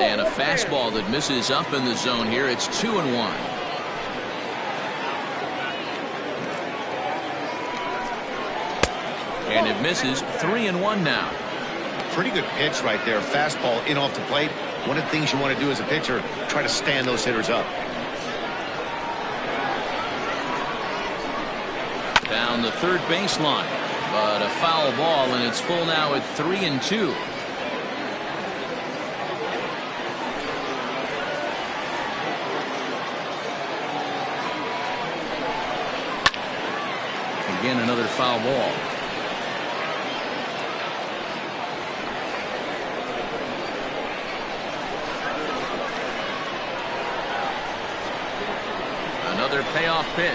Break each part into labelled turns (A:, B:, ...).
A: And a fastball that misses up in the zone here. It's 2-1. And it misses. 3-1 now.
B: Pretty good pitch right there. Fastball in off the plate. One of the things you want to do as a pitcher, try to stand those hitters up.
A: Down the third baseline, but a foul ball, and it's full now at 3-2. Again, another foul ball. Another payoff pitch.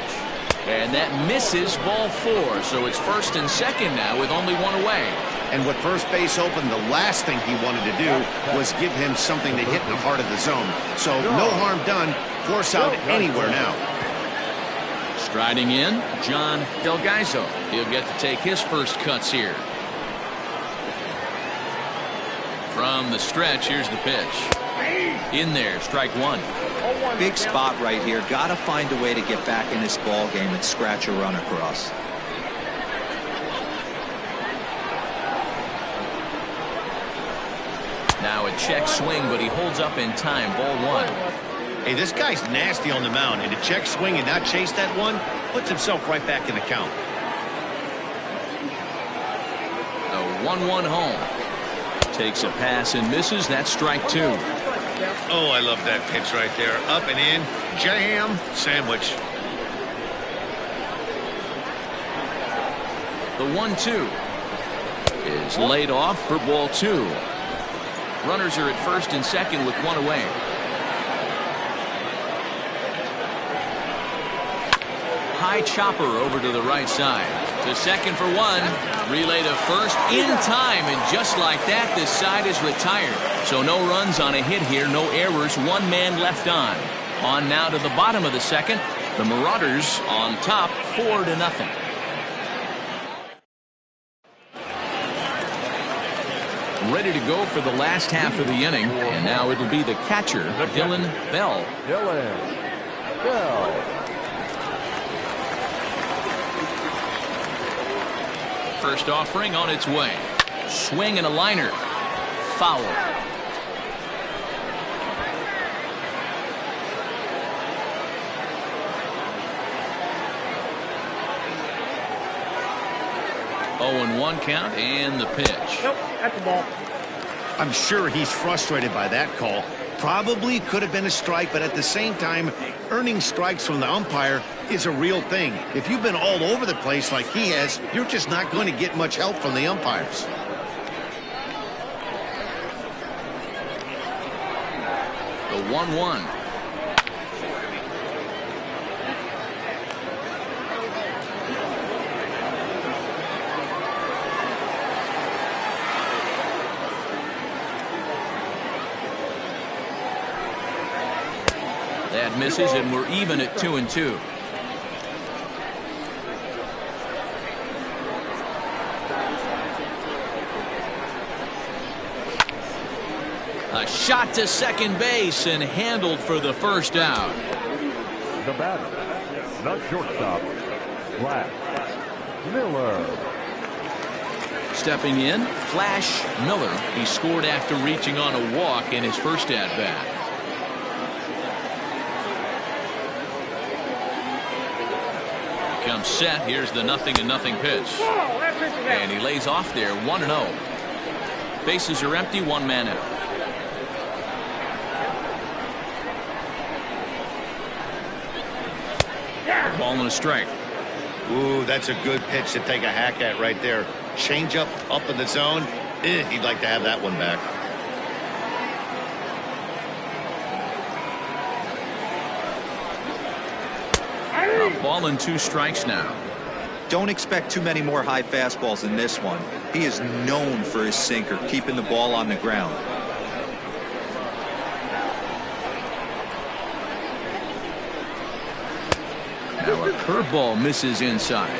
A: And that misses, ball 4. So it's first and second now with only one away.
B: And with first base open, the last thing he wanted to do was give him something to hit in the heart of the zone. So no harm done. Force out anywhere now.
A: Striding in, John Delgaizo. He'll get to take his first cuts here. From the stretch, here's the pitch. In there, strike 1.
C: Big spot right here. Got to find a way to get back in this ball game and scratch a run across.
A: Now a check swing, but he holds up in time. Ball 1.
B: Hey, this guy's nasty on the mound, and to check swing and not chase that one puts himself right back in the count.
A: The 1-1 home. Takes a pass and misses. That's strike 2.
B: Oh, I love that pitch right there. Up and in. Jam. Sandwich.
A: The 1-2 is laid off for ball 2. Runners are at first and second with one away. High chopper over to the right side. To second for 1. Relay to first in time, and just like that, this side is retired. So no runs on a hit here, no errors, 1 man left on. On now to the bottom of the second. The Marauders on top, 4-0. Ready to go for the last half of the inning, and now it'll be the catcher, Dylan Bell. First offering on its way. Swing and a liner. Foul. Oh, 1 count and the pitch.
D: Nope, that's the ball.
B: I'm sure he's frustrated by that call. Probably could have been a strike, but at the same time, earning strikes from the umpire is a real thing. If you've been all over the place like he has, you're just not going to get much help from the umpires.
A: The 1-1. That misses, and we're even at 2-2. A shot to second base and handled for the first out.
E: The batter, the shortstop, Flash Miller.
A: Stepping in, Flash Miller. He scored after reaching on a walk in his first at-bat. Comes set. Here's the 0-0 pitch. And he lays off there, 1-0. Bases are empty, 1 man out. Ball and a strike.
B: Ooh, that's a good pitch to take a hack at right there. Change up in the zone. He'd like to have that one back.
A: A ball and 2 strikes now.
C: Don't expect too many more high fastballs in this one. He is known for his sinker, keeping the ball on the ground.
A: Now a curveball misses inside.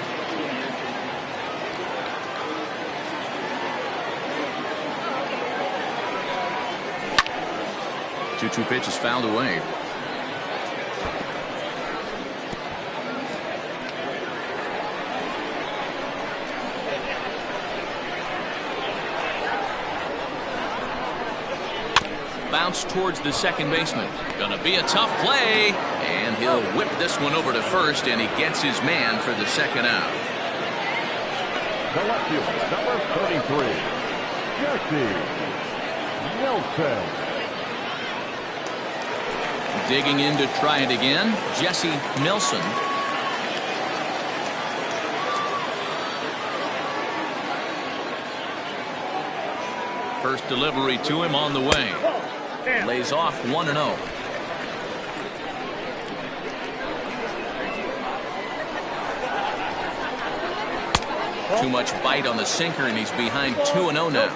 A: 2-2 pitch is fouled away. Bounce towards the second baseman. Gonna be a tough play, and he'll whip this one over to first, and he gets his man for the second out.
E: The left fielder, number 33, Jesse Nelson.
A: Digging in to try it again, Jesse Nelson. First delivery to him on the way. Lays off 1-0. Too much bite on the sinker, and he's behind 2-0 now.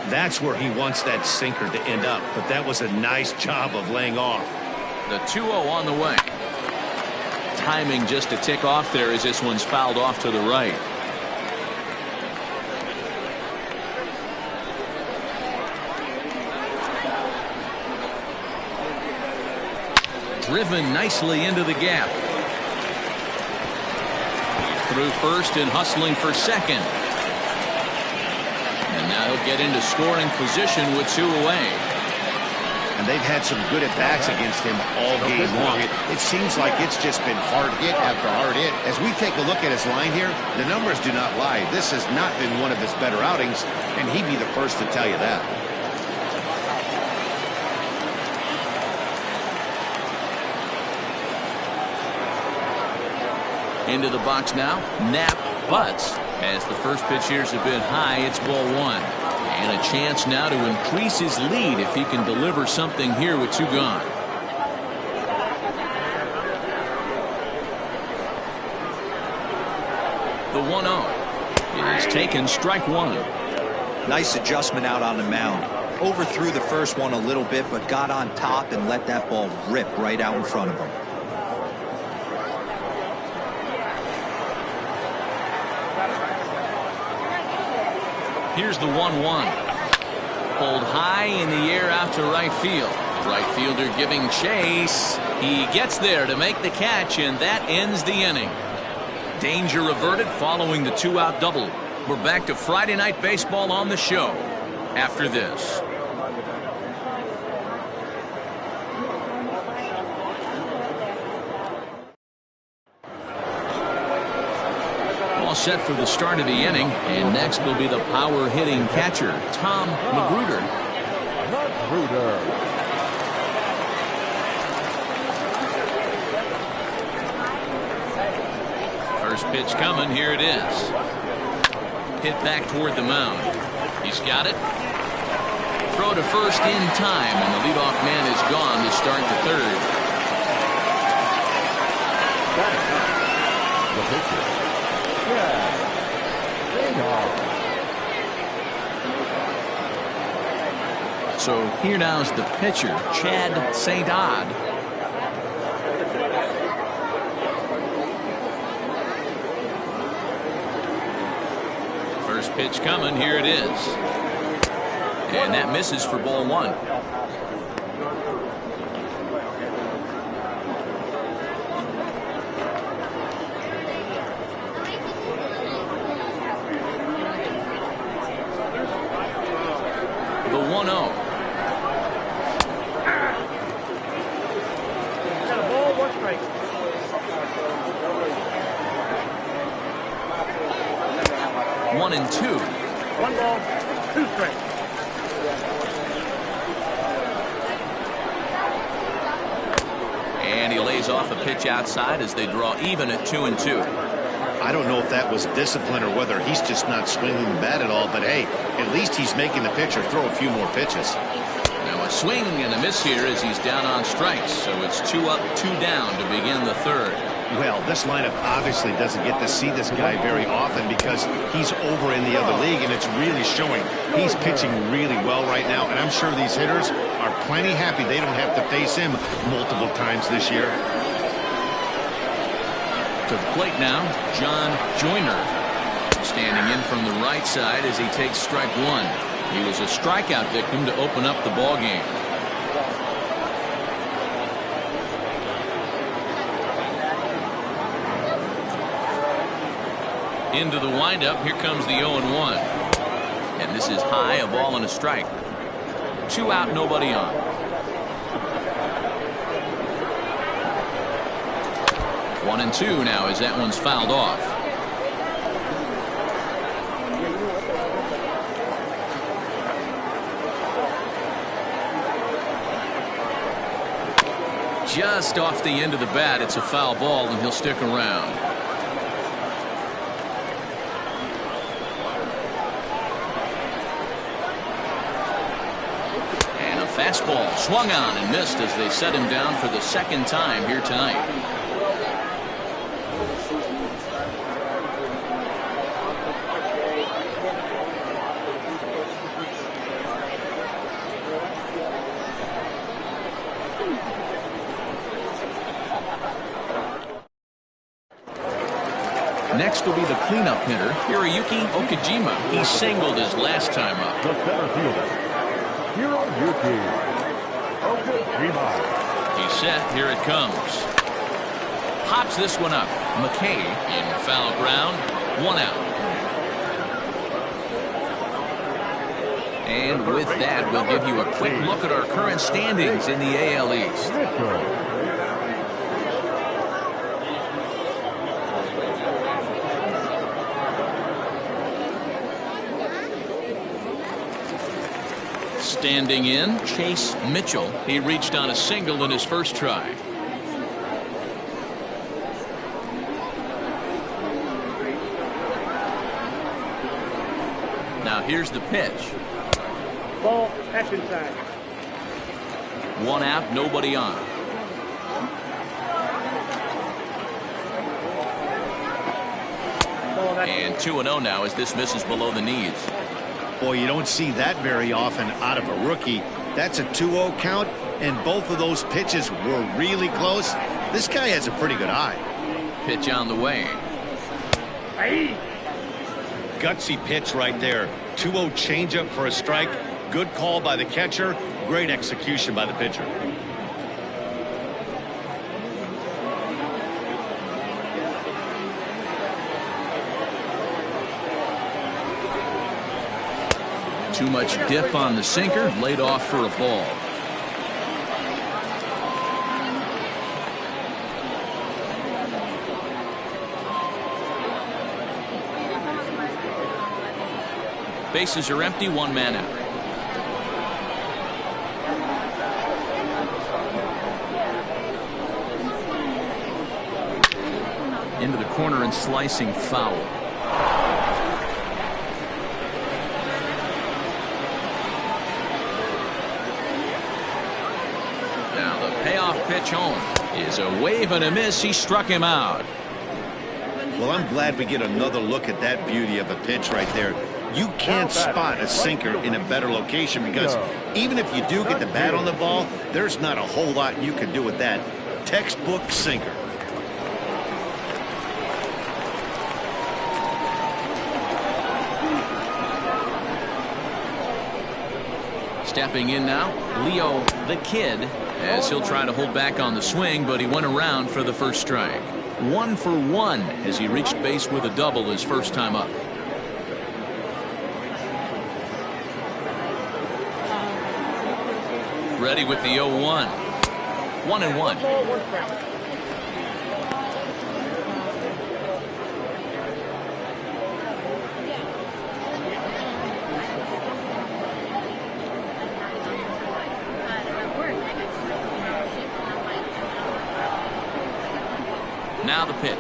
B: That's where he wants that sinker to end up, but that was a nice job of laying off.
A: The 2-0 on the way. Timing just a tick off there as this one's fouled off to the right. Driven nicely into the gap. Through first and hustling for second. And now he'll get into scoring position with 2 away.
B: And they've had some good at-bats against him all game long. It seems like it's just been hard hit after hard hit. As we take a look at his line here, the numbers do not lie. This has not been one of his better outings, and he'd be the first to tell you that.
A: Into the box now, Knapp butts. As the first pitch here's a bit high, it's ball 1. And a chance now to increase his lead if he can deliver something here with 2 gone. The 1-0 is taken, strike 1.
C: Nice adjustment out on the mound. Overthrew the first one a little bit, but got on top and let that ball rip right out in front of him.
A: Here's the 1-1. Pulled high in the air out to right field. Right fielder giving chase. He gets there to make the catch, and that ends the inning. Danger averted following the 2-out double. We're back to Friday Night Baseball on the show after this. Set for the start of the inning, and next will be the power hitting catcher, Tom Magruder. First pitch coming, here it is. Hit back toward the mound. He's got it. Throw to first in time, and the leadoff man is gone to start the third.
E: The pitcher.
A: So here now is the pitcher, Chad St. Odd. First pitch coming, here it is. And that misses for ball 1. The 1-0.
D: Got a ball, 1 strike.
A: 1-2.
D: 1 ball, 2 strikes.
A: And he lays off a pitch outside as they draw even at 2-2.
B: I don't know if that was discipline or whether he's just not swinging the bat at all, but hey, at least he's making the pitcher throw a few more pitches.
A: Now a swing and a miss here as he's down on strikes, so it's 2 up, 2 down to begin the third.
B: Well, this lineup obviously doesn't get to see this guy very often because he's over in the other league, and it's really showing. He's pitching really well right now, and I'm sure these hitters are plenty happy they don't have to face him multiple times this year.
A: To the plate now, John Joyner, standing in from the right side as he takes strike 1. He was a strikeout victim to open up the ball game. Into the windup. Here comes the 0-1. And this is high, a ball and a strike. 2 out, nobody on. One and two now as that one's fouled off. Just off the end of the bat. It's a foul ball, and he'll stick around. And a fastball swung on and missed as they set him down for the second time here tonight. Next will be the cleanup hitter, Hiroyuki Okajima. He singled his last time up.
E: The center fielder, Hiroyuki Okajima.
A: He's set. Here it comes. Hops this one up. McKay in foul ground. 1 out. And with that, we'll give you a quick look at our current standings in the AL East. Standing in, Chase Mitchell. He reached on a single in his first try. Now here's the pitch.
D: Ball, that's inside.
A: 1 out, nobody on. And 2-0 now as this misses below the knees.
B: Boy, you don't see that very often out of a rookie. That's a 2-0 count, and both of those pitches were really close. This guy has a pretty good eye.
A: Pitch on the way.
D: Hey.
B: Gutsy pitch right there. 2-0 changeup for a strike. Good call by the catcher. Great execution by the pitcher.
A: Too much dip on the sinker, laid off for a ball. Bases are empty, 1 man out. Into the corner and slicing foul. Pitch home is a wave and a miss. He struck him out.
B: Well, I'm glad we get another look at that beauty of a pitch right there. You can't spot a sinker in a better location because even if you do get the bat on the ball, there's not a whole lot you can do with that. Textbook sinker.
A: Stepping in now, Leo the Kid, as he'll try to hold back on the swing, but he went around for the first strike. 1 for 1 as he reached base with a double his first time up. Ready with the 0-1. 1-1. Now the pitch.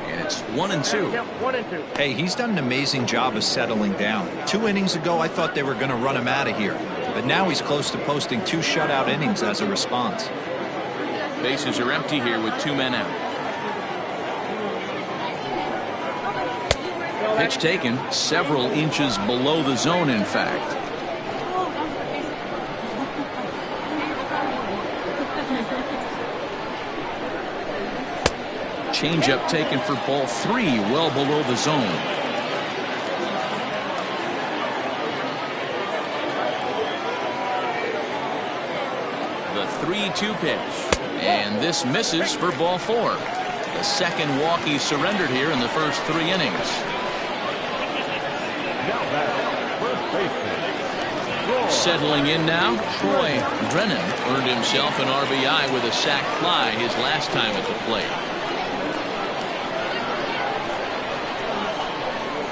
A: And it's 1-2.
D: 1-2.
C: Hey, he's done an amazing job of settling down. 2 innings ago, I thought they were going to run him out of here. But now he's close to posting 2 shutout innings as a response.
A: Bases are empty here with 2 men out. Pitch taken several inches below the zone, in fact. Changeup taken for ball 3, well below the zone. The 3-2 pitch, and this misses for ball 4. The second walk he surrendered here in the first 3 innings.
E: Now back, first baseman.
A: Settling in now, Troy Drennan earned himself an RBI with a sac fly his last time at the plate.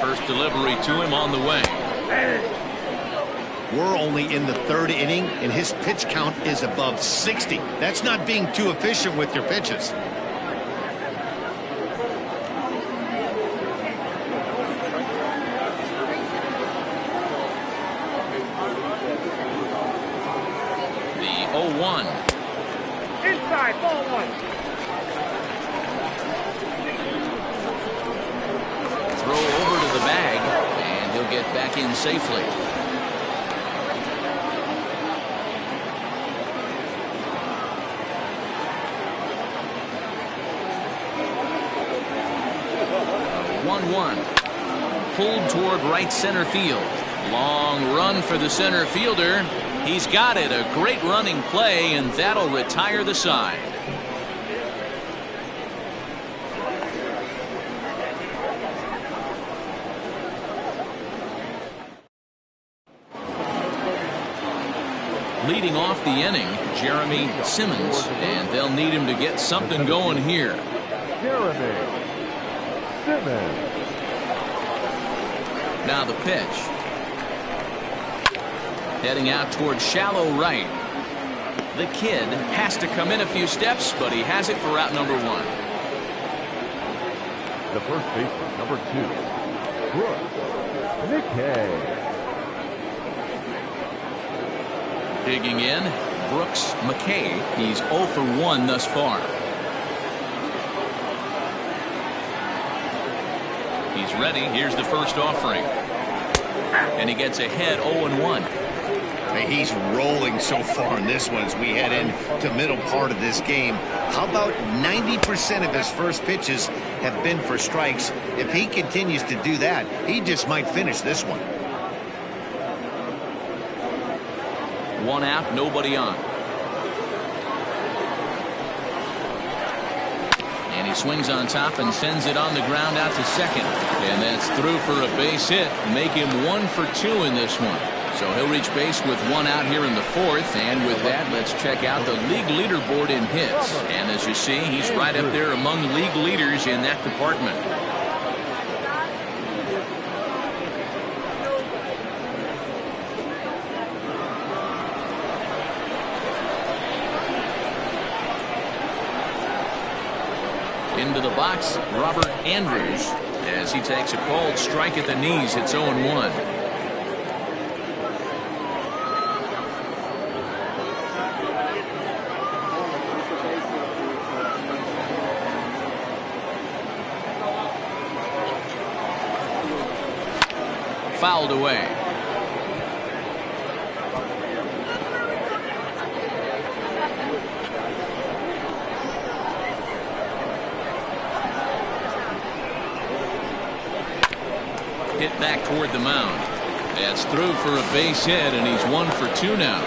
A: First delivery to him on the way.
B: We're only in the 3rd inning, and his pitch count is above 60. That's not being too efficient with your pitches.
A: The 0-1.
D: Inside, ball 1.
A: Throw over to the bag, and he'll get back in safely. Pulled toward right center field. Long run for the center fielder. He's got it. A great running play, and that'll retire the side. Leading off the inning, Jeremy Simmons, and they'll need him to get something going here.
E: Jeremy Simmons.
A: Now the pitch. Heading out toward shallow right. The kid has to come in a few steps, but he has it for out number 1.
E: The first baseman, number 2, Brooks McKay.
A: Digging in, Brooks McKay. He's 0 for 1 thus far. He's ready. Here's the first offering. And he gets ahead 0-1.
B: Hey, he's rolling so far in this one as we head into middle part of this game. How about 90% of his first pitches have been for strikes? If he continues to do that, he just might finish this one.
A: 1 out, nobody on. And he swings on top and sends it on the ground out to second. And that's through for a base hit. Make him 1 for 2 in this one. So he'll reach base with 1 out here in the 4th. And with that, let's check out the league leaderboard in hits. And as you see, he's right up there among league leaders in that department. Into the box, Robert Andrews, as he takes a called strike at the knees. It's 0-1. Fouled away. Hit back toward the mound. That's through for a base hit, and he's 1 for 2 now.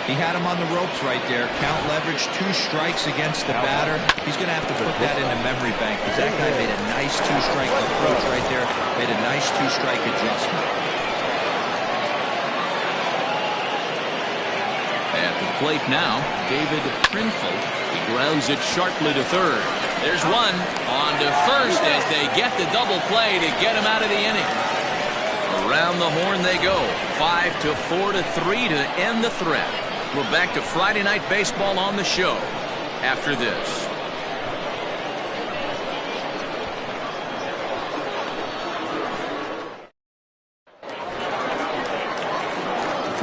C: He had him on the ropes right there. Count leverage, 2 strikes against the batter. He's going to have to put that in the memory bank because that guy made a nice 2-strike approach right there. Made a nice 2-strike adjustment.
A: At the plate now, David Prinfield. He grounds it sharply to third. There's 1 on to first as they get the double play to get him out of the inning. Around the horn they go. 5-4 to 3 to end the threat. We're back to Friday Night Baseball on the show after this.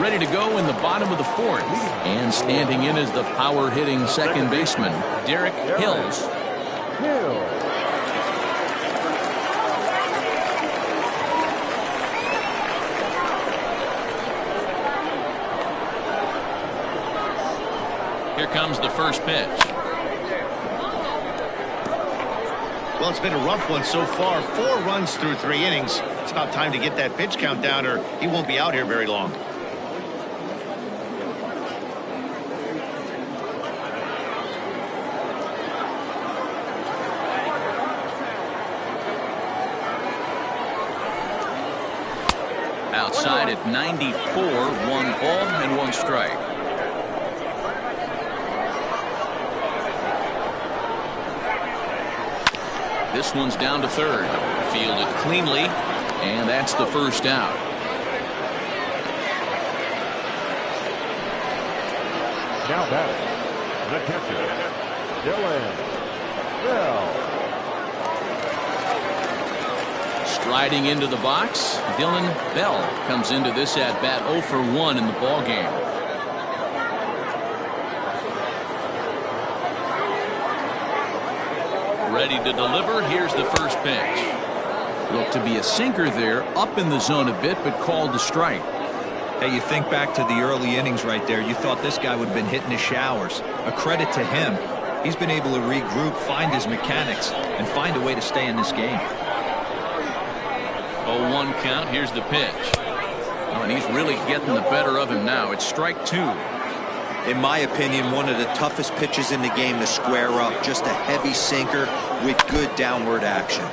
A: Ready to go in the bottom of the 4th. And standing in is the power-hitting second baseman, Derek Hills. Here comes the first pitch.
B: Well, it's been a rough one so far. 4 runs through 3 innings. It's about time to get that pitch count down or he won't be out here very long.
A: outside at 94, 1 ball and 1 strike. This one's down to third. Fielded cleanly, and that's the first out.
E: Now batting, the catcher, Dylan Bell.
A: Striding into the box, Dylan Bell comes into this at bat 0 for 1 in the ball game. Ready to deliver. Here's the first pitch. Looked to be a sinker there, up in the zone a bit, but called the strike.
C: Hey, you think back to the early innings right there. You thought this guy would have been hitting his showers. A credit to him. He's been able to regroup, find his mechanics, and find a way to stay in this game.
A: 0-1 count. Here's the pitch. Oh, and he's really getting the better of him now. It's strike 2.
C: In my opinion, one of the toughest pitches in the game to square up. Just a heavy sinker with good downward action.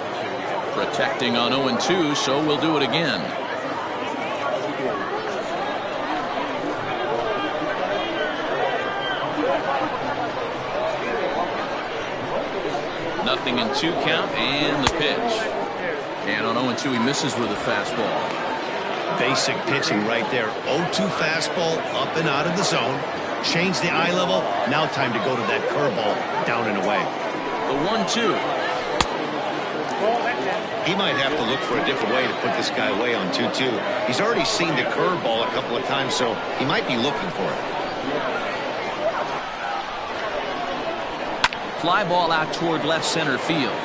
A: Protecting on 0-2, so we'll do it again. Nothing in 2 count, and the pitch. And on 0-2, he misses with a fastball.
B: Basic pitching right there. 0-2 fastball, up and out of the zone. Change the eye level. Now time to go to that curveball, down and away.
A: The 1-2.
B: He might have to look for a different way to put this guy away on 2-2. He's already seen the curveball a couple of times, so he might be looking for it.
A: Fly ball out toward left center field.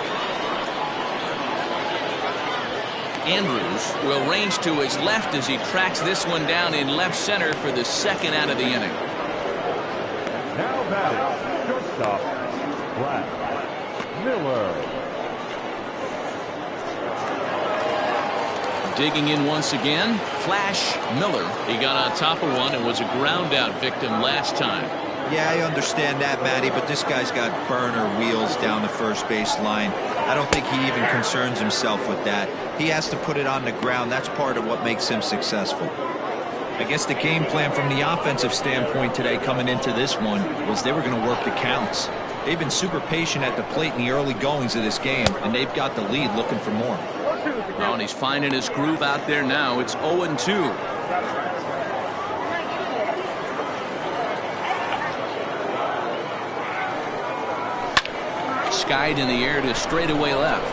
A: Andrews will range to his left as he tracks this one down in left center for the second out of the inning.
E: Now batting, shortstop, Flash Miller.
A: Digging in once again, Flash Miller. He got on top of one and was a ground out victim last time.
C: Yeah, I understand that, Matty, but this guy's got burner wheels down the first base line. I don't think he even concerns himself with that. He has to put it on the ground. That's part of what makes him successful. I guess the game plan from the offensive standpoint today coming into this one was they were going to work the counts. They've been super patient at the plate in the early goings of this game, and they've got the lead looking for more.
A: Well, and he's finding his groove out there now. It's 0-2. Skied in the air to straightaway left.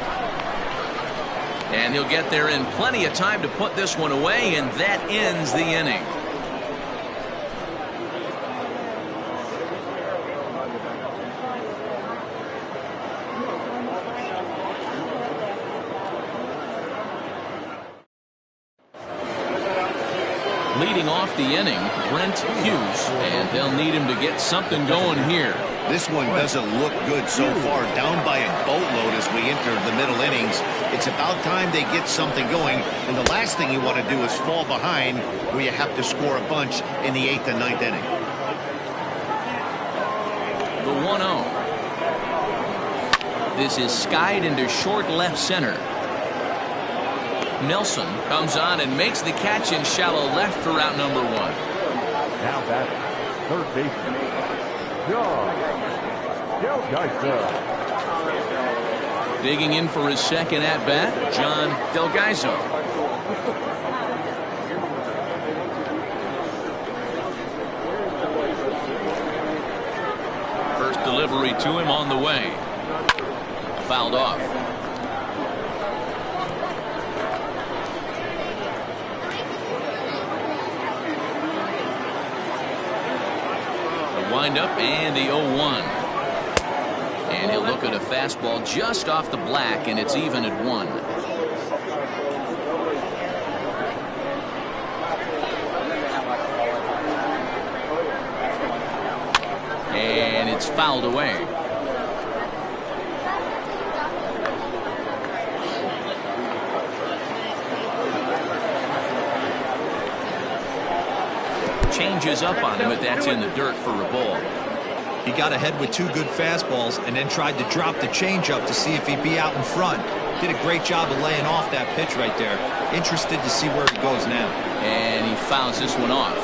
A: And he'll get there in plenty of time to put this one away, and that ends the inning. Leading off the inning, Brent Hughes, and they'll need him to get something going here.
B: This one doesn't look good so far. Down by a boatload as we enter the middle innings. It's about time they get something going, and the last thing you want to do is fall behind where you have to score a bunch in the 8th and 9th inning.
A: The 1-0. This is skied into short left center. Nelson comes on and makes the catch in shallow left for out number 1.
E: Now batting, third baseman, John Delgaiso.
A: Digging in for his second at-bat, John Delgaiso. First delivery to him on the way. Fouled off. Wind up and the 0-1. And he'll look at a fastball just off the black, and it's even at 1. And it's fouled away. Changes up on him, but that's in the dirt for a ball.
C: He got ahead with 2 good fastballs and then tried to drop the changeup to see if he'd be out in front. Did a great job of laying off that pitch right there. Interested to see where he goes now.
A: And he fouls this one off.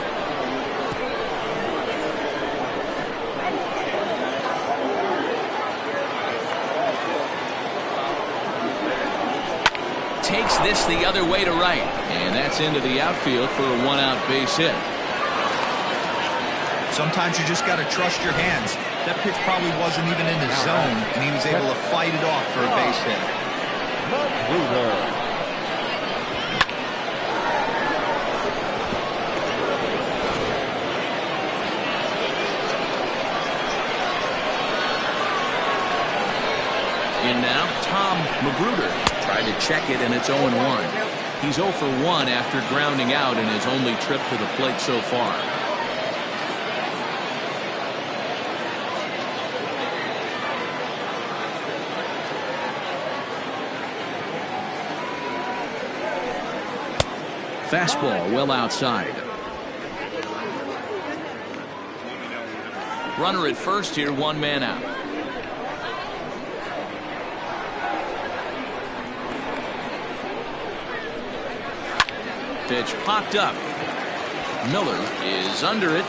A: Takes this the other way to right. And that's into the outfield for a one-out base hit.
C: Sometimes you just got to trust your hands. That pitch probably wasn't even in the zone, and he was able to fight it off for a base hit.
A: In now, Tom Magruder tried to check it, and it's 0-1. He's 0 for 1 after grounding out in his only trip to the plate so far. Fastball well outside. Runner at first here, one man out. Pitch popped up. Miller is under it,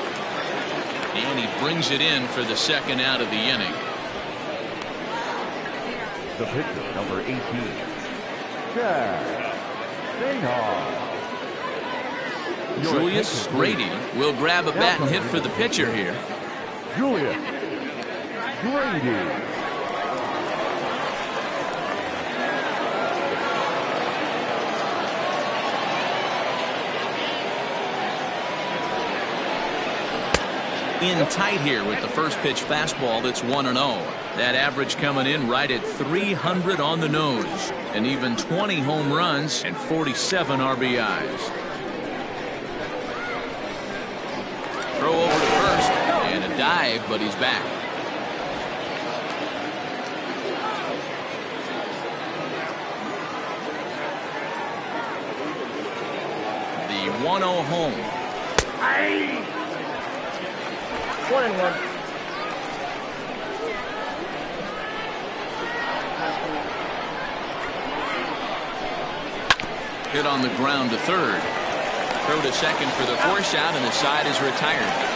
A: and he brings it in for the second out of the inning.
E: The pitcher, number 18, Chad Steinhardt.
A: Julius Grady will grab a bat and hit for the pitcher here.
E: Julius Grady.
A: In tight here with the first pitch fastball that's 1-0. That average coming in right at 300 on the nose, and even 20 home runs and 47 RBIs. Throw over to first and a dive, but he's back. The 1-0 home.
D: 1-1.
A: Hit on the ground to third. Throw to second for the force out, and the side is retired.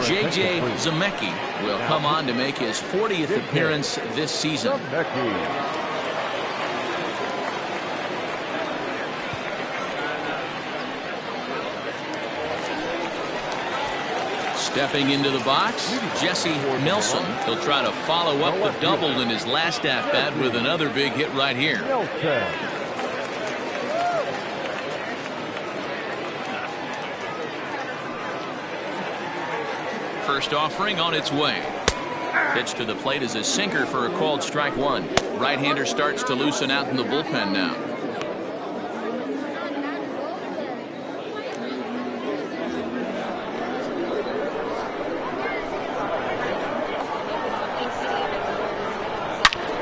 A: J.J. Zemecki will come on to make his 40th appearance this season. Stepping into the box, Jesse Nelson. He'll try to follow up the double in his last at-bat with another big hit right here. First offering on its way. Pitch to the plate is a sinker for a called strike one. Right-hander starts to loosen out in the bullpen now.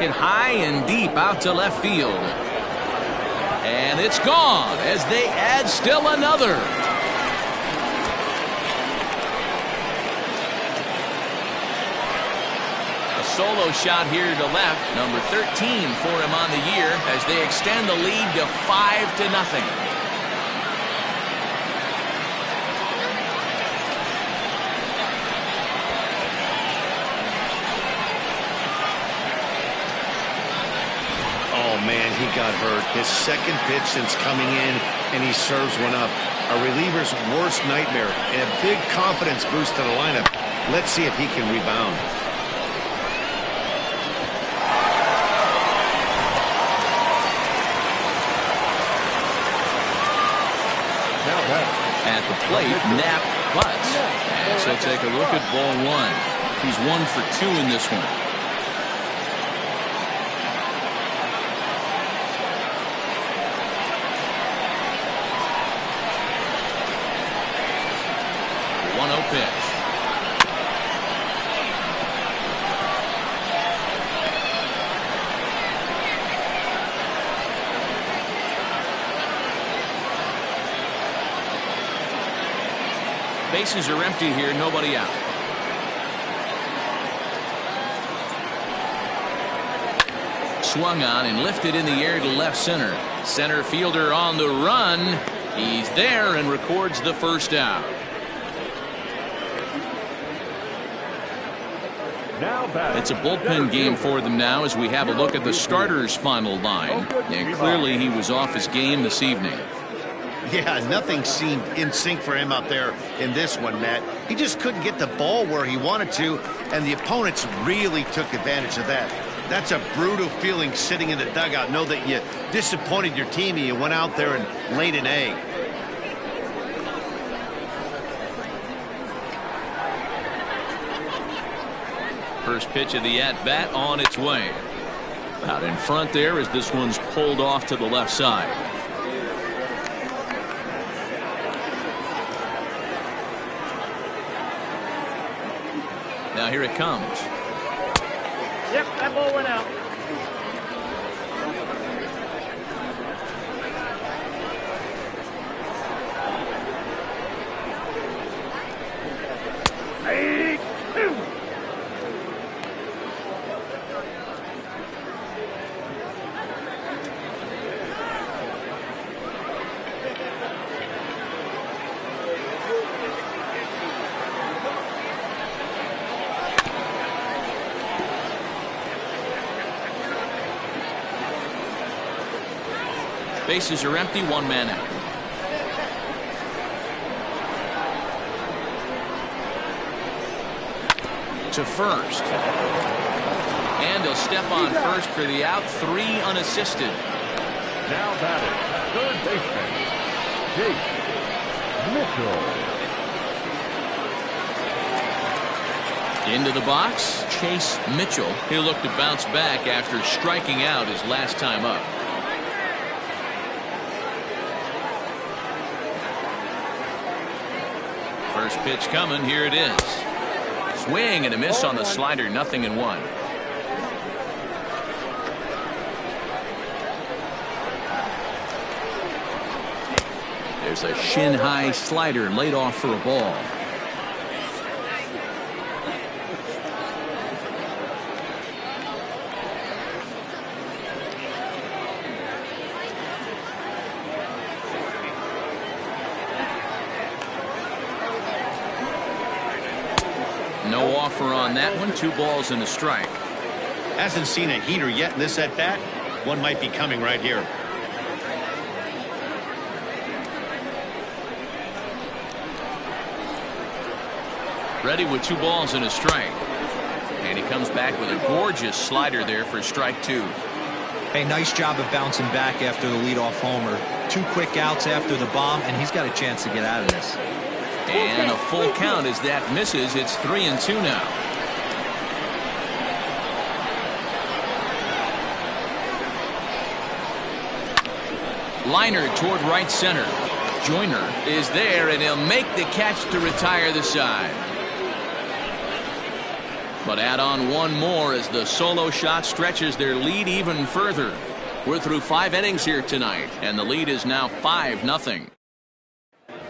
A: Hit high and deep out to left field. And it's gone as they add still another. A solo shot here to left, number 13 for him on the year as they extend the lead to 5-0.
B: Man, he got hurt. His second pitch since coming in, and he serves one up. A reliever's worst nightmare, and a big confidence boost to the lineup. Let's see if he can rebound.
A: At the plate, Knapp butts. And so take a look at ball one. He's 1 for 2 in this one. Pitch. Bases are empty here, nobody out. Swung on and lifted in the air to left center. Center fielder on the run. He's there and records the first out. It's a bullpen game for them now as we have a look at the starter's final line. And clearly he was off his game this evening.
B: Yeah, nothing seemed in sync for him out there in this one, Matt. He just couldn't get the ball where he wanted to, and the opponents really took advantage of that. That's a brutal feeling sitting in the dugout. Know that you disappointed your team and you went out there and laid an egg.
A: First pitch of the at-bat on its way. Out in front there as this one's pulled off to the left side. Now here it comes.
D: Yep, that ball went out.
A: Bases are empty, one man out. To first. And he'll step on first for the out, 3 unassisted.
E: Now batting, third baseman, Chase Mitchell.
A: Into the box, Chase Mitchell. He'll look to bounce back after striking out his last time up. First pitch coming, here it is. Swing and a miss on the slider, 0-1. There's a shin-high slider laid off for a ball. No offer on that one. 2 balls and a strike.
B: Hasn't seen a heater yet in this at-bat. One might be coming right here.
A: Ready with 2 balls and a strike. And he comes back with a gorgeous slider there for strike 2.
C: Hey, nice job of bouncing back after the leadoff homer. 2 quick outs after the bomb, and he's got a chance to get out of this.
A: And a full count as that misses. It's 3-2 now. Liner toward right center. Joyner is there, and he'll make the catch to retire the side. But add on one more as the solo shot stretches their lead even further. We're through 5 innings here tonight, and the lead is now 5-0.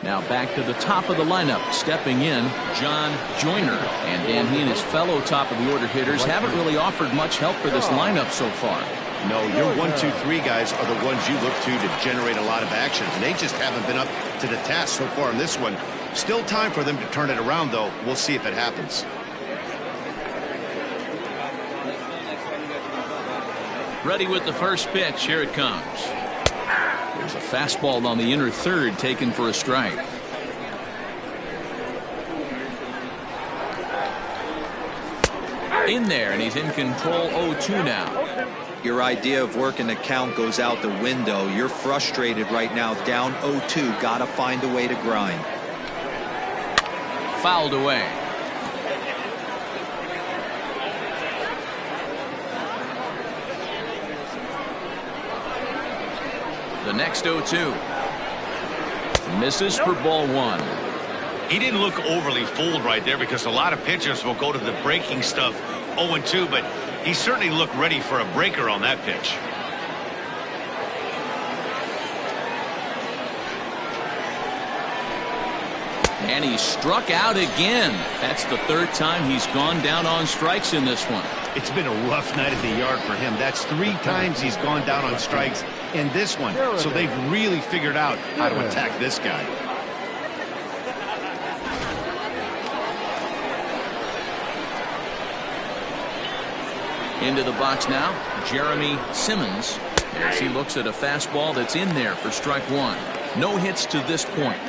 A: Now back to the top of the lineup, stepping in, John Joyner. And Dan, he and his fellow top-of-the-order hitters haven't really offered much help for this lineup so far.
B: No, your 1, 2, 3 guys are the ones you look to generate a lot of action. They just haven't been up to the task so far in this one. Still time for them to turn it around, though. We'll see if it happens.
A: Ready with the first pitch. Here it comes. There's a fastball on the inner third taken for a strike. In there, and he's in control. 0-2 now.
C: Your idea of working the count goes out the window. You're frustrated right now, down 0-2. Got to find a way to grind.
A: Fouled away. The next 0-2. Misses for ball 1.
B: He didn't look overly fooled right there because a lot of pitchers will go to the breaking stuff 0-2, but he certainly looked ready for a breaker on that pitch.
A: And he struck out again. That's the third time he's gone down on strikes in this one.
B: It's been a rough night at the yard for him. That's 3 times he's gone down on strikes in this one. So they've really figured out how to attack this guy.
A: Into the box now, Jeremy Simmons, as he looks at a fastball that's in there for strike one. No hits to this point.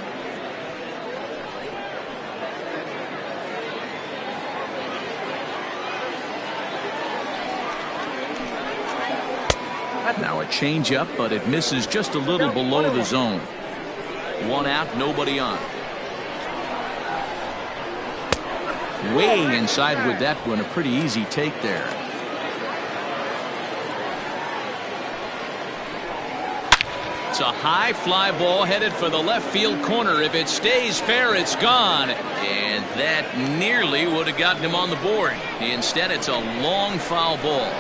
A: Now a changeup, but it misses just a little below the zone. 1 out, nobody on. Way inside with that one, a pretty easy take there. It's a high fly ball headed for the left field corner. If it stays fair, it's gone. And that nearly would have gotten him on the board. Instead, it's a long foul ball.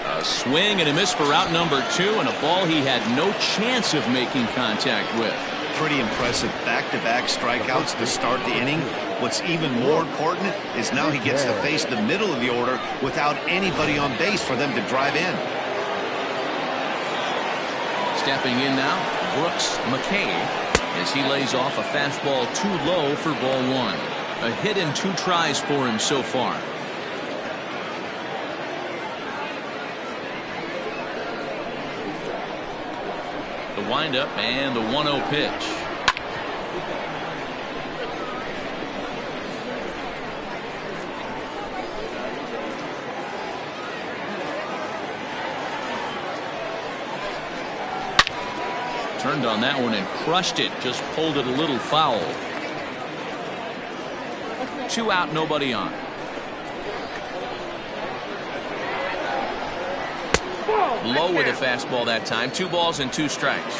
A: A swing and a miss for out number 2, and a ball he had no chance of making contact with.
B: Pretty impressive back-to-back strikeouts to start the inning. What's even more important is now he gets to face the middle of the order without anybody on base for them to drive in.
A: Stepping in now, Brooks McKay, as he lays off a fastball too low for ball 1. A hit in 2 tries for him so far. The windup and the 1-0 pitch. Turned on that one and crushed it. Just pulled it a little foul. 2 out, nobody on. Low with a fastball that time. 2 balls and 2 strikes.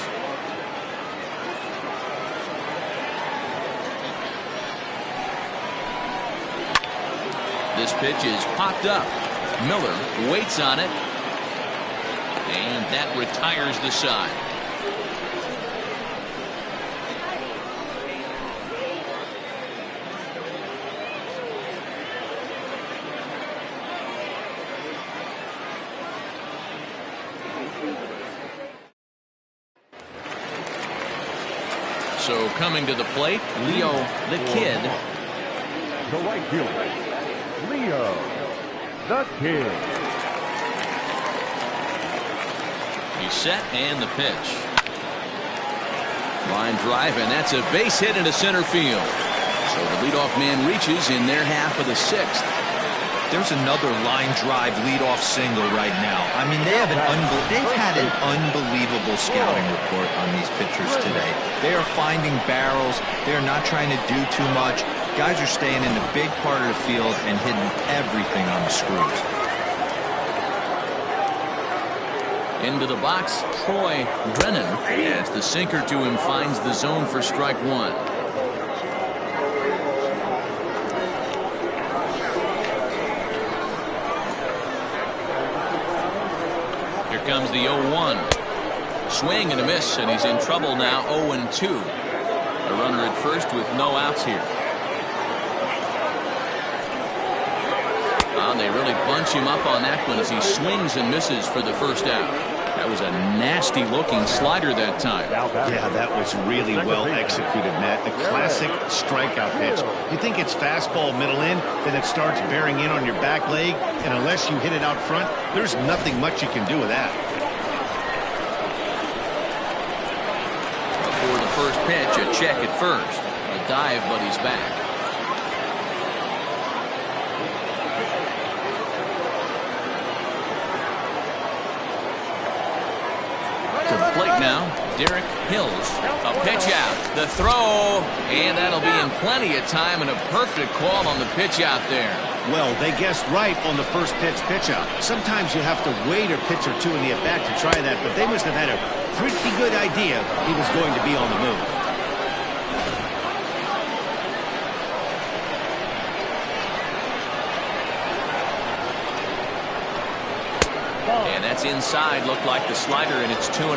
A: This pitch is popped up. Miller waits on it. And that retires the side. So coming to the plate, Leo the Kid.
E: The right fielder, Leo the Kid.
A: He's set and the pitch. Line drive, and that's a base hit into center field. So the leadoff man reaches in their half of the 6th.
C: There's another line drive leadoff single right now. I mean, they've had an unbelievable scouting report on these pitchers today. They are finding barrels. They're not trying to do too much. Guys are staying in the big part of the field and hitting everything on the screws.
A: Into the box, Troy Brennan, as the sinker to him finds the zone for strike 1. Comes the 0-1. Swing and a miss, and he's in trouble now. 0-2. A runner at first with no outs here. They really bunch him up on that one as he swings and misses for the first out. That was a nasty looking slider that time.
B: Yeah, that was really well executed, Matt. A classic strikeout pitch. You think it's fastball middle in, then it starts bearing in on your back leg, and unless you hit it out front, there's nothing much you can do with that.
A: Before the first pitch, a check at first. A dive, but he's back. To the plate now, Derek Hills. A pitch out, the throw, and that'll be in plenty of time, and a perfect call on the pitch out there.
B: Well, they guessed right on the first pitch out. Sometimes you have to wait a pitch or 2 in the at-bat to try that, but they must have had a pretty good idea he was going to be on the move.
A: And that's inside. Looked like the slider, and it's 2-0.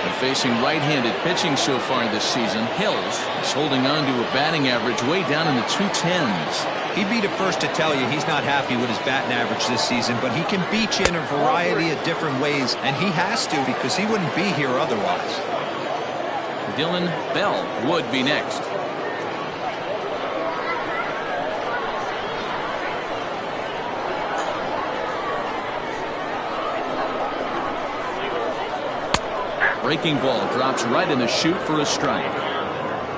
A: But facing right-handed pitching so far this season, Hills is holding on to a batting average way down in the 210s.
C: He'd be the first to tell you he's not happy with his batting average this season, but he can beat you in a variety of different ways, and he has to because he wouldn't be here otherwise.
A: Dylan Bell would be next. Breaking ball drops right in the chute for a strike.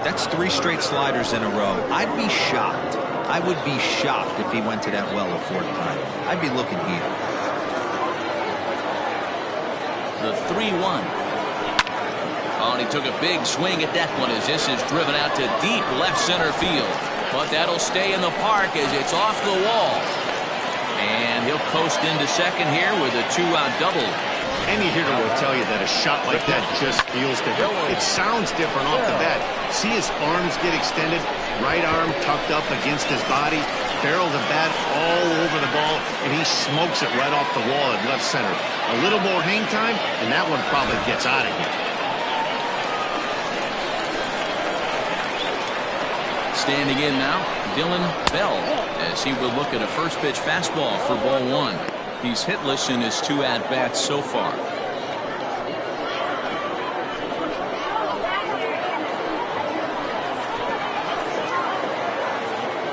C: That's 3 straight sliders in a row. I'd be shocked. I would be shocked if he went to that well a 4th time. I'd be looking here.
A: The 3-1. Oh, and he took a big swing at that one as this is driven out to deep left center field. But that'll stay in the park as it's off the wall. And he'll coast into second here with a 2-out double.
B: Any hitter will tell you that a shot like that just feels different. It sounds different off the bat. See his arms get extended, right arm tucked up against his body, barrel the bat all over the ball, and he smokes it right off the wall at left center. A little more hang time, and that one probably gets out of here.
A: Standing in now, Dylan Bell, as he will look at a first pitch fastball for ball 1. He's hitless in his 2 at-bats so far.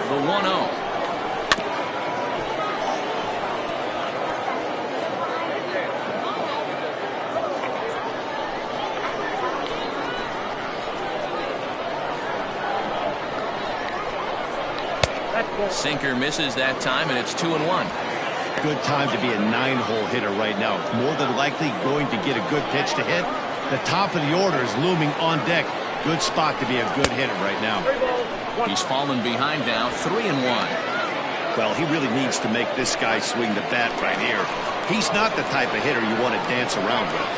A: The 1-0. Sinker misses that time, and it's 2-1.
B: Good time to be a 9-hole hitter right now. More than likely going to get a good pitch to hit. The top of the order is looming on deck. Good spot to be a good hitter right now.
A: He's fallen behind now, 3-1.
B: Well, he really needs to make this guy swing the bat right here. He's not the type of hitter you want to dance around with.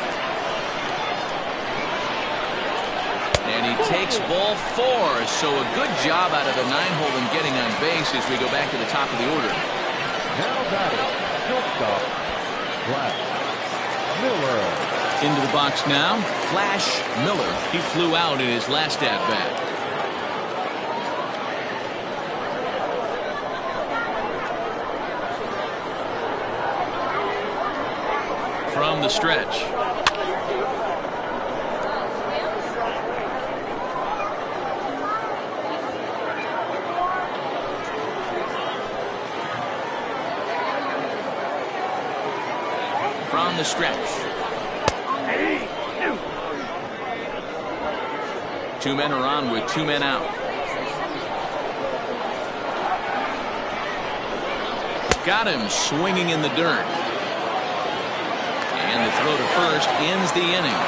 A: And he takes ball 4. So a good job out of the 9-hole in getting on base as we go back to the top of the order.
E: Now batting, shortstop, Flash Miller.
A: Into the box now, Flash Miller. He flew out in his last at-bat. From the stretch. From the stretch. 2 men are on with 2 men out. Got him swinging in the dirt. And the throw to first ends the inning.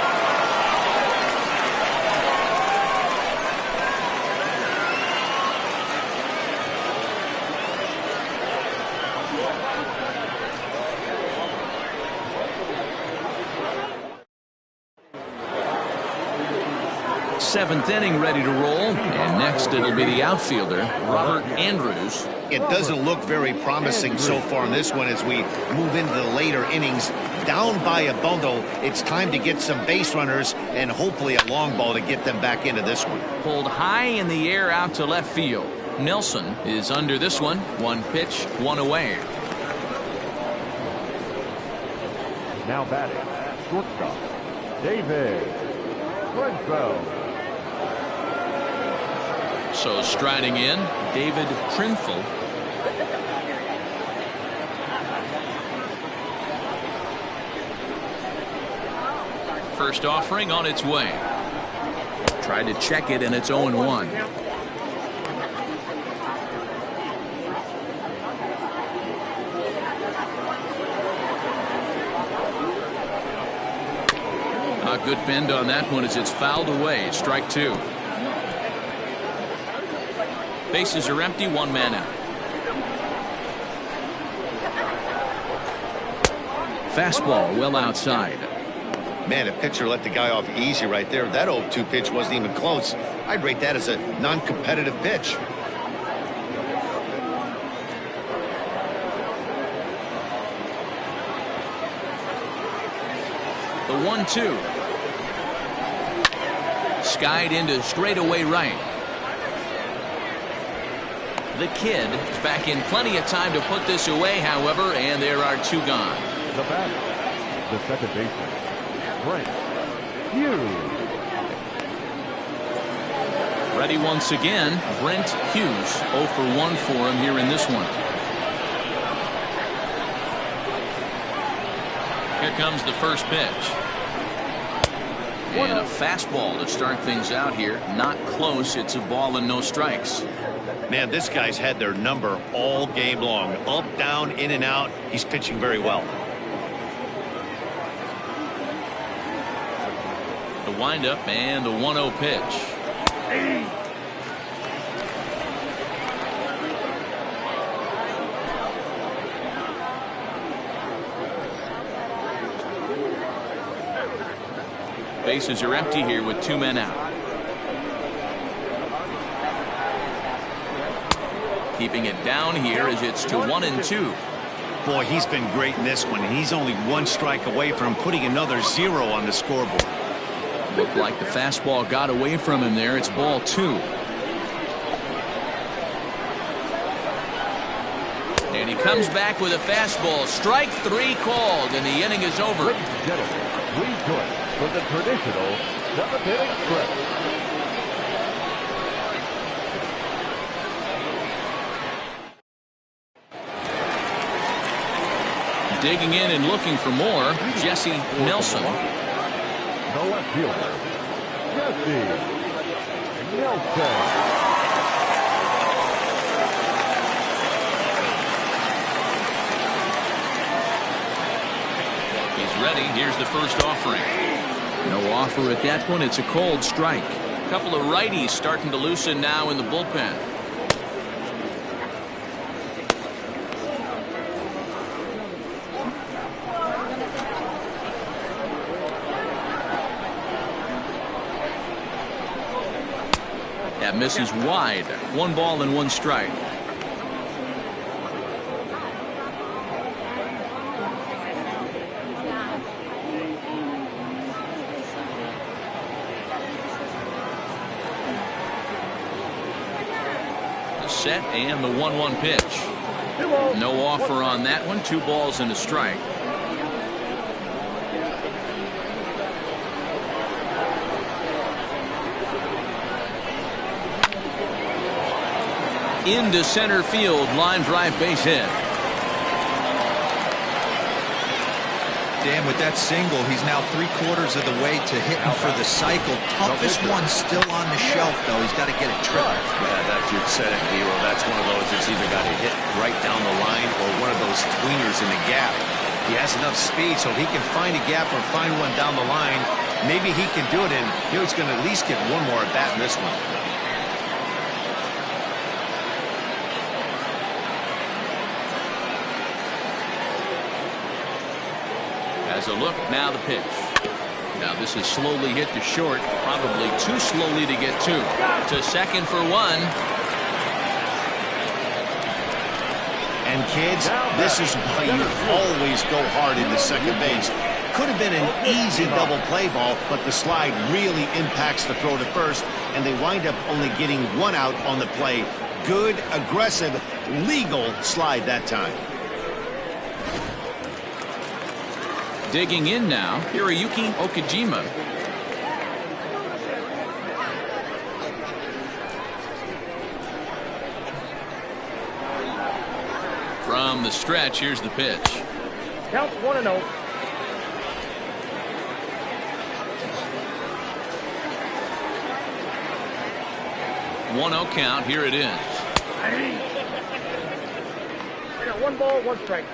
A: Seventh inning ready to roll, and next it'll be the outfielder Robert Andrews.
B: It doesn't look very promising so far in this one as we move into the later innings. Down by a bundle, it's time to get some base runners and hopefully a long ball to get them back into this one.
A: Pulled high in the air out to left field. Nelson is under this one. 1 pitch, 1 away.
E: Now batting, shortstop, David Trinfeld.
A: So striding in, David Trinfeld. First offering on its way. Tried to check it, and it's 0-1. A good bend on that one as it's fouled away. Strike 2. Bases are empty, 1 man out. Fastball well outside.
B: Man, a pitcher let the guy off easy right there. That 0-2 pitch wasn't even close. I'd rate that as a non-competitive pitch. The 1-2.
A: skied into straightaway right. The kid is back in plenty of time to put this away, however, and there are 2 gone.
E: The batter, the second baseman, Brent Hughes.
A: Ready once again, Brent Hughes. 0 for 1 for him here in this one. Here comes the first pitch. And a fastball to start things out here. Not close. It's a ball and no strikes.
B: Man, this guy's had their number all game long. Up, down, in and out. He's pitching very well.
A: The windup and the 1-0 pitch. Bases are empty here with 2 men out. Keeping it down here as it's to 1-2.
B: Boy, he's been great in this one, and he's only 1 strike away from putting another 0 on the scoreboard.
A: Looked like the fastball got away from him there. It's ball 2. And he comes back with a fastball. Strike 3 called, and the inning is over.
E: Ladies and gentlemen, we join for the traditional 7th-inning stretch.
A: Digging in and looking for more, Jesse Nelson.
E: The left fielder, Jesse Nelson.
A: He's ready. Here's the first offering. No offer at that point. It's a cold strike. A couple of righties starting to loosen now in the bullpen. That misses wide. 1 ball and 1 strike. Set and the 1-1 pitch. No offer on that one. 2 balls and a strike. Into center field, line drive, base hit.
C: Dan, with that single, he's now 3/4 of the way to hitting for the cycle. Toughest one still on the shelf, though. He's got to get it tripped.
B: Yeah, that's, you said it, Hero. That's one of those that's either got to hit right down the line or one of those tweeners in the gap. He has enough speed so he can find a gap or find one down the line. Maybe he can do it, and he's going to at least get 1 more at bat in this one.
A: As a look, now the pitch. Now this is slowly hit to short, probably too slowly to get 2. To second for 1.
B: And kids, this is why you always go hard into second base. Could have been an easy double play ball, but the slide really impacts the throw to first, and they wind up only getting 1 out on the play. Good, aggressive, legal slide that time.
A: Digging in now, Hiroyuki Okajima. From the stretch, here's the pitch.
D: Count 1-0.
A: One 1-0 count. Here it is.
D: I got 1 ball, 1 strike.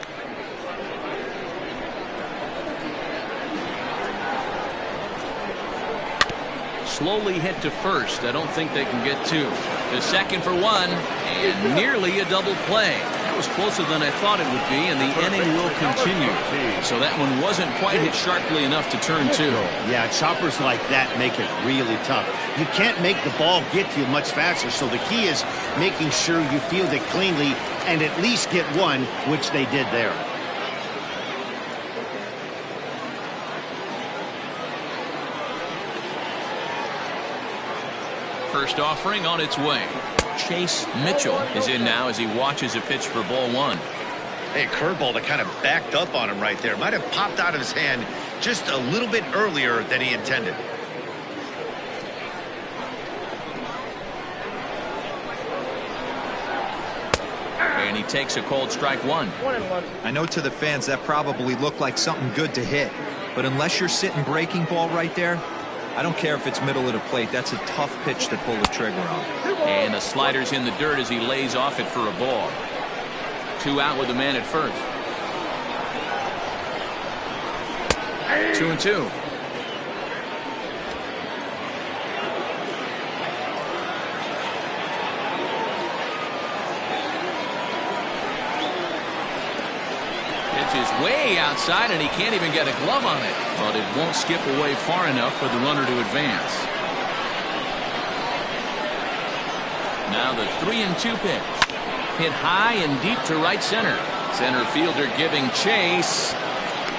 A: Slowly hit to first. I don't think they can get 2. To second for 1, and nearly a double play. That was closer than I thought it would be, and the inning will continue. So that one wasn't quite hit sharply enough to turn 2.
B: Yeah, choppers like that make it really tough. You can't make the ball get to you much faster, so the key is making sure you field it cleanly and at least get 1, which they did there.
A: First offering on its way. Chase Mitchell is in now as he watches a pitch for ball one.
B: Hey, curveball that kind of backed up on him right there. Might have popped out of his hand just a little bit earlier than he intended.
A: And he takes a cold strike one.
D: 1-1.
C: I know to the fans that probably looked like something good to hit, but unless you're sitting breaking ball right there, I don't care if it's middle of the plate. That's a tough pitch to pull the trigger on.
A: And the slider's in the dirt as he lays off it for a ball. 2 out with the man at first. 2-2. Pitch is way outside and he can't even get a glove on it. But it won't skip away far enough for the runner to advance. Now the 3-2 pitch. Hit high and deep to right center. Center fielder giving chase.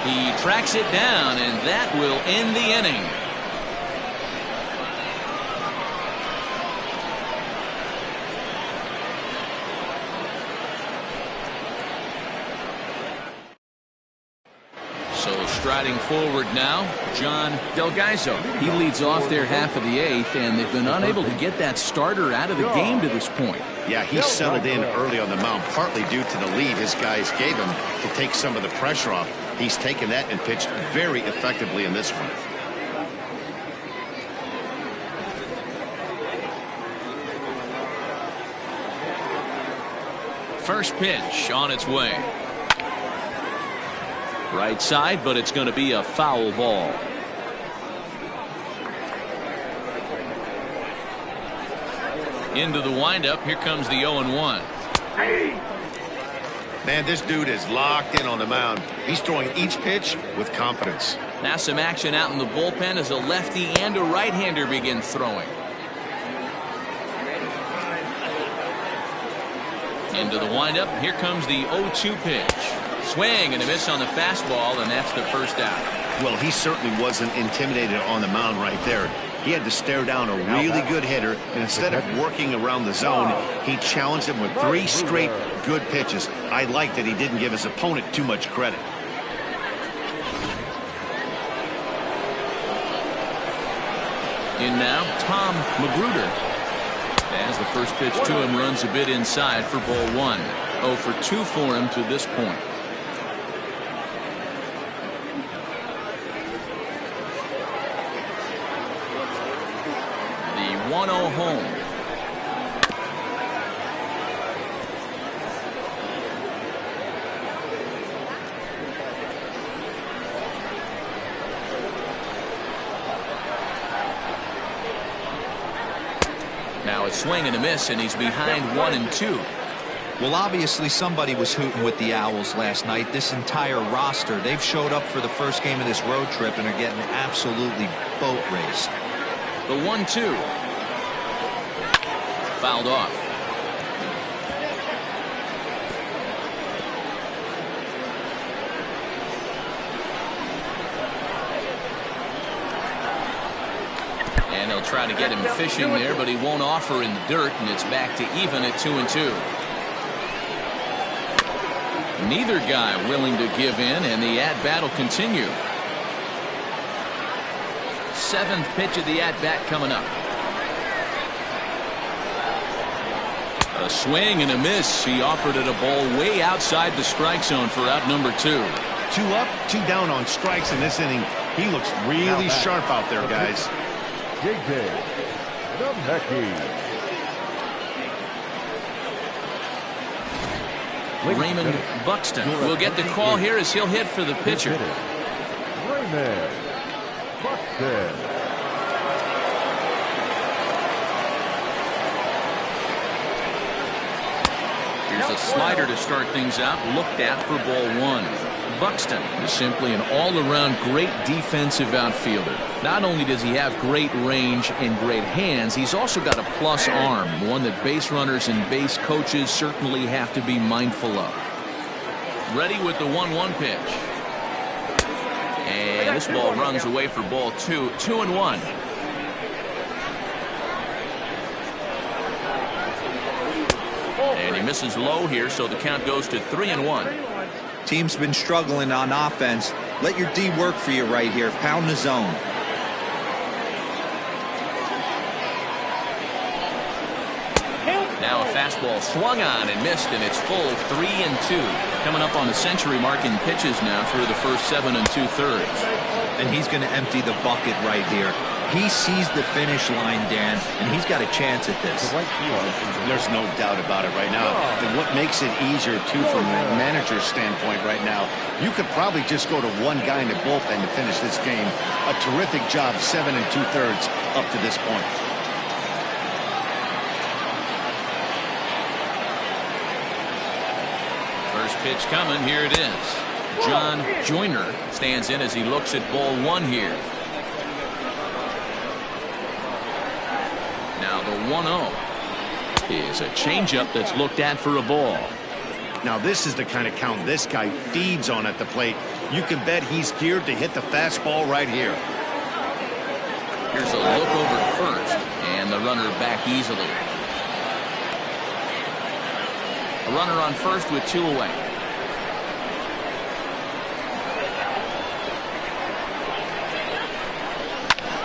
A: He tracks it down, and that will end the inning. So striding forward now, John Delgaizo. He leads off their half of the 8th, and they've been unable to get that starter out of the game to this point.
B: Yeah, he settled in early on the mound, partly due to the lead his guys gave him to take some of the pressure off. He's taken that and pitched very effectively in this one.
A: First pitch on its way. Right side, but it's going to be a foul ball. Into the windup. Here comes the 0-1.
B: Man, this dude is locked in on the mound. He's throwing each pitch with confidence.
A: Now some action out in the bullpen as a lefty and a right-hander begin throwing. Into the windup. Here comes the 0-2 pitch. Swing and a miss on the fastball, and that's the first out.
B: Well, he certainly wasn't intimidated on the mound right there. He had to stare down a really good hitter, and instead of working around the zone, he challenged him with 3 straight good pitches. I like that he didn't give his opponent too much credit.
A: In now, Tom Magruder. As the first pitch to him runs a bit inside for ball 1. 0 for 2 for him to this point. The 1-0 home. Now a swing and a miss, and he's behind 1-2.
C: Well, obviously somebody was hooting with the Owls last night. This entire roster, they've showed up for the first game of this road trip and are getting absolutely boat raced.
A: The 1-2. Fouled off. And they'll try to get him fishing there, but he won't offer in the dirt, and it's back to even at 2-2. Neither guy willing to give in, and the at-bat will continue. 7th pitch of the at-bat coming up. A swing and a miss. He offered it a ball way outside the strike zone for out number 2.
B: 2 up, 2 down on strikes in this inning. He looks really sharp out there, guys.
E: JJ Lebecki.
A: Raymond Buxton will get the call here as he'll hit for the pitcher.
E: Raymond Buxton.
A: Here's a slider to start things out, looked at for ball 1. Buxton is simply an all-around great defensive outfielder. Not only does he have great range and great hands, he's also got a plus arm, one that base runners and base coaches certainly have to be mindful of. Ready with the 1-1 pitch. And this ball runs away for ball 2. 2-1. And misses low here, so the count goes to 3-1.
C: Team's been struggling on offense. Let your D work for you right here. Pound the zone.
A: Now a fastball swung on and missed, and it's full 3-2. Coming up on the century mark in pitches now through the first 7 2/3.
C: And he's going to empty the bucket right here. He sees the finish line, Dan, and he's got a chance at this.
B: There's no doubt about it right now. And what makes it easier, too, from the manager's standpoint right now, you could probably just go to one guy in the bullpen to finish this game. A terrific job, 7 2/3 up to this point.
A: First pitch coming. Here it is. John Joyner stands in as he looks at ball 1 here. Now the 1-0 is a changeup that's looked at for a ball.
B: Now this is the kind of count this guy feeds on at the plate. You can bet he's geared to hit the fastball right here.
A: Here's a look over to first, and the runner back easily. A runner on first with 2 away.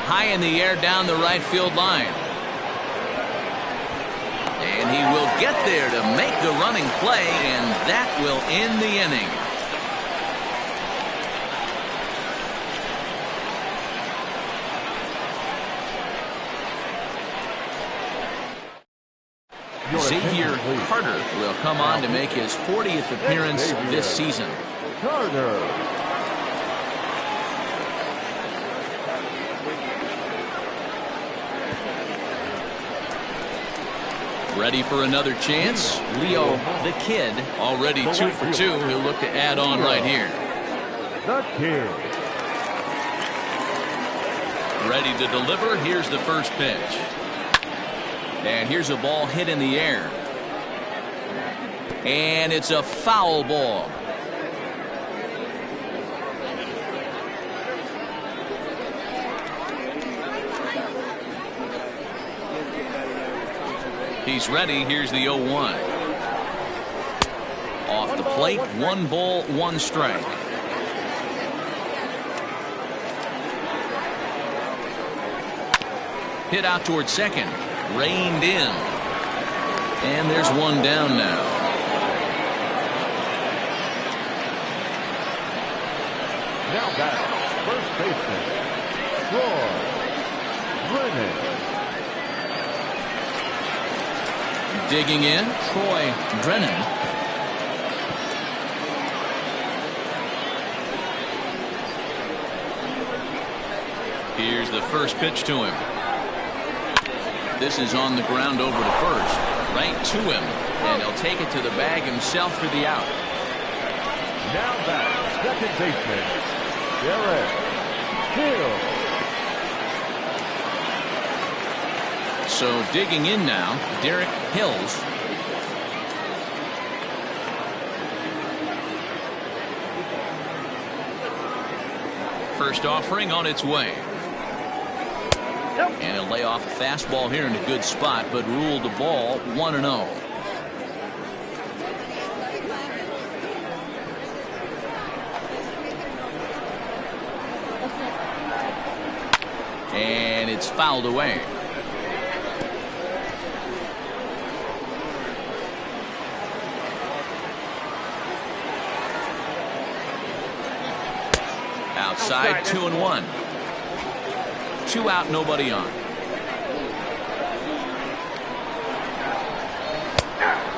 A: High in the air down the right field line. And he will get there to make the running play, and that will end the inning. Xavier Carter will come on to make his 40th appearance this season.
E: Carter.
A: Ready for another chance. Leo the Kid already 2 for 2. He'll look to add on right here.
E: The Kid.
A: Ready to deliver. Here's the first pitch. And here's a ball hit in the air. And it's a foul ball. He's ready. Here's the 0-1. Off the plate, 1 ball, 1 strike. Hit out towards second. Reined in. And there's 1 down now.
E: Now back, first baseman, Troy Brennan.
A: Digging in, Troy Brennan. Here's the first pitch to him. This is on the ground over to first. Right to him. And he'll take it to the bag himself for the out.
E: Now back, second baseman, Derek Hill.
A: So digging in now, Derek Hills. First offering on its way. And he'll lay off a fastball here in a good spot, but ruled the ball 1-0. And it's fouled away. Outside, 2-1. 2 out, nobody on.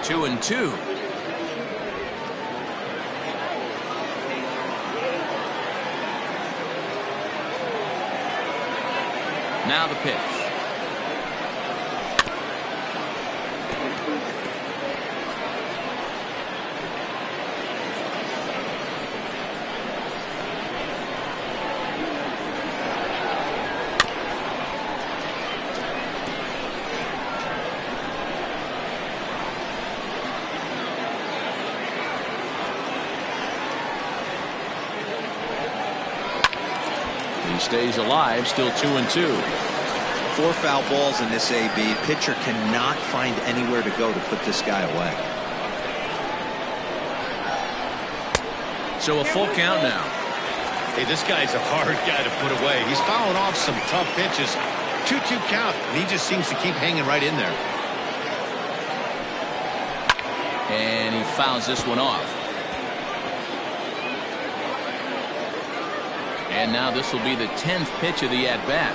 A: 2-2. Now the pitch. He stays alive, still 2-2.
C: 4 foul balls in this AB. Pitcher cannot find anywhere to go to put this guy away.
A: So a full count now.
B: Hey, this guy's a hard guy to put away. He's fouling off some tough pitches. 2-2 count, and he just seems to keep hanging right in there.
A: And he fouls this one off. And now this will be the 10th pitch of the at-bat.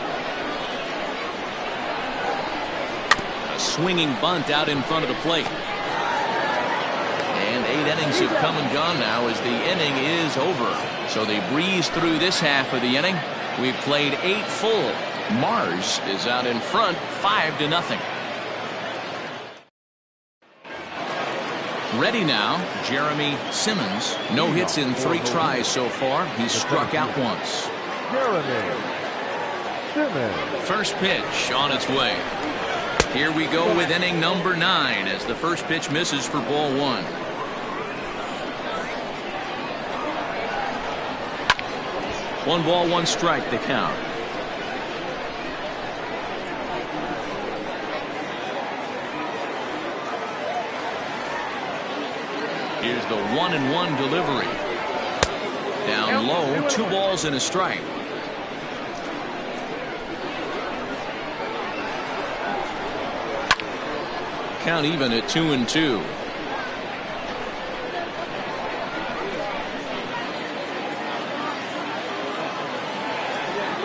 A: A swinging bunt out in front of the plate. And 8 innings have come and gone now as the inning is over. So they breeze through this half of the inning. We've played 8 full. Mars is out in front 5-0. Ready now, Jeremy Simmons. No hits in 3 tries so far. He's struck out once.
E: Jeremy Simmons.
A: First pitch on its way. Here we go with inning number 9 as the first pitch misses for ball 1. One ball, one strike to count. Here's the 1-1 delivery. Down low, 2 balls and a strike. Count even at 2-2.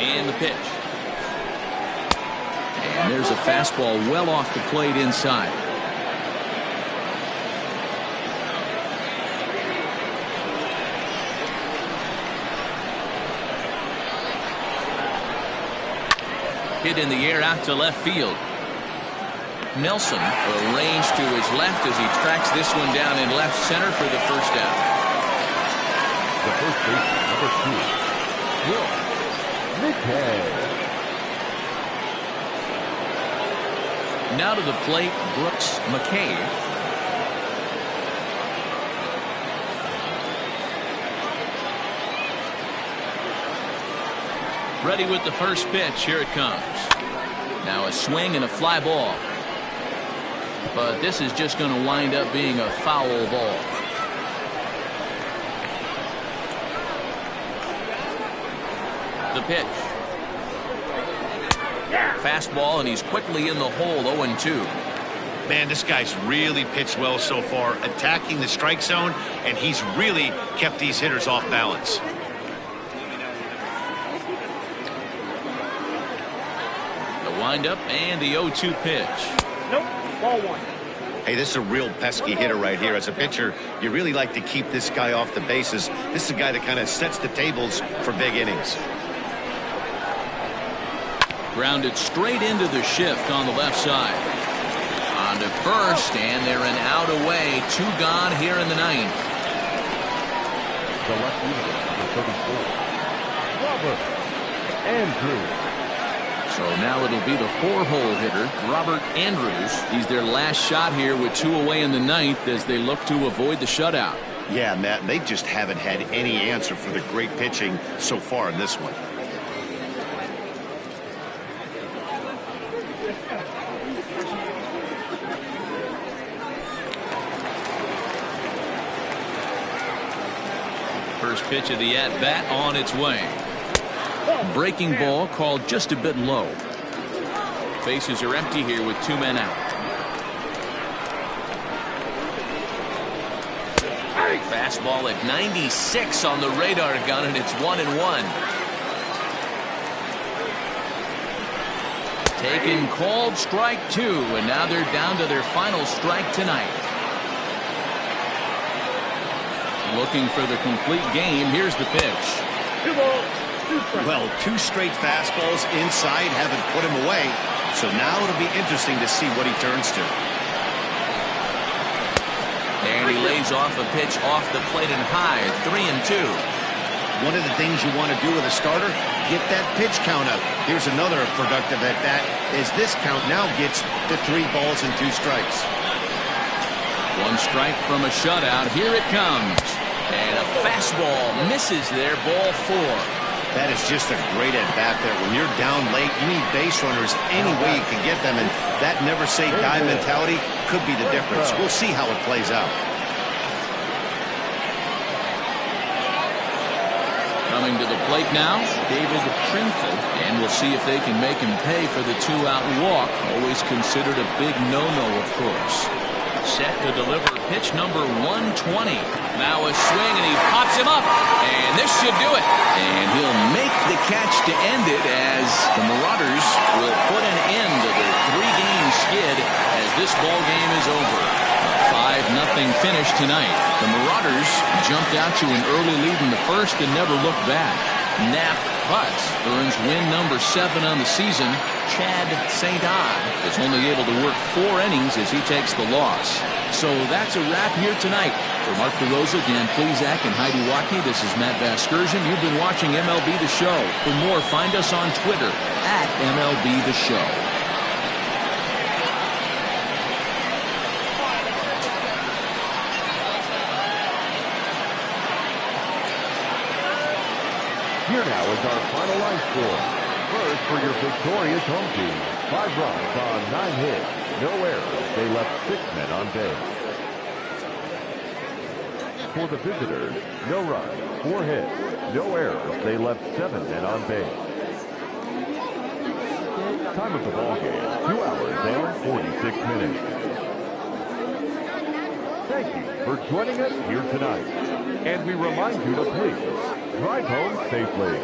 A: And the pitch. And there's a fastball well off the plate inside. Hit in the air out to left field. Nelson arranged to his left as he tracks this one down in left center for the first out.
E: The first baseman, number 2, Will McKay.
A: Now to the plate, Brooks McKay. Ready with the first pitch. Here it comes. Now a swing and a fly ball. But this is just going to wind up being a foul ball. The pitch. Fastball, and he's quickly in the hole. 0-2.
B: Man, this guy's really pitched well so far, attacking the strike zone, and he's really kept these hitters off balance.
A: The windup and the 0-2 pitch.
D: Nope. Ball 1.
B: Hey, this is a real pesky hitter right here. As a pitcher, you really like to keep this guy off the bases. This is a guy that kind of sets the tables for big innings.
A: Grounded straight into the shift on the left side. On to first, and they're an out away. 2 gone here in the 9th.
E: The left fielder, number 34, Robert Andrews.
A: So now it'll be the 4-hole hitter, Robert Andrews. He's their last shot here with 2 away in the 9th as they look to avoid the shutout.
B: Yeah, Matt, they just haven't had any answer for the great pitching so far in this one.
A: First pitch of the at-bat on its way. Breaking ball called just a bit low. Bases are empty here with 2 men out. Fastball at 96 on the radar gun, and it's 1-1. Taken, called, strike 2, and now they're down to their final strike tonight. Looking for the complete game. Here's the pitch.
D: 2 balls, 2 strikes.
B: Well, 2 straight fastballs inside haven't put him away. So now it'll be interesting to see what he turns to.
A: And he lays off a pitch off the plate and high. 3-2.
B: One of the things you want to do with a starter, get that pitch count up. Here's another productive at bat as this count now gets to 3 balls and 2 strikes.
A: 1 strike from a shutout. Here it comes. And a fastball misses there. Ball 4.
B: That is just a great at-bat there. When you're down late, you need base runners any way you can get them, and that never-say-die mentality could be the difference. We'll see how it plays out.
A: Coming to the plate now, David Trinfeld, and we'll see if they can make him pay for the 2-out walk. Always considered a big no-no, of course. Set to deliver pitch number 120. Now a swing, and he pops him up, and this should do it. And he'll make the catch to end it as the Marauders will put an end to their 3-game skid as this ball game is over. A 5-0 finish tonight. The Marauders jumped out to an early lead in the first and never looked back. Nap Butts earns win number 7 on the season. Chad St. Odd is only able to work 4 innings as he takes the loss. So that's a wrap here tonight. For Mark DeRosa, Dan Plezak, and Heidi Watney, this is Matt Vasgersian. You've been watching MLB The Show. For more, find us on Twitter at MLB The Show.
E: Here now is our final line score. First for your victorious home team. 5 runs on 9 hits. No errors. They left 6 men on base. For the visitors, no runs, 4 hits. No errors. They left 7 men on base. Time of the ball game, 2 hours and 46 minutes. Thank you for joining us here tonight. And we remind you to please drive home safely.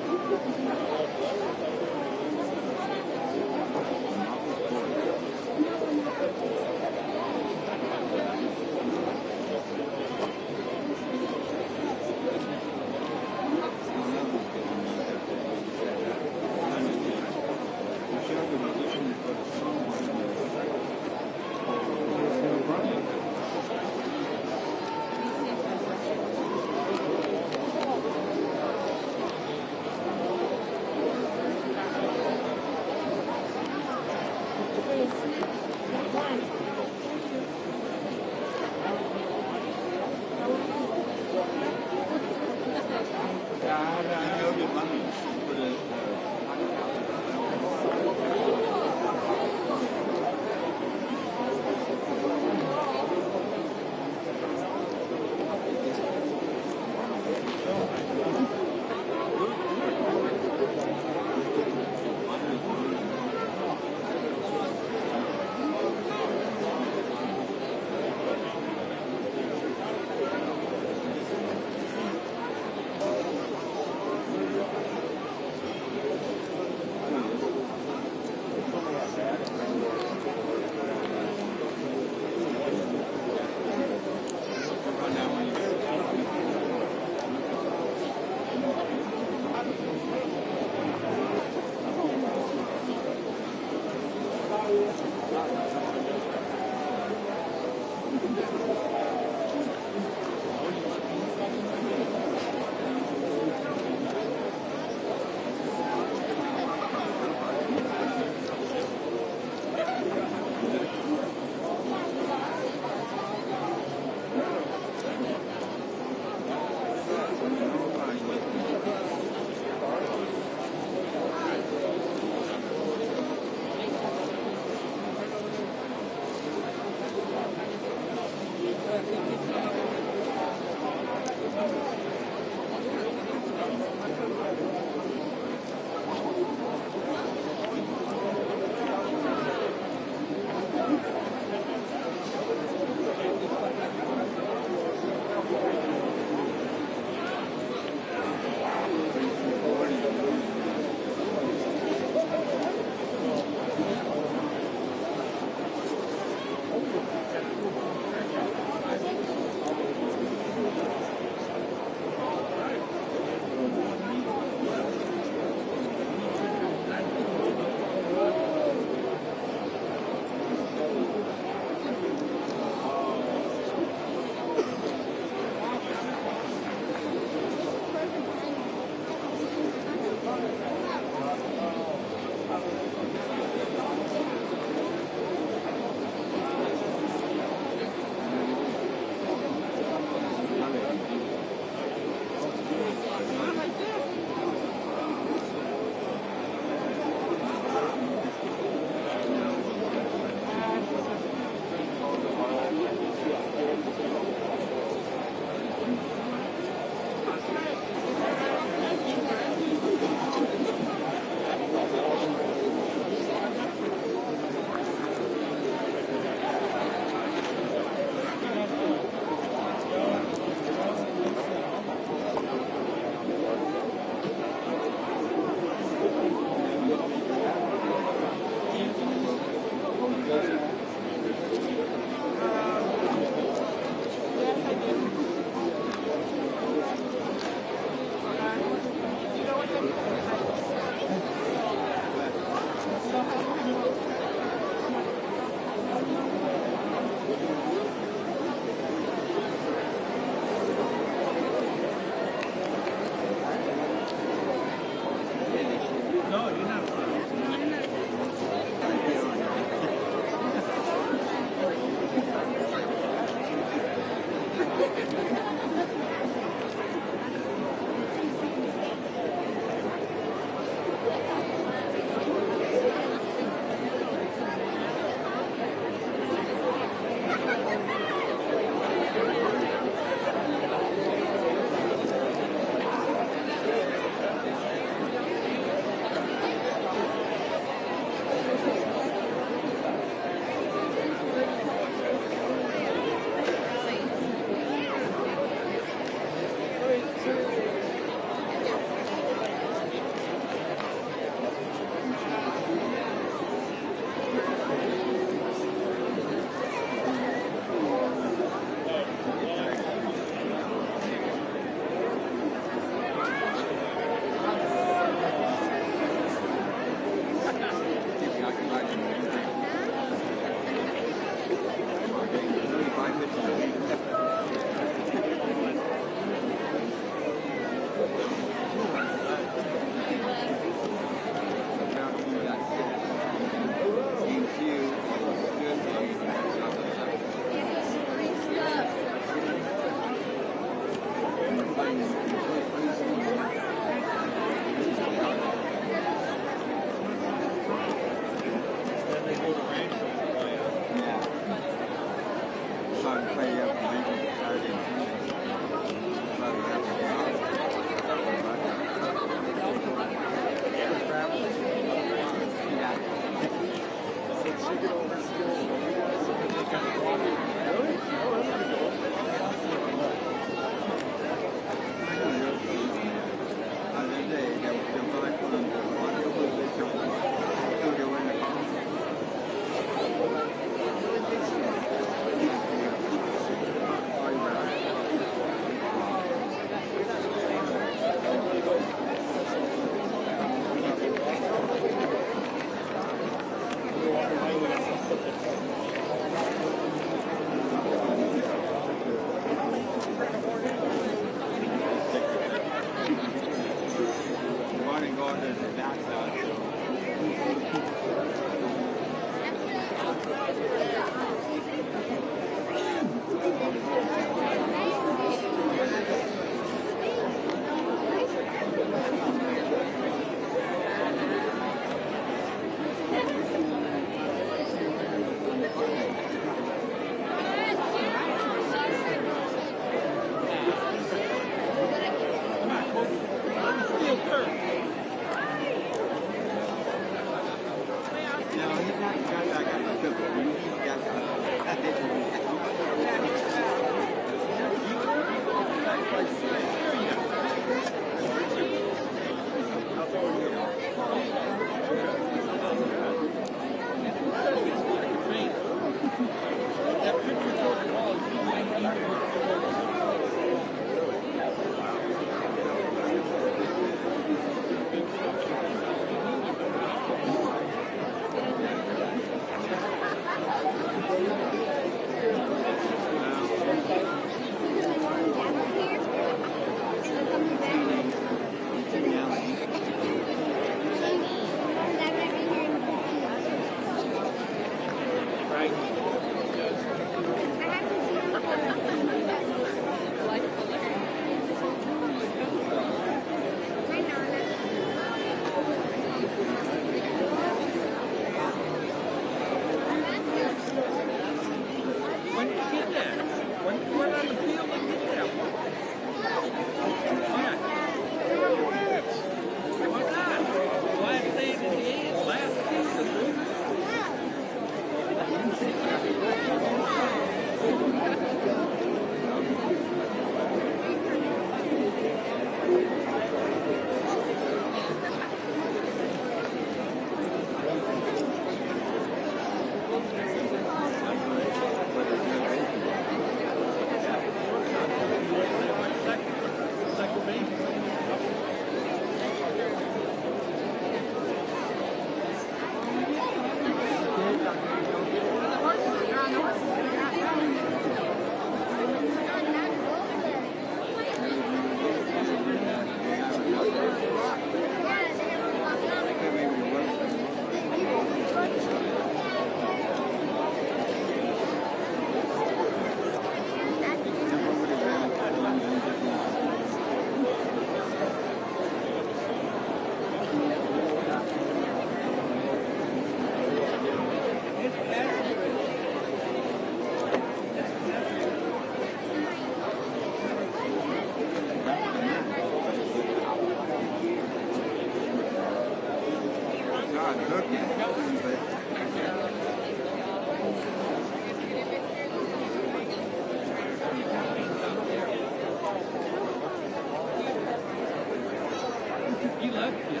D: He left you.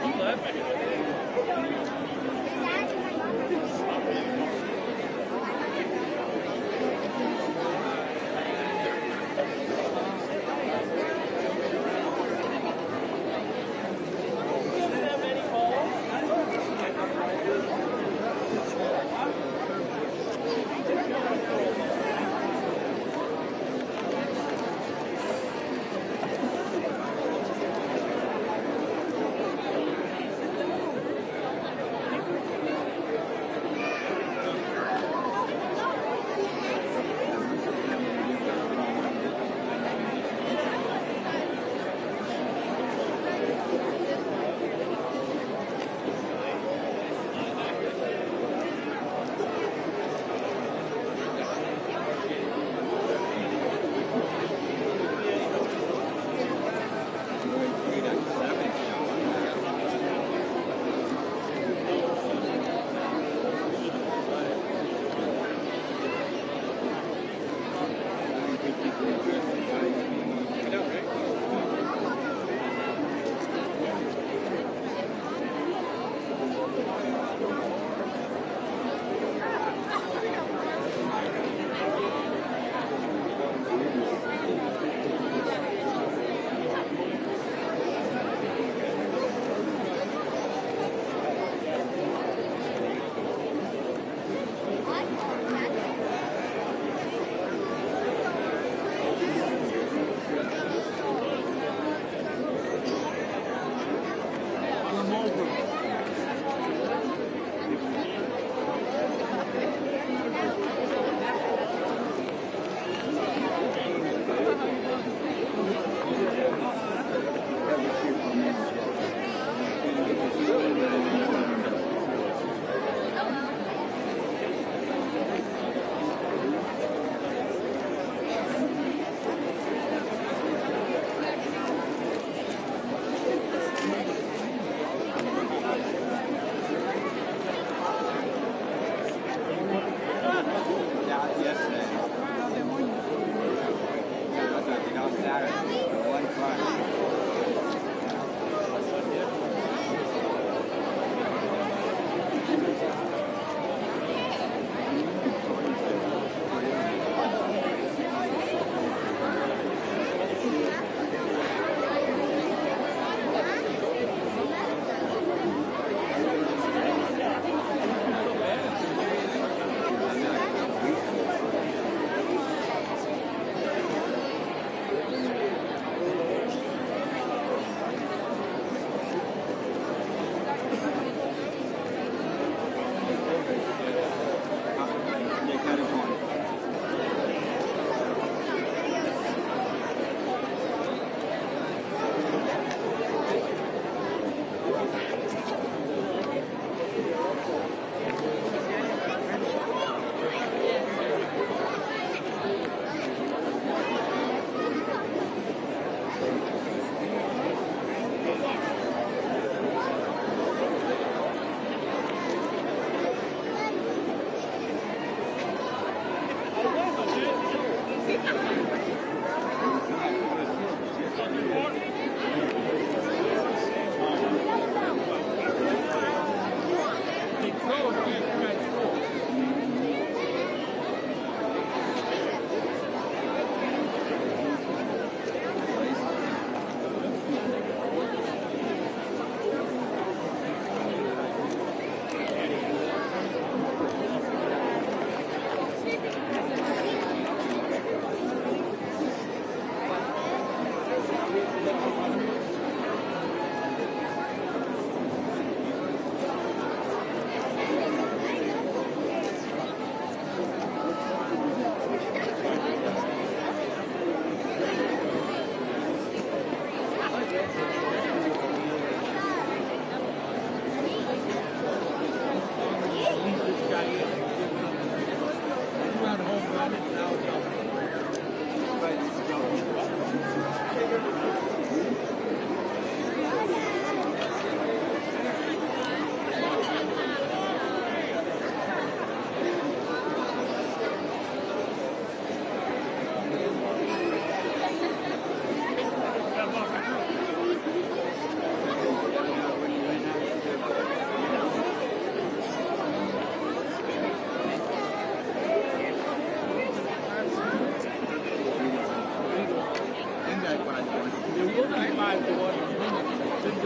D: He left you.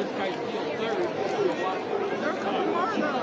D: this guy's still third. They're coming hard now.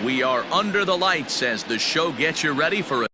A: We are under the lights as the show gets you ready for a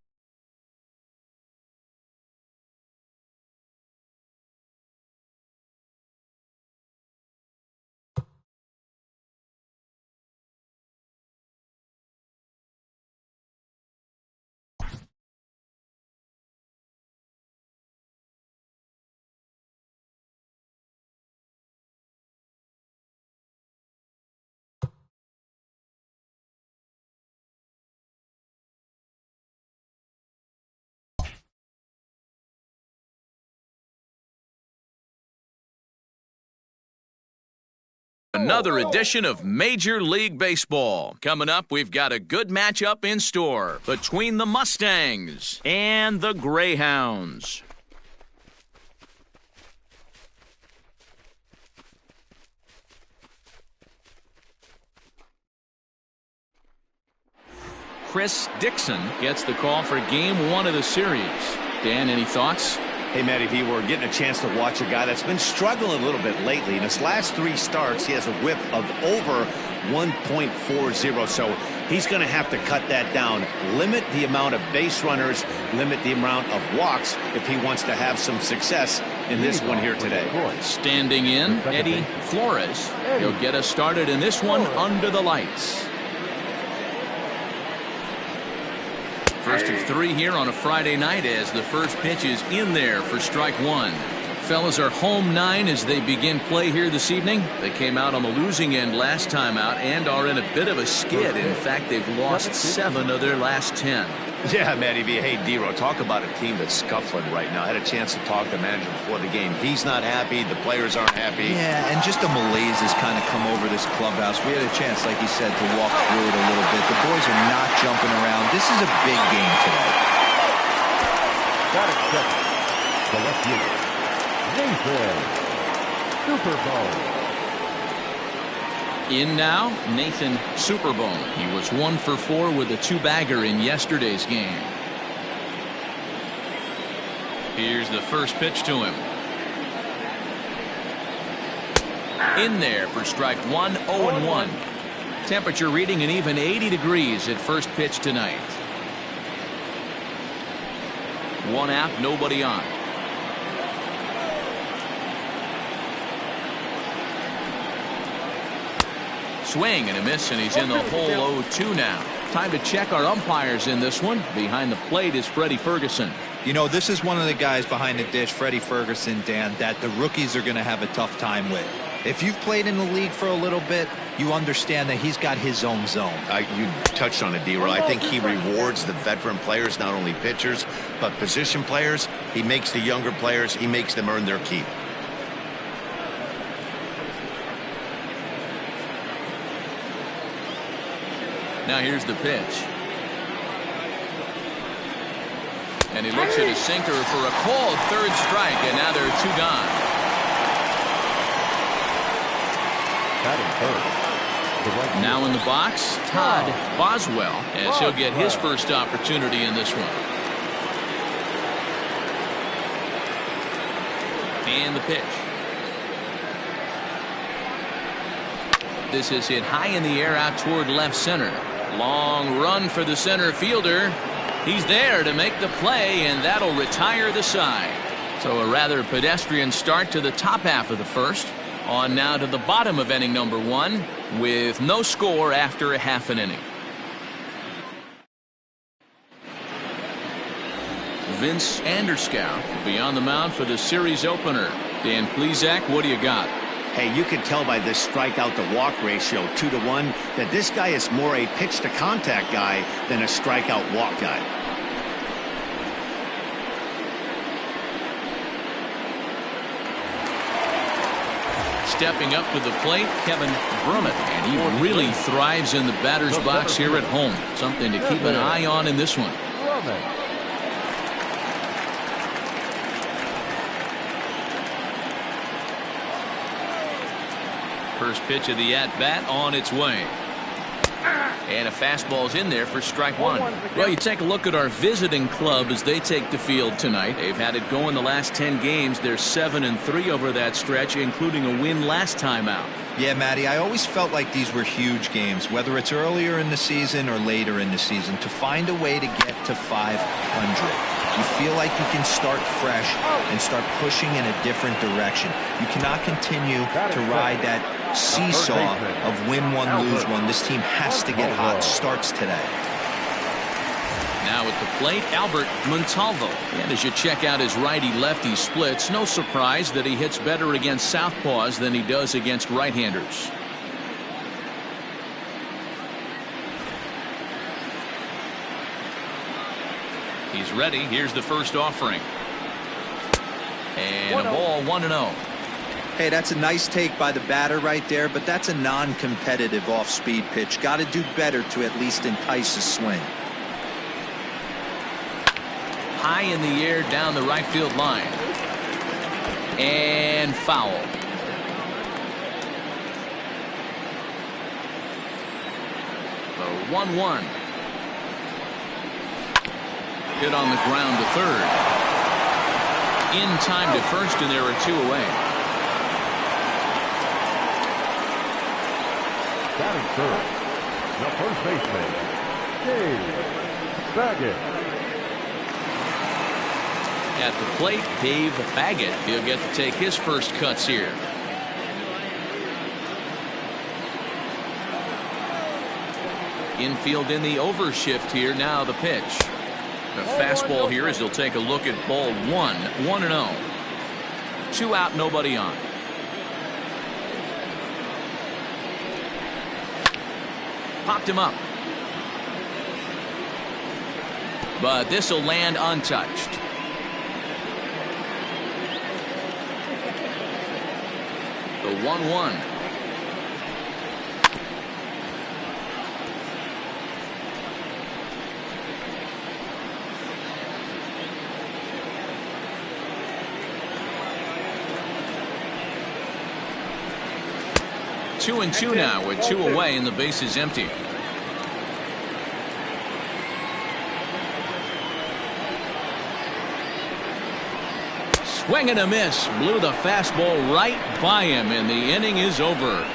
A: another edition of Major League Baseball. Coming up, we've got a good matchup in store between the Mustangs and the Greyhounds. Chris Dixon gets the call for Game 1 of the series. Dan, any thoughts?
B: Hey, Matty V, we're getting a chance to watch a guy that's been struggling a little bit lately. In his last 3 starts, he has a whip of over 1.40, so he's going to have to cut that down. Limit the amount of base runners, limit the amount of walks if he wants to have some success in this one here today.
A: Standing in, Eddie Flores. He'll get us started in this one under the lights. First of 3 here on a Friday night as the first pitch is in there for strike 1. Fellas are home 9 as they begin play here this evening. They came out on the losing end last time out and are in a bit of a skid. In fact, they've lost 7 of their last 10.
B: Yeah, Matty V. Hey, D-Row, talk about a team that's scuffling right now. I had a chance to talk to the manager before the game. He's not happy. The players aren't happy.
C: Yeah, and just a malaise has kind of come over this clubhouse. We had a chance, like you said, to walk through it a little bit. The boys are not jumping around. This is a big game today.
E: Got it, second. The left fielder, Nathan Superbone.
A: In now, Nathan Superbone. He was 1 for 4 with a 2-bagger in yesterday's game. Here's the first pitch to him. In there for strike 1, 0-1. Temperature reading an even 80 degrees at first pitch tonight. 1 out, nobody on. Swing and a miss, and he's in the hole 0-2 now. Time to check our umpires in this one. Behind the plate is Freddie Ferguson.
C: You know, this is one of the guys behind the dish, Freddie Ferguson, Dan, that the rookies are going to have a tough time with. If you've played in the league for a little bit, you understand that he's got his own zone.
B: You touched on it, D-Row. I think he rewards the veteran players, not only pitchers, but position players. He makes the younger players, he makes them earn their keep.
A: Now here's the pitch. And he looks at a sinker for a called 3rd strike, and now there are 2 gone. Now in the box, Todd Boswell, as he'll get his first opportunity in this one. And the pitch. This is hit high in the air out toward left center. Long run for the center fielder. He's there to make the play, and that'll retire the side. So a rather pedestrian start to the top half of the first. On now to the bottom of inning number 1 with no score after a half an inning. Vince Anderscow will be on the mound for the series opener. Dan Plesac, what do you got?
B: Hey, you can tell by this strikeout to walk ratio 2-to-1 that this guy is more a pitch to contact guy than a strikeout walk guy.
A: Stepping up to the plate, Kevin Brummett, and he really thrives in the batter's box here at home. Something to keep an eye on in this one. First pitch of the at-bat on its way. And a fastball's in there for strike 1. Well, you take a look at our visiting club as they take the field tonight. They've had it going the last 10 games. They're 7-3 over that stretch, including a win last time out.
C: Yeah, Matty, I always felt like these were huge games, whether it's earlier in the season or later in the season. To find a way to get to 500, you feel like you can start fresh and start pushing in a different direction. You cannot continue to ride that seesaw of win one, lose one. This team has to get hot. Starts today.
A: Now at the plate, Albert Montalvo. And as you check out his righty-lefty splits, no surprise that he hits better against southpaws than he does against right-handers. He's ready. Here's the first offering. And a ball 1-0.
C: Hey, that's a nice take by the batter right there, but that's a non-competitive off-speed pitch. Got to do better to at least entice a swing.
A: High in the air down the right field line. And foul. The 1-1. Hit on the ground to third. In time to first, and there are 2 away.
E: Batting third, the first baseman, Dave Baggett.
A: At the plate, Dave Baggett. He'll get to take his first cuts here. Infield in the overshift here. Now the pitch. The fastball here as he'll take a look at ball 1. 1-0. 2 out, nobody on. Popped him up. But this will land untouched. The 1-1. Two and two now with 2 away and the base is empty. Swing and a miss. Blew the fastball right by him, and the inning is over.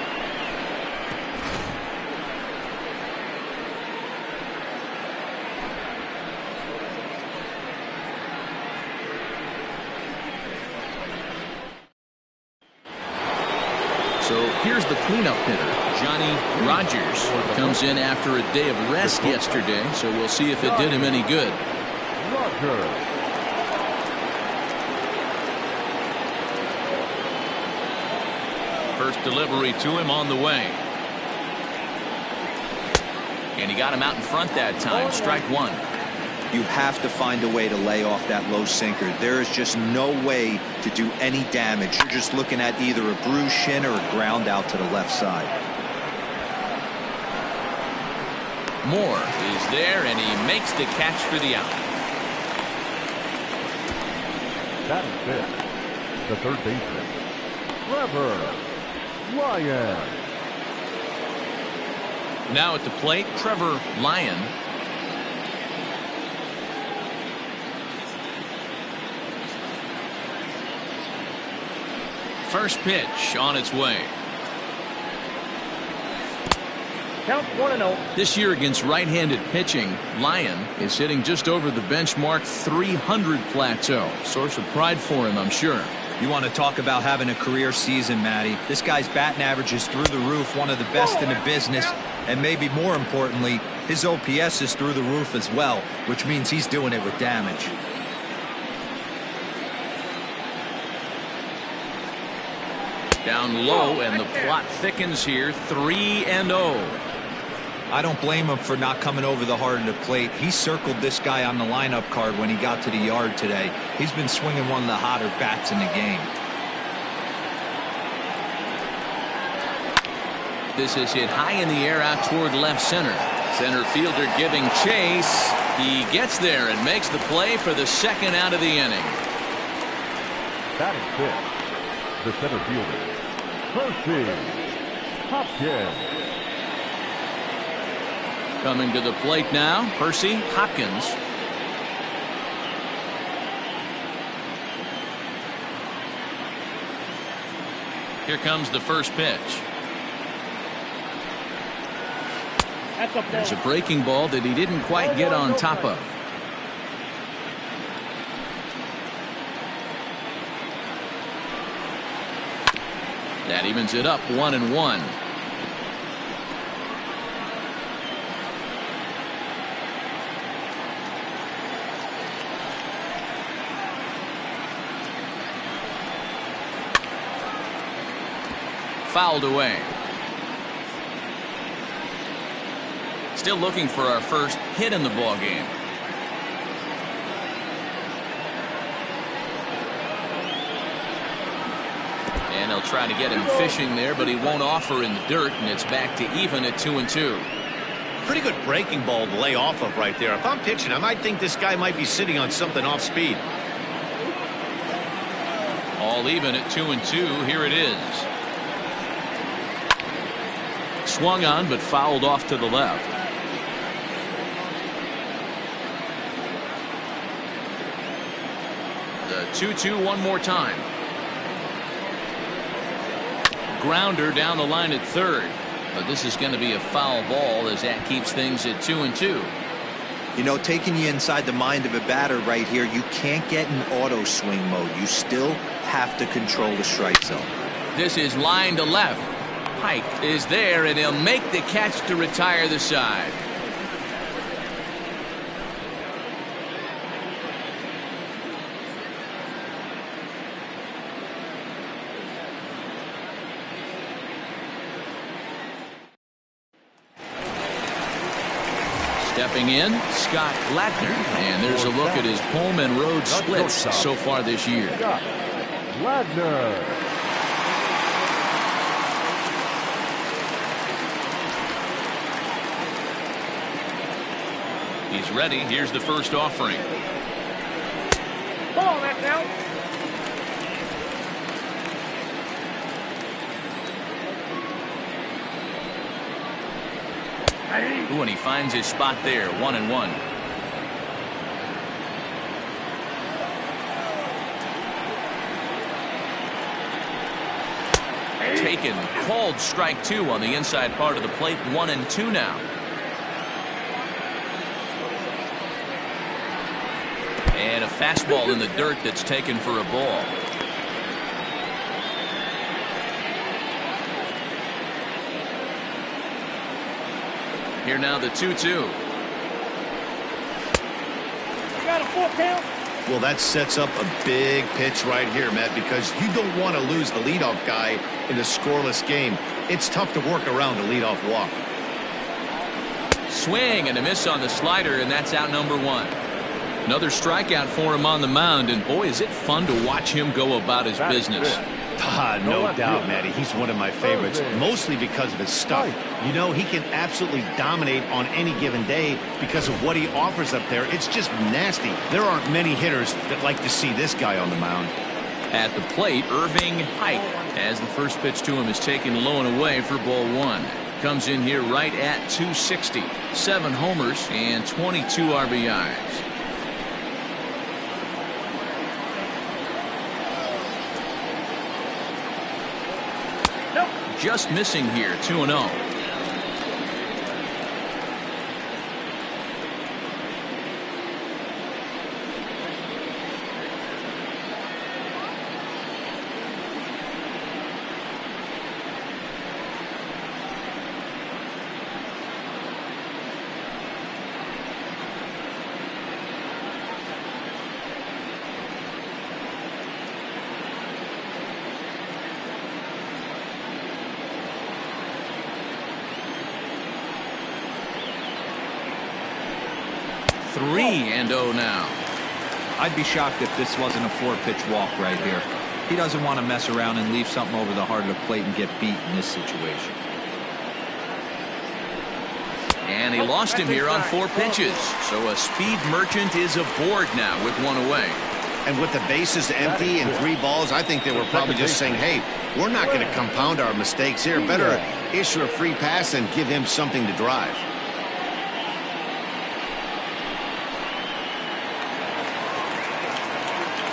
A: So here's the cleanup hitter. Johnny Rogers comes in after a day of rest yesterday, so we'll see if it did him any good.
E: Rogers.
A: First delivery to him on the way. And he got him out in front that time. Strike 1.
C: You have to find a way to lay off that low sinker. There is just no way to do any damage. You're just looking at either a bruised shin or a ground out to the left side.
A: Moore is there, and he makes the catch for the out.
E: Batting fifth, the third baseman, Trevor Lyon.
A: Now at the plate, Trevor Lyon. First pitch on its way.
D: Count 1-0.
A: This year against right-handed pitching, Lyon is hitting just over the benchmark 300 plateau. Source of pride for him, I'm sure.
C: You want to talk about having a career season, Matty. This guy's batting average is through the roof, one of the best in the business, and maybe more importantly, his OPS is through the roof as well, which means he's doing it with damage.
A: Down low, and the plot thickens here. 3-0.
C: I don't blame him for not coming over the heart of the plate. He circled this guy on the lineup card when he got to the yard today. He's been swinging one of the hotter bats in the game.
A: This is hit high in the air out toward left center. Center fielder giving chase. He gets there and makes the play for the second out of the inning.
E: Batting fifth, the center fielder, Percy Hopkins.
A: Coming to the plate now, Percy Hopkins. Here comes the first pitch. There's a breaking ball that he didn't quite get on top of. That evens it up 1-1. Fouled away. Still looking for our first hit in the ball game. And they'll try to get him fishing there, but he won't offer in the dirt, and it's back to even at 2-2.
B: Pretty good breaking ball to lay off of right there. If I'm pitching, I might think this guy might be sitting on something off speed.
A: All even at 2-2. Here it is. Swung on, but fouled off to the left. The 2-2 one more time. Grounder down the line at third. But this is going to be a foul ball as that keeps things at 2-2.
C: You know, taking you inside the mind of a batter right here, you can't get in auto swing mode. You still have to control the strike zone.
A: This is line to left. Pike is there, and he'll make the catch to retire the side. Stepping in, Scott Ladner, and there's a look at his home and road splits so far this year.
E: Ladner.
A: He's ready. Here's the first offering.
D: Ball, that's out.
A: Ooh, and he finds his spot there, 1-1. Taken, called strike two on the inside part of the plate, 1-2 now. And a fastball in the dirt that's taken for a ball. Here now the 2-2.
D: You got a 4 count.
B: Well, that sets up a big pitch right here, Matt, because you don't want to lose the leadoff guy in a scoreless game. It's tough to work around a leadoff walk.
A: Swing and a miss on the slider, and that's out number 1. Another strikeout for him on the mound, and boy, is it fun to watch him go about his business.
B: No doubt, Matty. He's one of my favorites, mostly because of his stuff. You know, he can absolutely dominate on any given day because of what he offers up there. It's just nasty. There aren't many hitters that like to see this guy on the mound.
A: At the plate, Irving Pike, as the first pitch to him is taken low and away for ball 1. Comes in here right at 260. 7 homers and 22 RBIs. Just missing here, 2-0. Three and 0 now.
C: I'd be shocked if this wasn't a 4-pitch walk right here. He doesn't want to mess around and leave something over the heart of the plate and get beat in this situation.
A: And he lost him here on 4 pitches. So a speed merchant is aboard now with 1 away.
B: And with the bases empty and 3 balls, I think they were probably just saying, hey, we're not going to compound our mistakes here. Better issue a free pass and give him something to drive.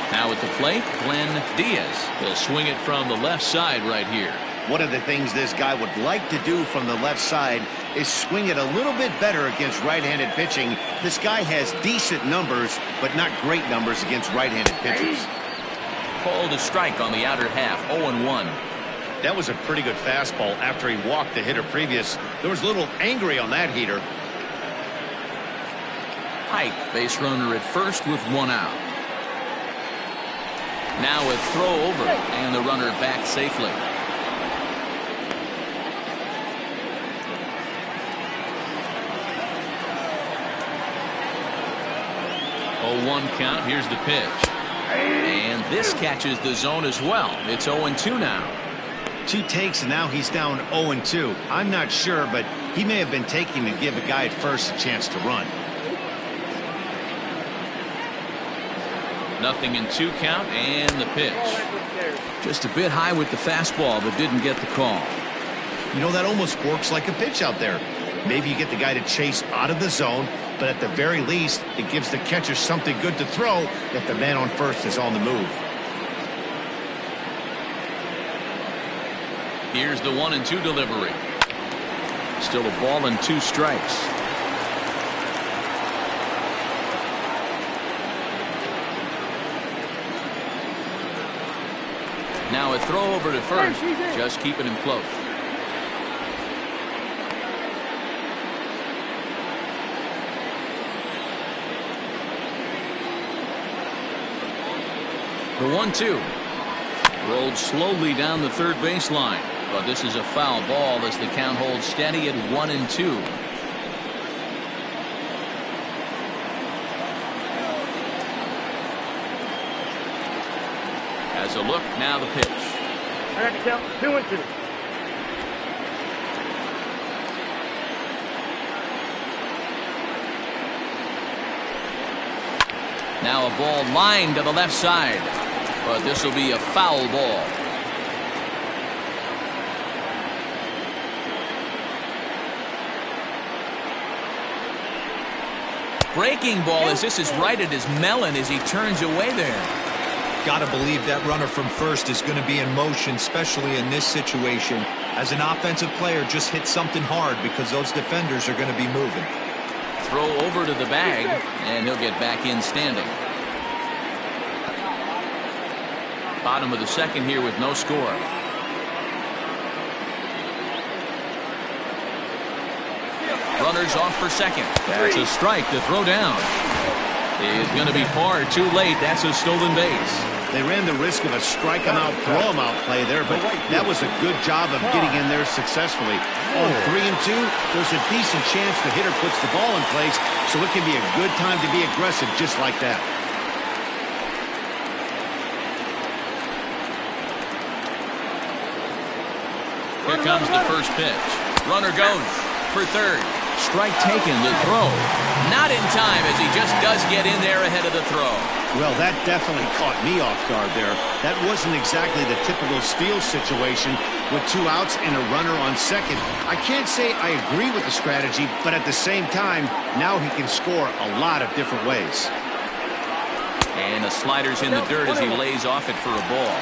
A: Now at the plate, Glenn Diaz. He'll swing it from the left side right here.
B: One of the things this guy would like to do from the left side is swing it a little bit better against right-handed pitching. This guy has decent numbers, but not great numbers against right-handed pitchers.
A: Called a strike on the outer half, 0-1.
B: That was a pretty good fastball after he walked the hitter previous. There was a little angry on that heater.
A: Pike, base runner at first with one out. Now a throw over, and the runner back safely. 0-1 count. Here's the pitch. And this catches the zone as well. It's 0-2 now.
B: 2 takes, and now he's down 0-2. I'm not sure, but he may have been taking to give a guy at first a chance to run.
A: 0-2 count, and the pitch. Just a bit high with the fastball, but didn't get the call.
B: You know, that almost works like a pitch out there. Maybe you get the guy to chase out of the zone, but at the very least, it gives the catcher something good to throw if the man on first is on the move.
A: Here's the 1-2 delivery. Still a ball and 2 strikes. Now a throw over to first, just keeping him close. The 1-2 rolled slowly down the third baseline, but this is a foul ball as the count holds steady at 1-2. As a look, now the pitch.
D: I got to count 2-2.
A: Now a ball lined to the left side, but this will be a foul ball. Breaking ball as this is right at his melon as he turns away there.
C: Got to believe that runner from first is going to be in motion, especially in this situation. As an offensive player, just hit something hard because those defenders are going to be moving.
A: Throw over to the bag, and he'll get back in standing. Bottom of the second here with no score. Runners off for second. That's a strike to throw down. Is going to be far too late. That's a stolen base.
B: They ran the risk of a strike him out, throw him out play there, but that was a good job of getting in there successfully. On 3-2, there's a decent chance the hitter puts the ball in place, so it can be a good time to be aggressive just like that.
A: Here comes the first pitch. Runner goes for third. Strike taken, the throw. Not in time as he just does get in there ahead of the throw.
B: Well, that definitely caught me off guard there. That wasn't exactly the typical steal situation with 2 outs and a runner on second. I can't say I agree with the strategy, but at the same time, now he can score a lot of different ways.
A: And the slider's in the dirt as he lays off it for a ball.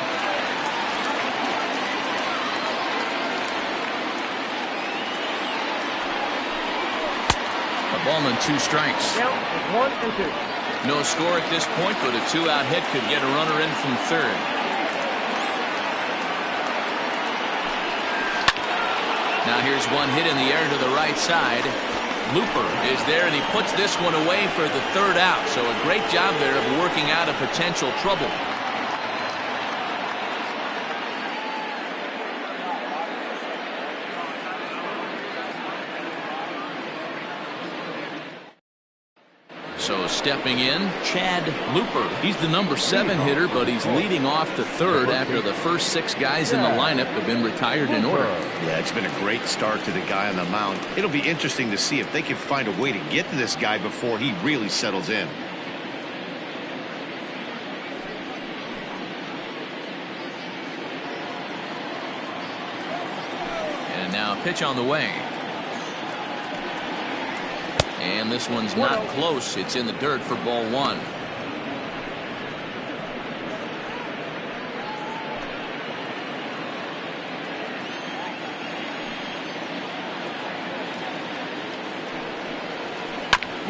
A: A ball and 2 strikes.
D: Count is 1-2.
A: No score at this point, but a 2-out hit could get a runner in from third. Now here's one hit in the air to the right side. Looper is there, and he puts this one away for the 3rd out. So a great job there of working out a potential trouble. So stepping in, Chad Looper. He's the number 7 hitter, but he's leading off to third after the first 6 guys in the lineup have been retired in order.
B: Yeah, it's been a great start to the guy on the mound. It'll be interesting to see if they can find a way to get to this guy before he really settles in.
A: And now a pitch on the way. And this one's not close. It's in the dirt for ball 1.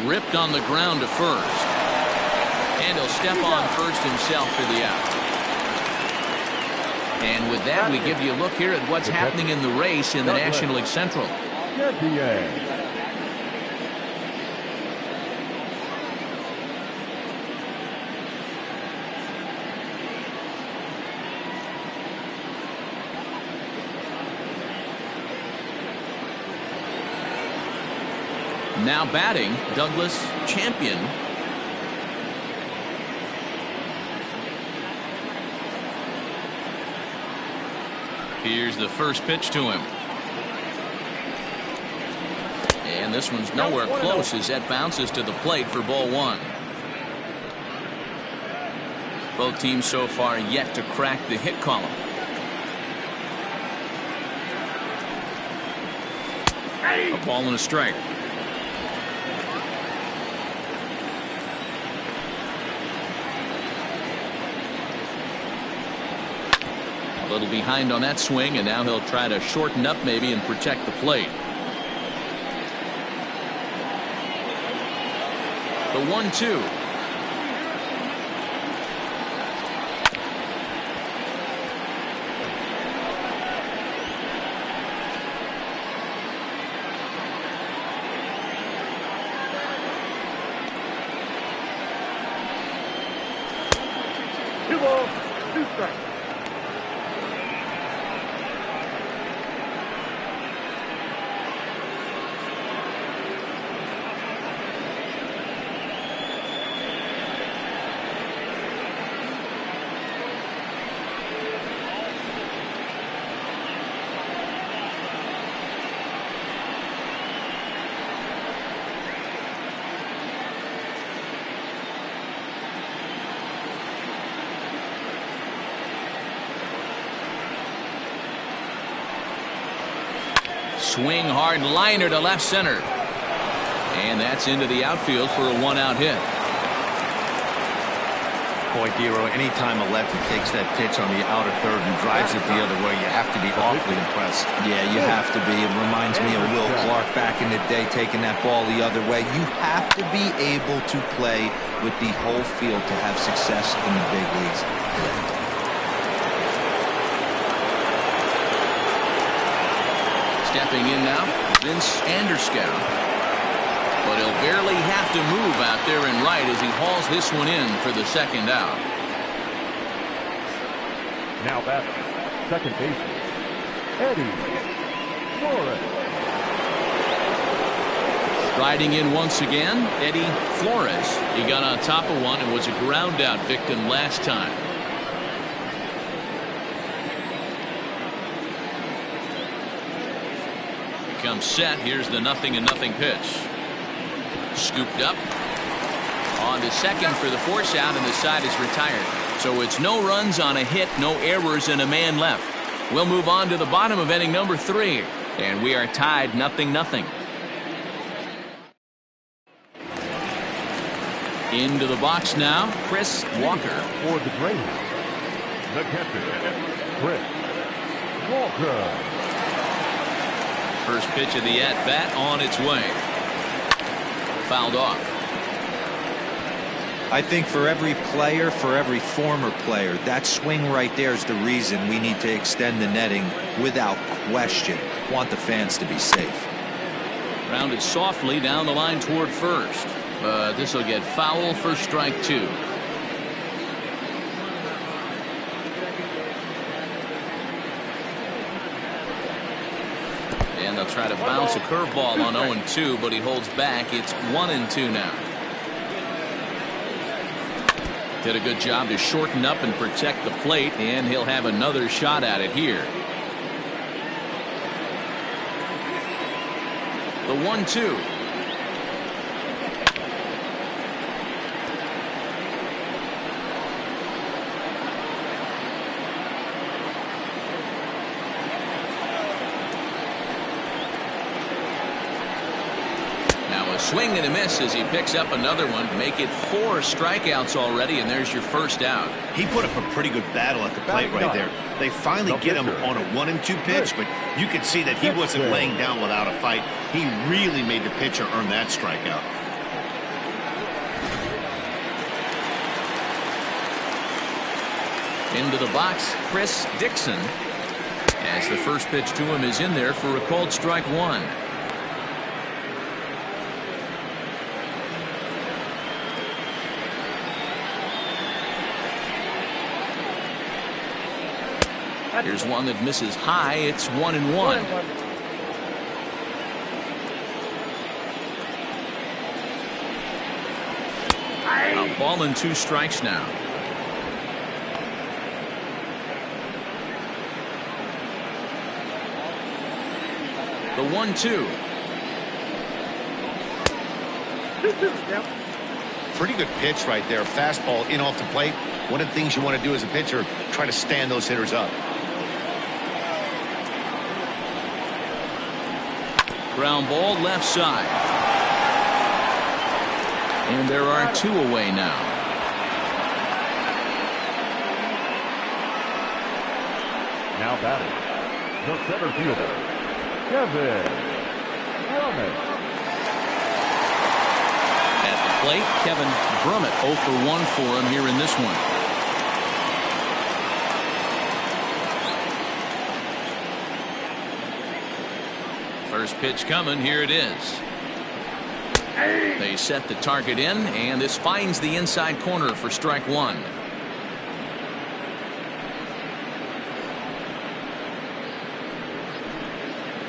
A: Ripped on the ground to first. And he'll step on first himself for the out. And with that, we give you a look here at what's happening in the race in the National League Central. Now batting, Douglas Champion. Here's the first pitch to him. And this one's nowhere close as that bounces to the plate for ball one. Both teams so far yet to crack the hit column. A ball and a strike. A little behind on that swing, and now he'll try to shorten up maybe and protect the plate. The 1-2.
E: Two balls, two strikes.
A: Swing hard liner to left center. And that's into the outfield for a one-out hit.
B: Boy, Dero, anytime a lefty takes that pitch on the outer third and drives it the other way, you have to be awfully impressed.
C: Yeah, you have to be. It reminds me of Will Clark back in the day taking that ball the other way. You have to be able to play with the whole field to have success in the big leagues.
A: Stepping in now, Vince Anderscow. But he'll barely have to move out there in right as he hauls this one in for the second out.
E: Now batter, second baseman, Eddie Flores.
A: Riding in once again, Eddie Flores. He got on top of one and was a ground out victim last time. Comes set. Here's the 0-0 pitch. Scooped up on to second for the force out, and the side is retired. So it's no runs on a hit, no errors, and a man left. We'll move on to the bottom of inning number 3, and we are tied 0-0. Into the box now, Chris Walker.
E: For the Braves, the catcher, Chris Walker.
A: First pitch of the at-bat on its way. Fouled off.
C: I think for every player, for every former player, that swing right there is the reason we need to extend the netting without question. Want the fans to be safe.
A: Rounded softly down the line toward first. But this will get foul for strike 2. And they'll try to bounce a curveball on 0-2, but he holds back. It's 1-2 now. Did a good job to shorten up and protect the plate, and he'll have another shot at it here. The 1-2. Swing and a miss as he picks up another one. Make it 4 strikeouts already, and there's your first out.
B: He put up a pretty good battle at the plate right there. They finally get him on a 1-2 pitch, but you could see that he wasn't laying down without a fight. He really made the pitcher earn that strikeout.
A: Into the box, Chris Dixon, as the first pitch to him is in there for a called strike one. Here's one that misses high. It's 1-1. A ball and 2 strikes now. The 1-2.
B: Pretty good pitch right there. Fastball in off the plate. One of the things you want to do as a pitcher, try to stand those hitters up.
A: Ground ball left side. And there are 2 away now.
E: Now batting, the center fielder, Kevin Brummett.
A: At the plate, Kevin Brummett 0 for 1 for him here in this one. First pitch coming. Here it is. They set the target in, and this finds the inside corner for strike one.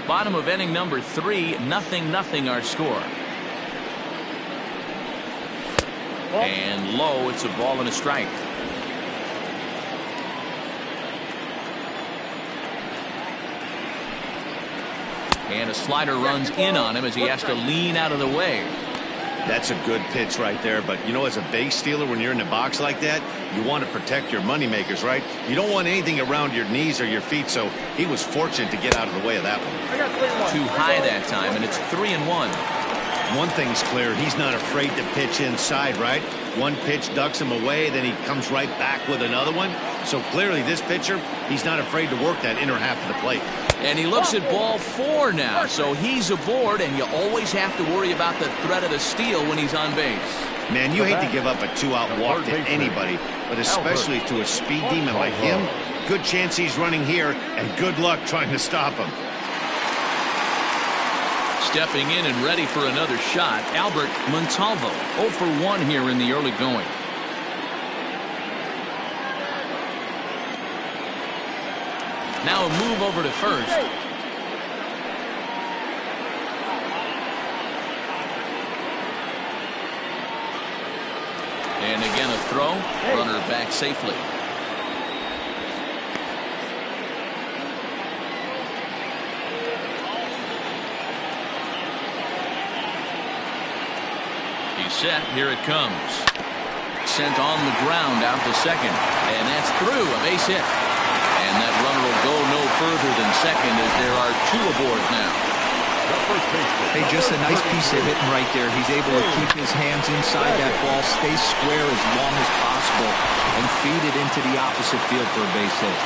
A: Bottom of inning number 3, 0-0 our score. And low, it's a ball and a strike. And a slider runs in on him as he has to lean out of the way.
B: That's a good pitch right there, but you know, as a base stealer, when you're in the box like that, you want to protect your money makers, right? You don't want anything around your knees or your feet, so he was fortunate to get out of the way of that one.
A: Too high that time, and it's 3-1.
B: One thing's clear, he's not afraid to pitch inside, right? One pitch ducks him away, then he comes right back with another one. So clearly this pitcher, he's not afraid to work that inner half of the plate.
A: And he looks at ball 4 now, so he's aboard, and you always have to worry about the threat of the steal when he's on base.
B: Man, you hate to give up a 2-out walk to anybody, but especially to a speed demon like him. Good chance he's running here, and good luck trying to stop him.
A: Stepping in and ready for another shot, Albert Montalvo, 0 for 1 here in the early going. Now a move over to first. And again a throw. Runner back safely. He's set. Here it comes. Sent on the ground out to second. And that's through. A base hit. And that runner will go no further than second as there are 2 aboard now.
C: Hey, just a nice piece of hitting right there. He's able to keep his hands inside that ball, stay square as long as possible, and feed it into the opposite field for a base hit.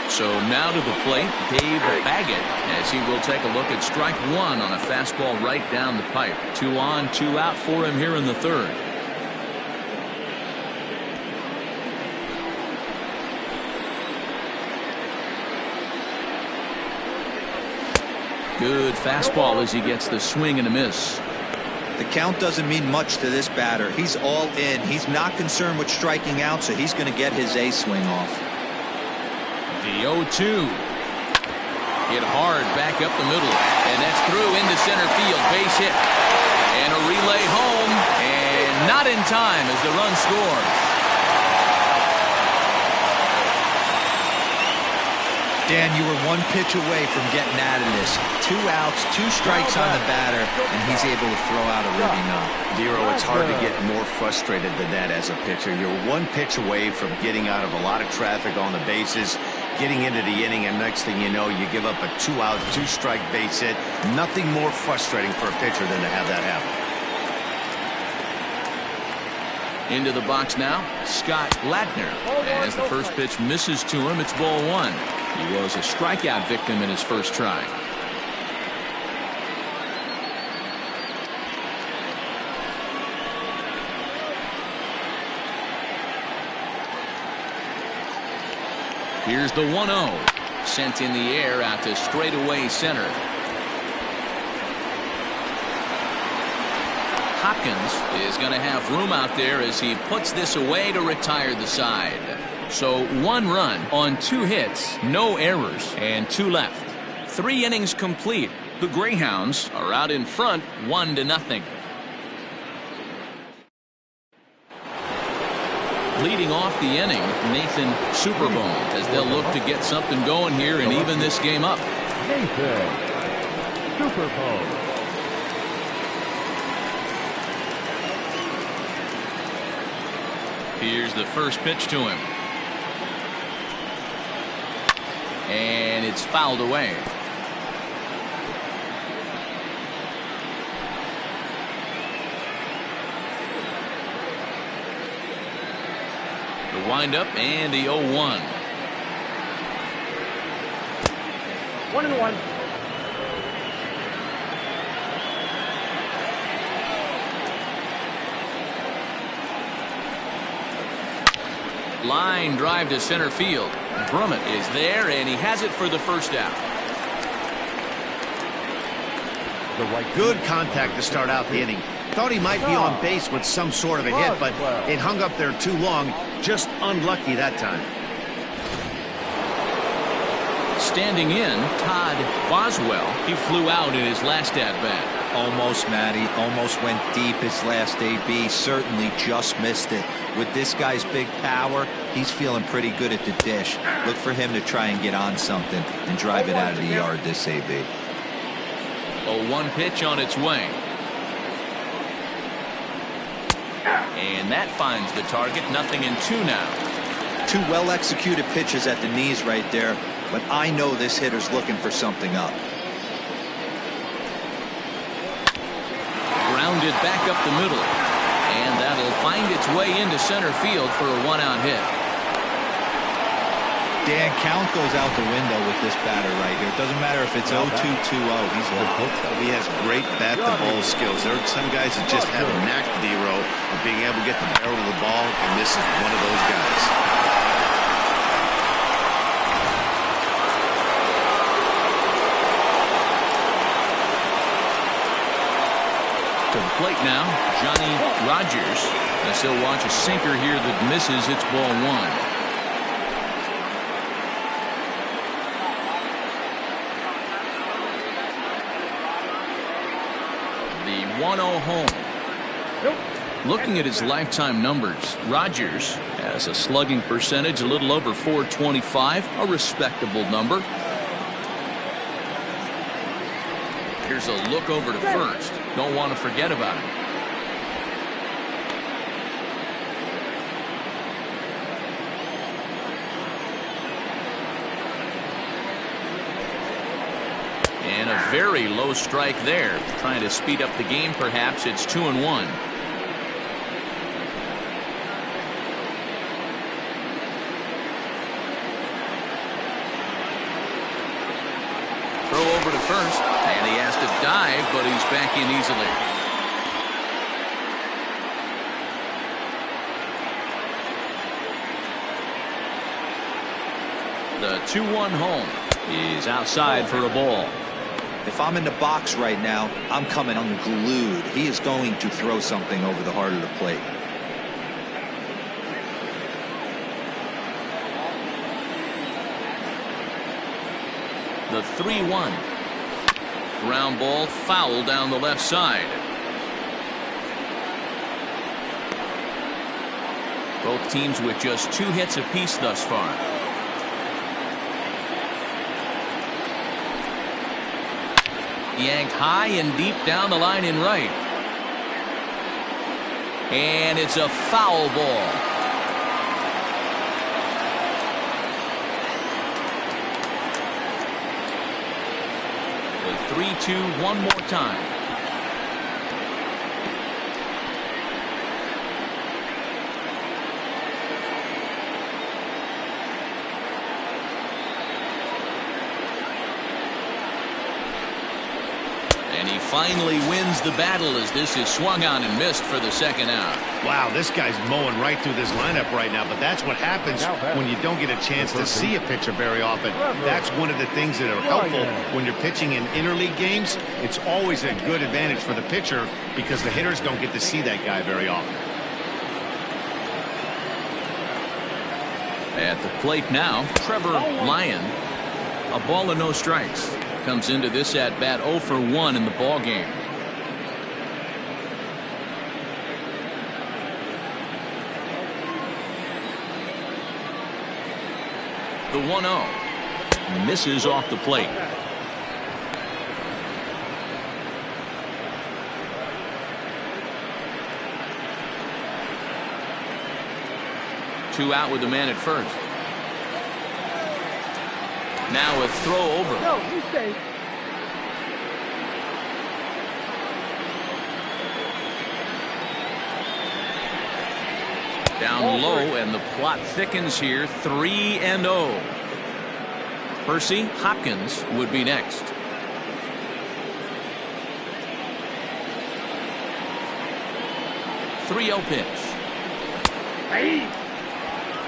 A: So now to the plate, Dave Baggett, as he will take a look at strike 1 on a fastball right down the pipe. 2 on, 2 out for him here in the third. Good fastball as he gets the swing and a miss.
C: The count doesn't mean much to this batter. He's all in. He's not concerned with striking out, so he's going to get his A swing off.
A: The 0-2. Hit hard back up the middle, and that's through into center field. Base hit. And a relay home, and not in time as the run scores.
C: Dan, you were 1 pitch away from getting out of this. 2 outs, 2 strikes on the batter, and he's able to throw out a ribby knock.
B: Dero, it's hard to get more frustrated than that as a pitcher. You're 1 pitch away from getting out of a lot of traffic on the bases, getting into the inning, and next thing you know, you give up a 2-out, 2-strike base hit. Nothing more frustrating for a pitcher than to have that happen.
A: Into the box now, Scott Ladner. As the first pitch misses to him, it's ball 1. He was a strikeout victim in his first try. Here's the 1-0. Sent in the air out to straightaway center. Hopkins is going to have room out there as he puts this away to retire the side. So 1 run on 2 hits, no errors, and 2 left. 3 innings complete. The Greyhounds are out in front 1-0. Leading off the inning, Nathan Superbone, as they'll look to get something going here and even this game up.
E: Nathan Superbone.
A: Here's the first pitch to him. And it's fouled away. The windup and the 0-1.
D: 1-1.
A: Line drive to center field. Brummett is there, and he has it for the first out.
B: Good contact to start out the inning. Thought he might be on base with some sort of a hit, but it hung up there too long. Just unlucky that time.
A: Standing in, Todd Boswell. He flew out in his last at-bat.
C: Almost, Matty. Almost went deep his last AB. Certainly just missed it. With this guy's big power, he's feeling pretty good at the dish. Look for him to try and get on something and drive it out of the yard this AB.
A: 0-1 pitch on its way. And that finds the target. 0-2 now.
C: 2 well-executed pitches at the knees right there, but I know this hitter's looking for something up.
A: Grounded back up the middle. And that'll find its way into center field for a 1-out hit.
C: Dan, count goes out the window with this batter right here. It doesn't matter if it's 0-2, 2-0.
B: He has great bat-to-ball skills. There are some guys that just have a knack, D-Row, of being able to get the barrel of the ball, and this is one of those guys.
A: To the plate now, Johnny Rogers. As he'll watch a sinker here that misses. It's ball 1. The 1-0 home. Looking at his lifetime numbers, Rogers has a slugging percentage a little over .425, a respectable number. Here's a look over to first. Don't want to forget about it. And a very low strike there. Trying to speed up the game, perhaps. It's 2-1. Throw over to first, and he has to dive, but he's back in easily. The 2-1 home is outside for a ball.
C: If I'm in the box right now, I'm coming unglued. He is going to throw something over the heart of the plate.
A: The 3-1. Ground ball foul down the left side. Both teams with just 2 hits apiece thus far. Yanked high and deep down the line in right. And it's a foul ball. The 3-2 one more time. And he finally wins the battle as this is swung on and missed for the second out.
B: Wow, this guy's mowing right through this lineup right now, but that's what happens when you don't get a chance to see a pitcher very often. That's one of the things that are helpful when you're pitching in interleague games. It's always a good advantage for the pitcher because the hitters don't get to see that guy very often.
A: At the plate now, Trevor Lyon. A ball and no strikes. Comes into this at bat 0 for 1 in the ball game. The 1-0 misses off the plate. Two out with the man at first. Now a throw over.
D: No, you stay.
A: Down low, and the plot thickens here. 3-0. Percy Hopkins would be next. Three-0 pitch.
D: Hey.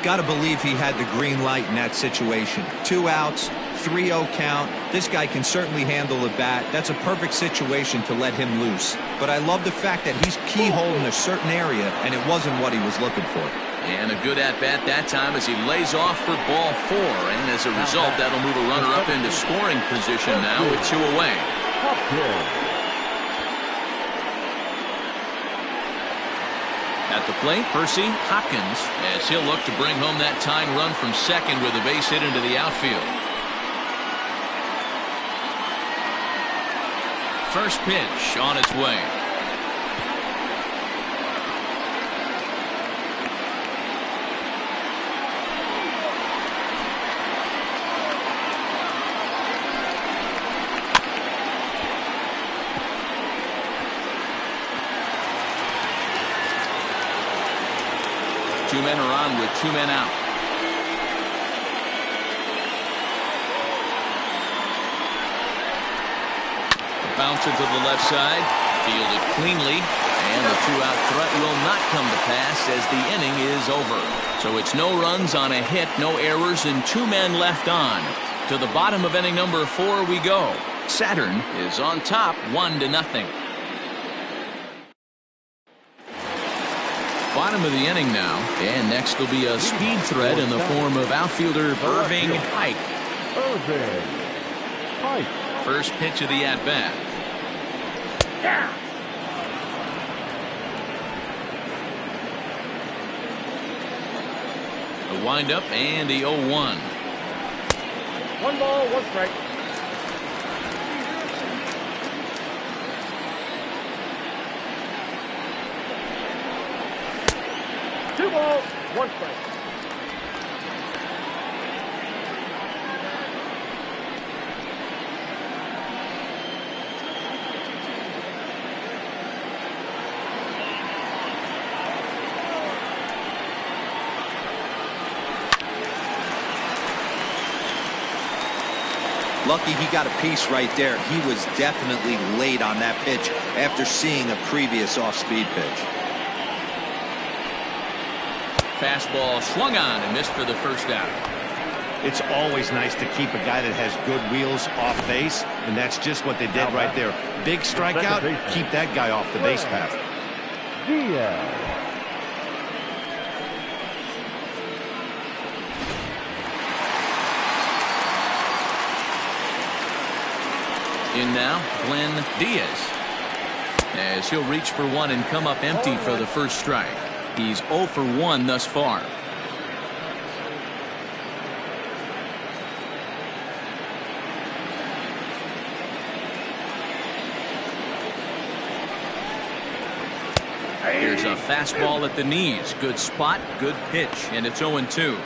C: Got to believe he had the green light in that situation. 2 outs, 3-0 count. This guy can certainly handle the bat. That's a perfect situation to let him loose. But I love the fact that he's keyholing a certain area, and it wasn't what he was looking for.
A: And a good at-bat that time as he lays off for ball 4. And as a result, that'll move a runner up into scoring position now with 2 away. At the plate, Percy Hopkins, as he'll look to bring home that tying run from second with a base hit into the outfield. First pitch on its way. Two men are on with 2 men out. Bouncer to the left side, fielded cleanly, and the 2-out threat will not come to pass as the inning is over. So it's no runs on a hit, no errors, and 2 men left on. To the bottom of inning number 4 we go. Saturn is on top 1-0. Bottom of the inning now, and next will be a speed threat in the form of outfielder Irving Pike. First pitch of the at-bat. A windup and the 0-1.
D: 1 ball, 1 strike. Two balls, 1 strike.
C: Lucky he got a piece right there. He was definitely late on that pitch after seeing a previous off-speed pitch.
A: Fastball swung on and missed for the first out.
B: It's always nice to keep a guy that has good wheels off base, and that's just what they did right there. Big strikeout, keep that guy off the base path.
A: In now, Glenn Diaz, as he'll reach for one and come up empty for the first strike. He's 0 for 1 thus far. Here's a fastball at the knees. Good spot, good pitch, and it's 0-2.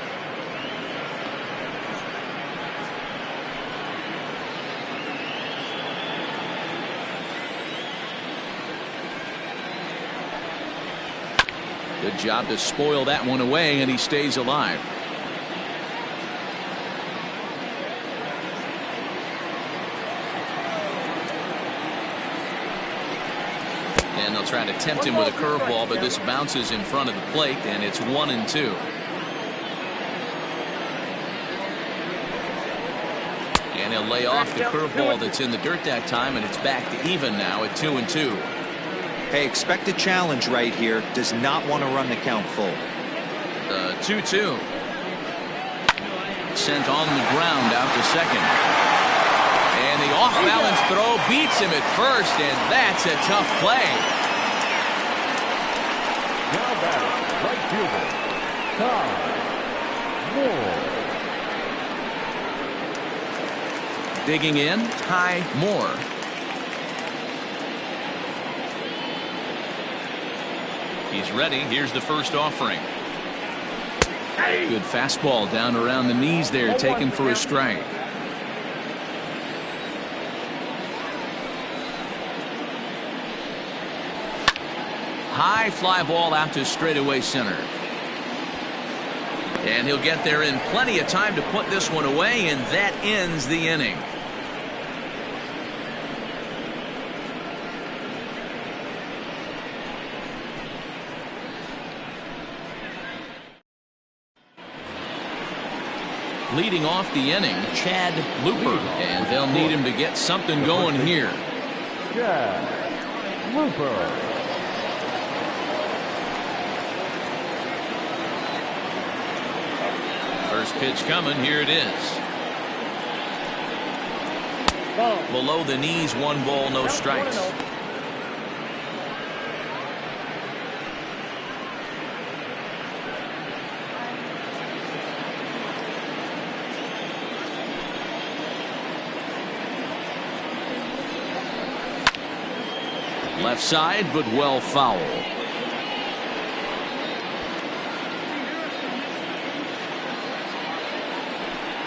A: Good job to spoil that one away, and he stays alive. And they'll try to tempt him with a curveball, but this bounces in front of the plate, and it's 1-2. And he'll lay off the curveball that's in the dirt that time, and it's back to even now at 2-2.
C: Hey, expect a challenge right here. Does not want to run the count full.
A: 2-2. Sent on the ground out to second. And the off-balance throw beats him at first, and that's a tough play.
E: Now batting, right fielder, Ty Moore.
A: Digging in, Ty Moore. He's ready. Here's the first offering. Good fastball down around the knees there, taken for a strike. High fly ball out to straightaway center. And he'll get there in plenty of time to put this one away, and that ends the inning. Leading off the inning, Chad Looper, and they'll need him to get something going here.
E: Chad Looper.
A: First pitch coming. Here it is. Below the knees, 1 ball, no strikes. Left side, but well foul.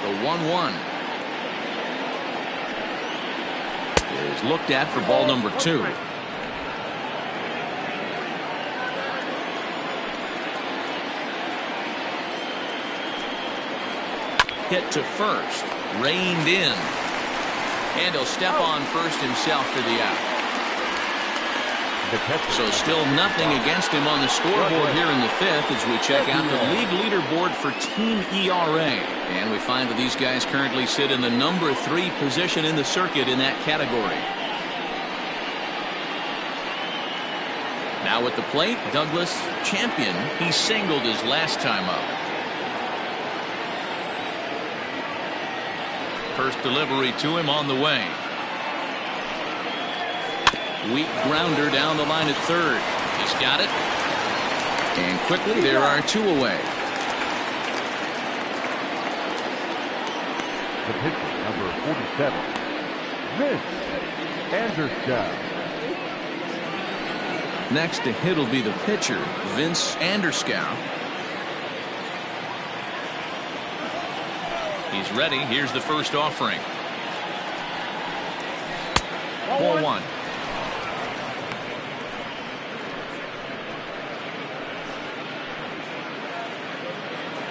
A: The 1-1 is looked at for ball number 2. Hit to first, reined in, and he'll step on first himself for the out. So still nothing against him on the scoreboard here in the 5th as we check out the league leaderboard for team ERA. And we find that these guys currently sit in the number 3 position in the circuit in that category. Now at the plate, Douglas Champion. He singled his last time up. First delivery to him on the way. Weak grounder down the line at third. He's got it. And quickly there are 2 away.
E: The pitcher, number 47, Vince Anderson.
A: Next to hit will be the pitcher, Vince Anderson. He's ready. Here's the first offering. Ball 1.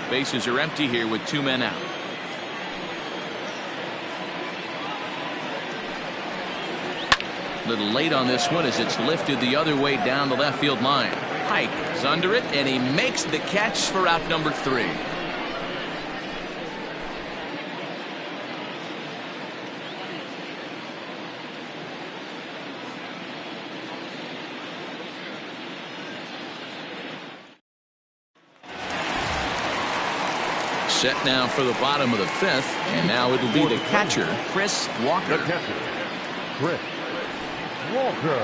A: Bases are empty here with 2 men out. A little late on this one as it's lifted the other way down the left field line. Pike is under it, and he makes the catch for out number 3. Set now for the bottom of the 5th, and now it'll be the catcher, Chris Walker.
E: The catcher, Chris Walker.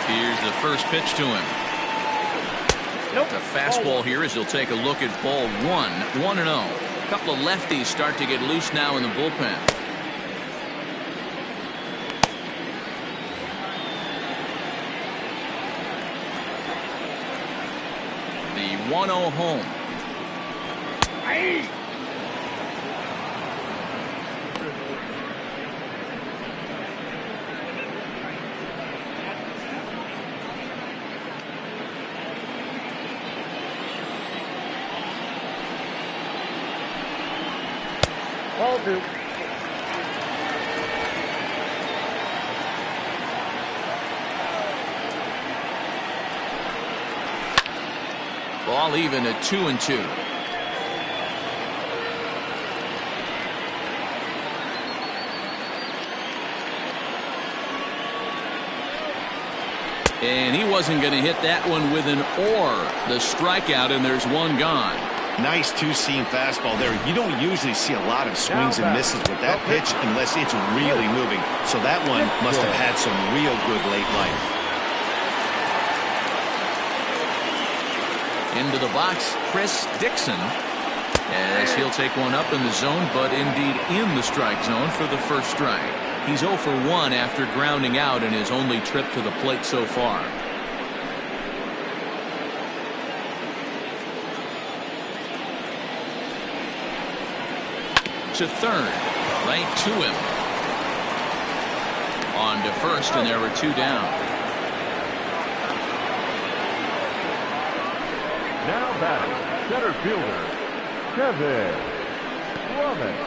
A: Here's the first pitch to him. The fastball here as he'll take a look at ball 1, 1-0. A couple of lefties start to get loose now in the bullpen. The 1-0 home.
D: Ball 2.
A: Ball even at 2-2. And he wasn't going to hit that one with an or. The strikeout, and there's one gone.
B: Nice two-seam fastball there. You don't usually see a lot of swings and misses with that pitch unless it's really moving. So that one must have had some real good late life.
A: Into the box, Chris Dixon, as he'll take one up in the zone, but indeed in the strike zone for the first strike. He's 0 for 1 after grounding out in his only trip to the plate so far. To third, right to him. On to first, and there were 2 down.
E: Now batting, center fielder, Kevin Brummett.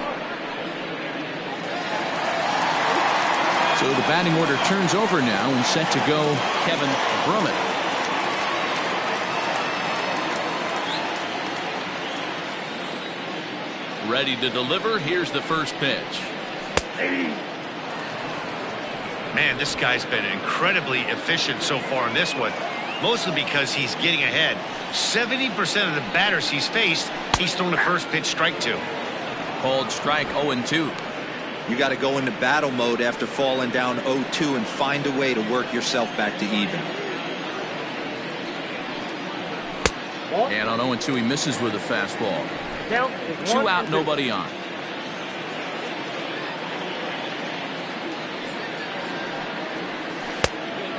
A: So the batting order turns over now and set to go Kevin Brummett. Ready to deliver. Here's the first pitch.
B: Man, this guy's been incredibly efficient so far in this one, mostly because he's getting ahead. 70% of the batters he's faced, he's thrown the first pitch strike to.
A: Called strike 0-2.
C: You got to go into battle mode after falling down 0-2 and find a way to work yourself back to even.
A: And on 0-2 he misses with a fastball. 2 out, nobody on.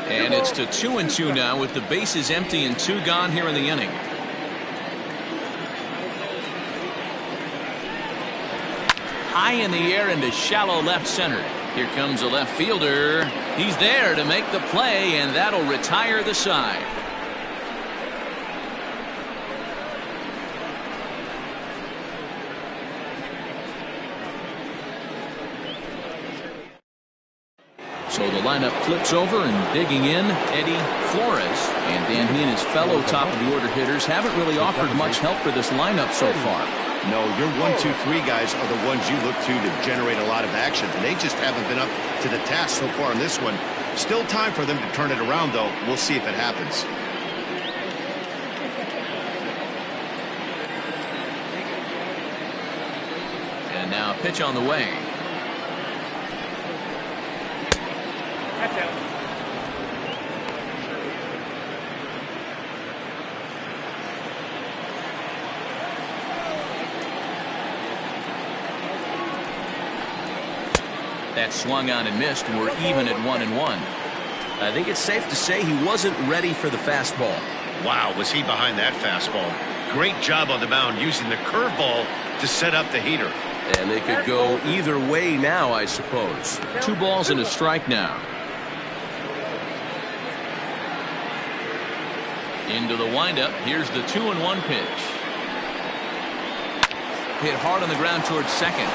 A: And it's to 2-2 now with the bases empty and 2 gone here in the inning. High in the air into shallow left center. Here comes a left fielder. He's there to make the play, and that'll retire the side. So the lineup flips over, and digging in, Eddie Flores. And then he and his fellow top of the order hitters haven't really offered much help for this lineup so far.
B: No, your 1, 2, 3 guys are the ones you look to generate a lot of action, and they just haven't been up to the task so far in this one. Still time for them to turn it around, though. We'll see if it happens.
A: And now a pitch on the way. That swung on and missed. We're even at 1-1. I think it's safe to say he wasn't ready for the fastball.
B: Wow, was he behind that fastball. Great job on the mound using the curveball to set up the heater.
A: And they could go either way now, I suppose. 2 balls and a strike now. Into the windup. Here's the 2-1 pitch. Hit hard on the ground towards second.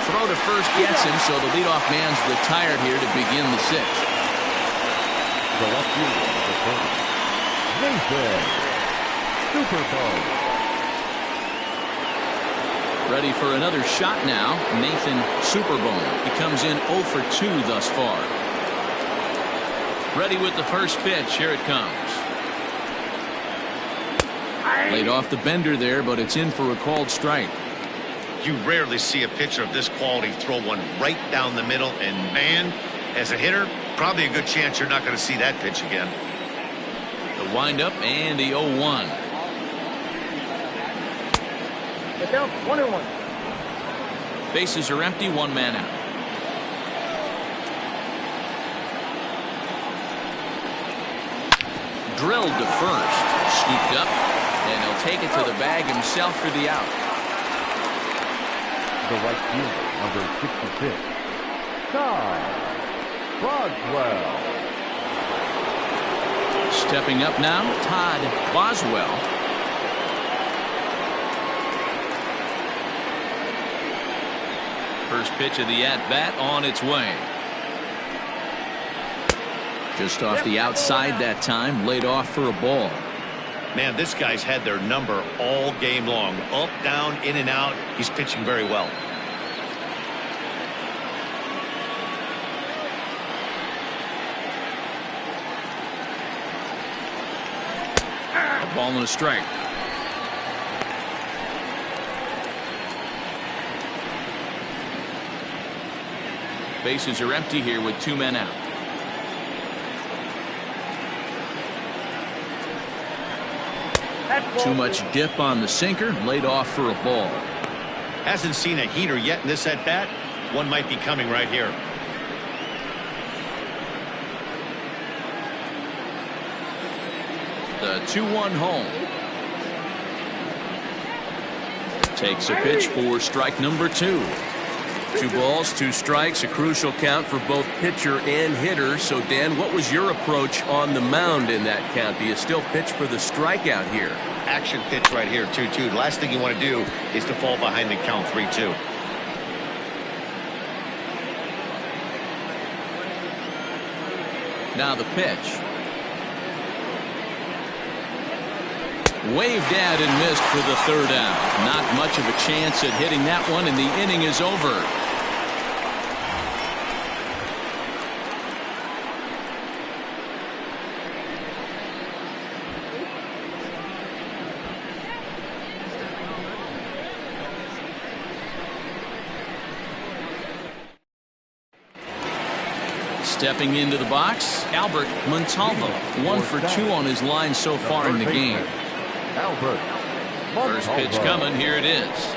A: Throw to first gets him, so the leadoff man's retired here to begin the 6th.
E: The left fielder, the first, Nathan Superbone.
A: Ready for another shot now, Nathan Superbone. He comes in 0 for 2 thus far. Ready with the first pitch. Here it comes. Laid off the bender there, but it's in for a called strike.
B: You rarely see a pitcher of this quality throw one right down the middle, and man, as a hitter, probably a good chance you're not going to see that pitch again.
A: The windup and the 0-1.
D: Get down, 1-1.
A: Bases are empty, 1 man out. Drilled to first, scooped up, and he'll take it to the bag himself for the out.
E: The right fielder, number 66, Todd Boswell.
A: Stepping up now, Todd Boswell. First pitch of the at-bat on its way. Just off the outside that time, laid off for a ball.
B: Man, this guy's had their number all game long. Up, down, in and out. He's pitching very well.
A: A ball and a strike. Bases are empty here with 2 men out. Too much dip on the sinker, laid off for a ball.
B: Hasn't seen a heater yet in this at bat. One might be coming right here.
A: The 2-1 home. Takes a pitch for strike number 2. 2 balls, 2 strikes, a crucial count for both pitcher and hitter. So, Dan, what was your approach on the mound in that count? Do you still pitch for the strikeout here?
B: Action pitch right here, 2-2. The last thing you want to do is to fall behind the count 3-2.
A: Now the pitch. Waved at and missed for the 3rd out. Not much of a chance at hitting that one, and the inning is over. Stepping into the box, Albert Montalvo. 1 for 2 on his line so far in the game.
E: Albert.
A: First pitch coming. Here it is.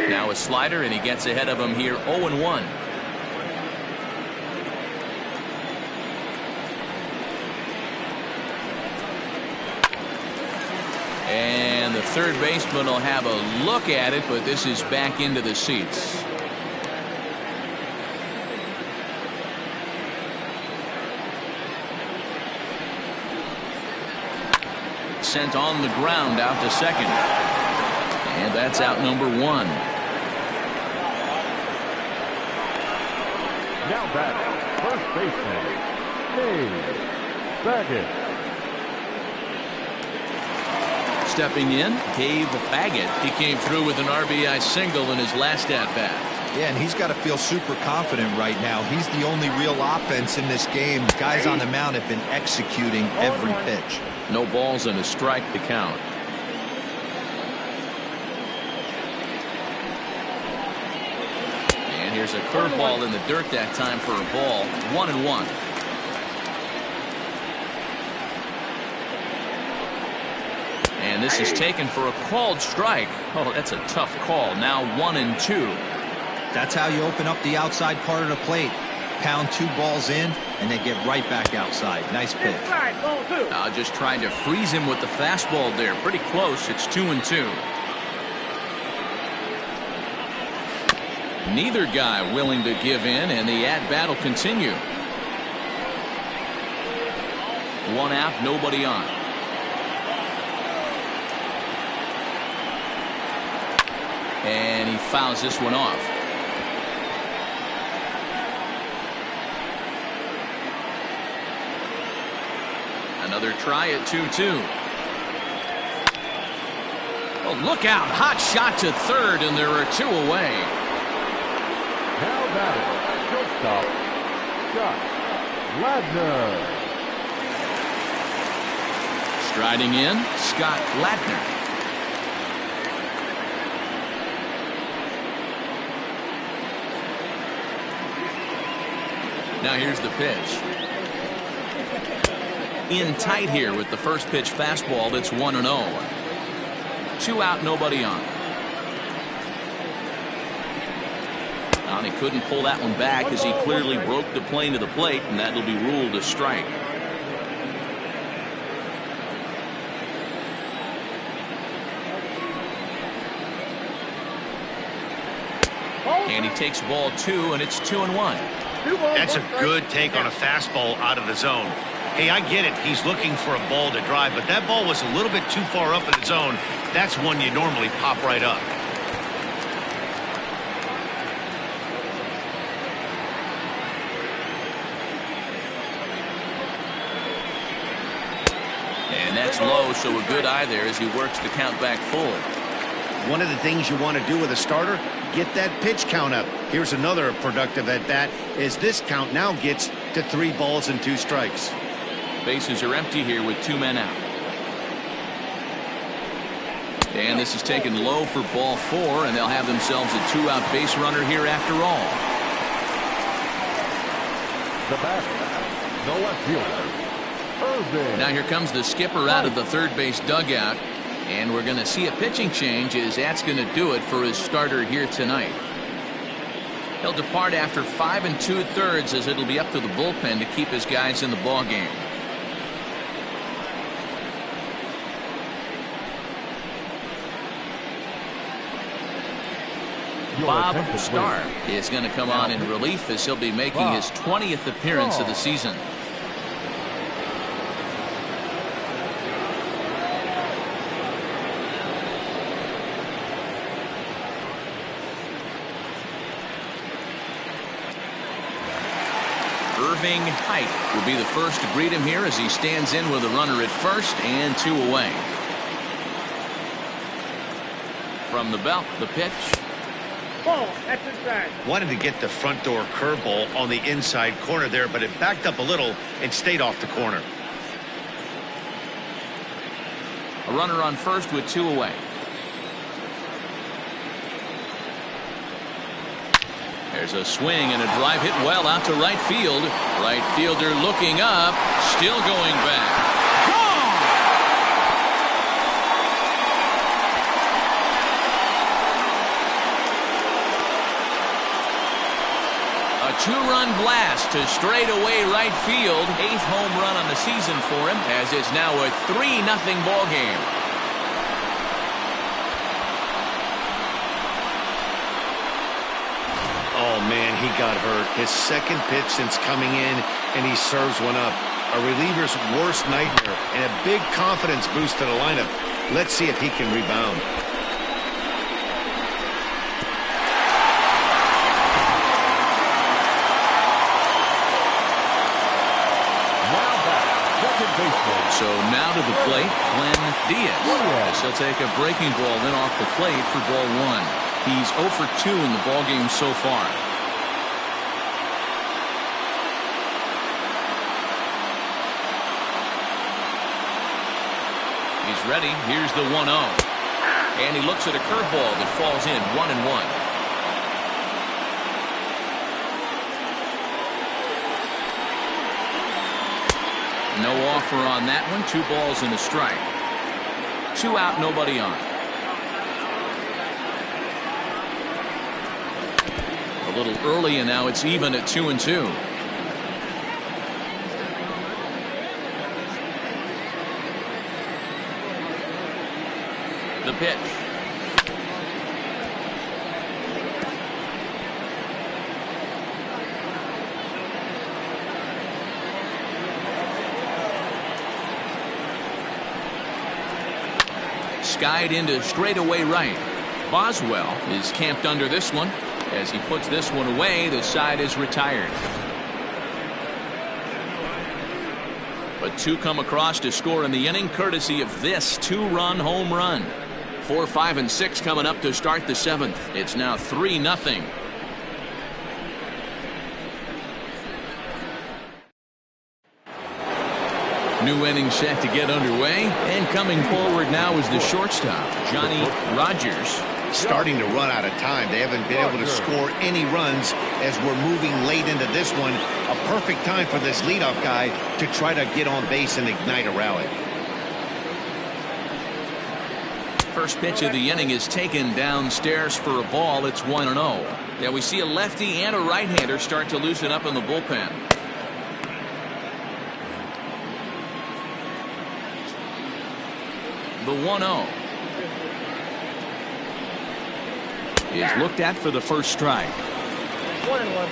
A: Now a slider, and he gets ahead of him here 0-1. And the third baseman will have a look at it, but this is back into the seats. Sent on the ground out to second. And that's out number 1.
E: Now back, first baseman, Dave Baggett.
A: Stepping in, Dave Baggett. He came through with an RBI single in his last at-bat.
C: Yeah, and he's got to feel super confident right now. He's the only real offense in this game. The guys on the mound have been executing every pitch.
A: No balls and a strike to count. And here's a curveball in the dirt that time for a ball. 1-1. And this is taken for a called strike. Oh, that's a tough call. Now 1-2.
C: That's how you open up the outside part of the plate. Pound 2 balls in, and they get right back outside. Nice pitch.
A: Just trying to freeze him with the fastball there. Pretty close. It's 2-2. Neither guy willing to give in, and the at-bat will continue. 1 out, nobody on. And he fouls this one off. Another try at 2-2. Oh, look out. Hot shot to third, and there are 2 away.
E: Now batting, shortstop, Scott Ladner.
A: Striding in, Scott Ladner. Now here's the pitch. In tight here with the first pitch fastball. That's 1-0. 2 out, nobody on. And he couldn't pull that one back as he clearly broke the plane to the plate, and that'll be ruled a strike. And he takes ball 2, and it's 2-1.
B: That's a good take on a fastball out of the zone. Hey, I get it. He's looking for a ball to drive, but that ball was a little bit too far up in the zone. That's one you normally pop right up.
A: that's low, so a good eye there as he works the count back full.
B: One of the things you want to do with a starter, get that pitch count up. Here's another productive at bat as this count now gets to 3 balls and 2 strikes.
A: Bases are empty here with 2 men out. And this is taken low for ball 4, and they'll have themselves a 2-out base runner here after all.
E: The batter, the left fielder, Irvin.
A: Now here comes the skipper out of the third base dugout, and we're going to see a pitching change as that's going to do it for his starter here tonight. He'll depart after 5 2/3 as it'll be up to the bullpen to keep his guys in the ball game. Bob Starr is going to come on in relief as he'll be making his 20th appearance of the season. Irving Height will be the first to greet him here as he stands in with a runner at first and 2 away. From the belt, the pitch.
D: Ball, that's inside.
B: Wanted to get the front door curveball on the inside corner there, but it backed up a little and stayed off the corner.
A: A runner on first with 2 away. There's a swing and a drive hit well out to right field. Right fielder looking up, still going back. A 2-run blast to straightaway right field. 8th home run on the season for him, as it's now a 3-0 ball game.
B: Oh man, he got hurt. His second pitch since coming in, and he serves one up. A reliever's worst nightmare, and a big confidence boost to the lineup. Let's see if he can rebound.
A: So now to the plate, Glenn Diaz. He'll take a breaking ball in off the plate for ball 1. He's 0 for 2 in the ball game so far. He's ready. Here's the 1-0. And he looks at a curveball that falls in 1-1. No offer on that one. 2 balls and a strike. 2 out, nobody on. A little early, and now it's even at 2-2. The pitch. Skied into straightaway right. Boswell is camped under this one. As he puts this one away, the side is retired. But 2 come across to score in the inning, courtesy of this 2-run home run. 4, 5, and 6 coming up to start the 7th. It's now 3-0. New inning set to get underway, and coming forward now is the shortstop, Johnny Rogers.
B: Starting to run out of time. They haven't been able to score any runs as we're moving late into this one. A perfect time for this leadoff guy to try to get on base and ignite a rally.
A: First pitch of the inning is taken downstairs for a ball. It's 1-0. Yeah, we see a lefty and a right-hander start to loosen up in the bullpen. The 1-0 is looked at for the first strike.
D: 1-1.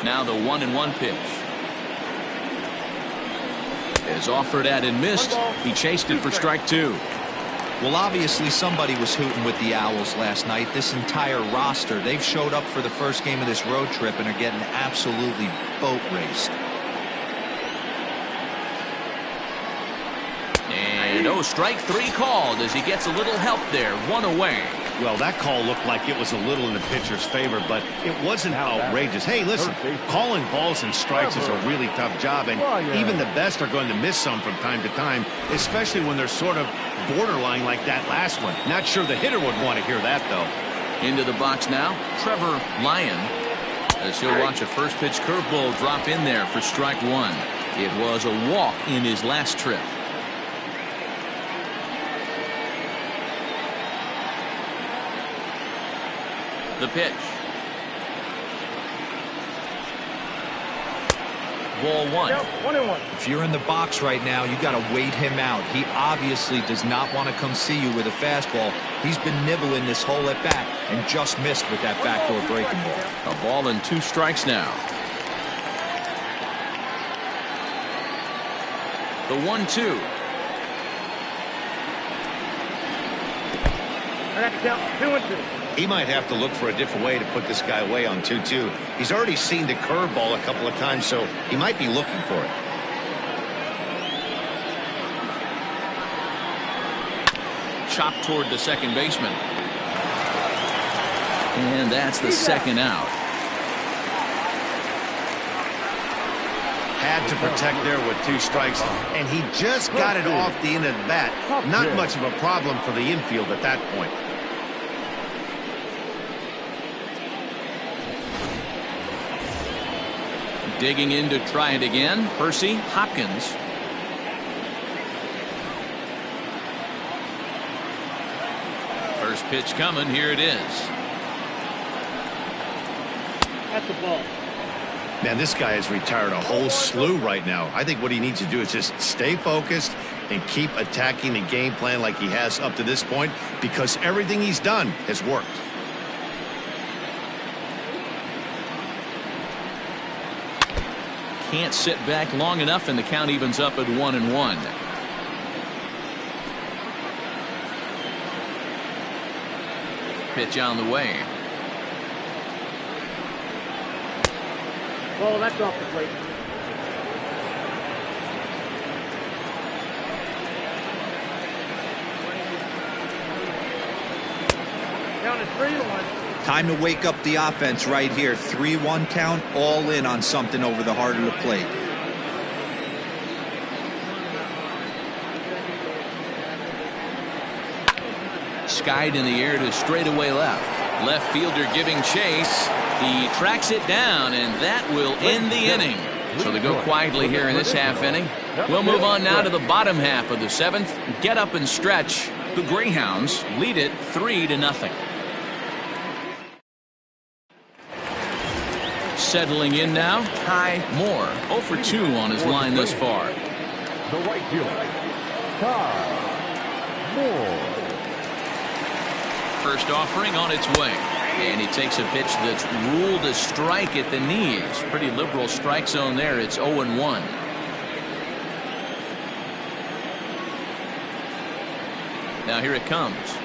A: Now the 1-1 pitch is offered at and missed. He chased it for strike 2.
C: Well, obviously somebody was hooting with the Owls last night. This entire roster, they've showed up for the first game of this road trip and are getting absolutely boat raced.
A: And strike 3 called as he gets a little help there. 1 away.
B: Well, that call looked like it was a little in the pitcher's favor, but it wasn't outrageous. Hey, listen, calling balls and strikes is a really tough job, and even the best are going to miss some from time to time, especially when they're sort of borderline like that last one. Not sure the hitter would want to hear that, though.
A: Into the box now, Trevor Lyon, as he'll watch a first pitch curveball drop in there for strike 1. It was a walk in his last trip. The pitch. Ball 1.
D: 1-1.
C: If you're in the box right now, you got to wait him out. He obviously does not want to come see you with a fastball. He's been nibbling this whole at bat and just missed with that backdoor breaking ball.
A: A ball and 2 strikes now. The 1-2.
D: I got the count 2-2.
B: He might have to look for a different way to put this guy away on 2-2. He's already seen the curveball a couple of times, so he might be looking for it.
A: Chopped toward the second baseman. And that's the second out.
B: Had to protect there with 2 strikes, and he just got it off the end of the bat. Not much of a problem for the infield at that point.
A: Digging in to try it again, Percy Hopkins. First pitch coming, here it is.
D: That's the ball.
B: Man, this guy has retired a whole slew right now. I think what he needs to do is just stay focused and keep attacking the game plan like he has up to this point, because everything he's done has worked.
A: Can't sit back long enough, and the count evens up at 1-1. Pitch on the way.
D: Ball, that's off the plate. Count is 3-1.
C: Time to wake up the offense right here. 3-1 count, all in on something over the heart of the plate.
A: Skied in the air to straightaway left. Left fielder giving chase. He tracks it down, and that will end the inning. So they go quietly here in this half inning. We'll move on now to the bottom half of the 7th. Get up and stretch. The Greyhounds lead it 3-0. Settling in now, Ty Moore. 0 for 2 on his line thus far.
E: The right fielder, Ty Moore.
A: First offering on its way. And he takes a pitch that's ruled a strike at the knees. Pretty liberal strike zone there. It's 0-1. Now here it comes.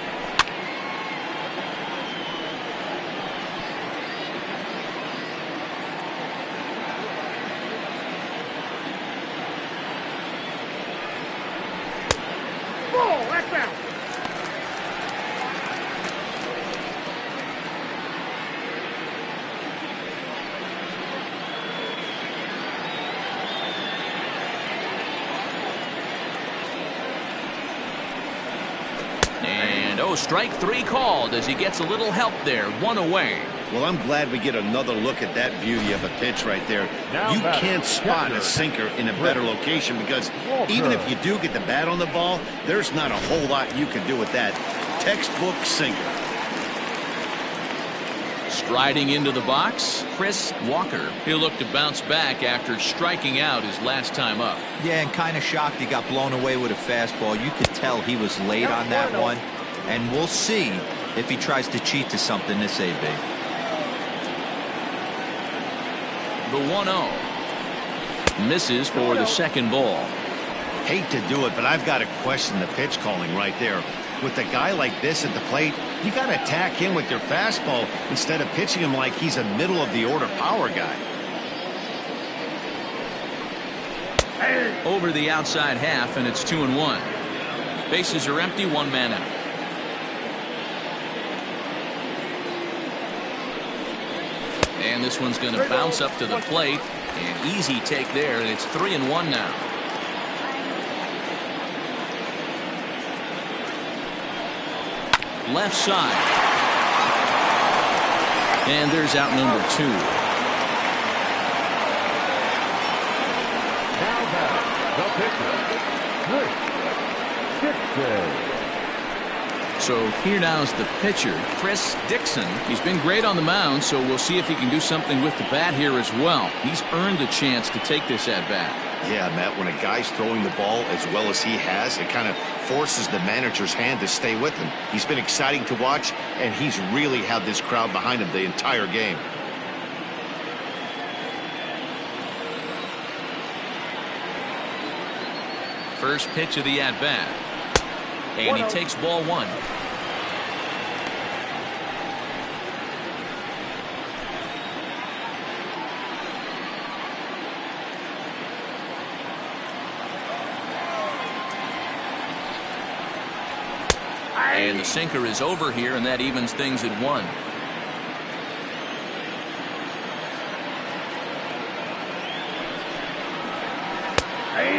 D: Ball, that's out.
A: Strike 3 called as he gets a little help there. 1 away.
B: Well, I'm glad we get another look at that beauty of a pitch right there. You can't spot a sinker in a better location, because even if you do get the bat on the ball, there's not a whole lot you can do with that. Textbook sinker.
A: Striding into the box, Chris Walker. He'll look to bounce back after striking out his last time up.
C: Yeah, and kind of shocked he got blown away with a fastball. You could tell he was late on that one. And we'll see if he tries to cheat to something this AB.
A: The 1-0. Misses for the second ball.
B: Hate to do it, but I've got to question the pitch calling right there. With a guy like this at the plate, you got to attack him with your fastball instead of pitching him like he's a middle-of-the-order power guy.
A: Over the outside half, and it's 2-1. Bases are empty, one man out. And this one's going to bounce up to the plate. An easy take there, and it's 3-1 now. Left side. And there's out number 2.
E: Now back, the pitcher, Chris Dixon.
A: So here now's the pitcher, Chris Dixon. He's been great on the mound, so we'll see if he can do something with the bat here as well. He's earned a chance to take this at bat.
B: Yeah, Matt, when a guy's throwing the ball as well as he has, it kind of forces the manager's hand to stay with him. He's been exciting to watch, and he's really had this crowd behind him the entire game.
A: First pitch of the at-bat. And he takes ball 1. And the sinker is over here, and that evens things at 1.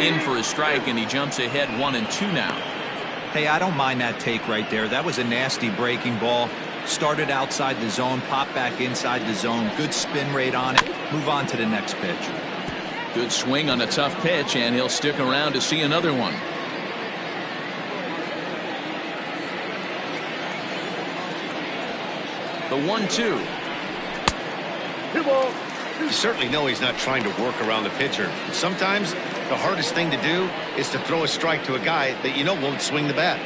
A: In for a strike, and he jumps ahead 1-2 now.
C: Hey, I don't mind that take right there. That was a nasty breaking ball. Started outside the zone, popped back inside the zone. Good spin rate on it. Move on to the next pitch.
A: Good swing on a tough pitch, and he'll stick around to see another one. The 1-2.
B: You certainly know he's not trying to work around the pitcher. Sometimes the hardest thing to do is to throw a strike to a guy that you know won't swing the bat.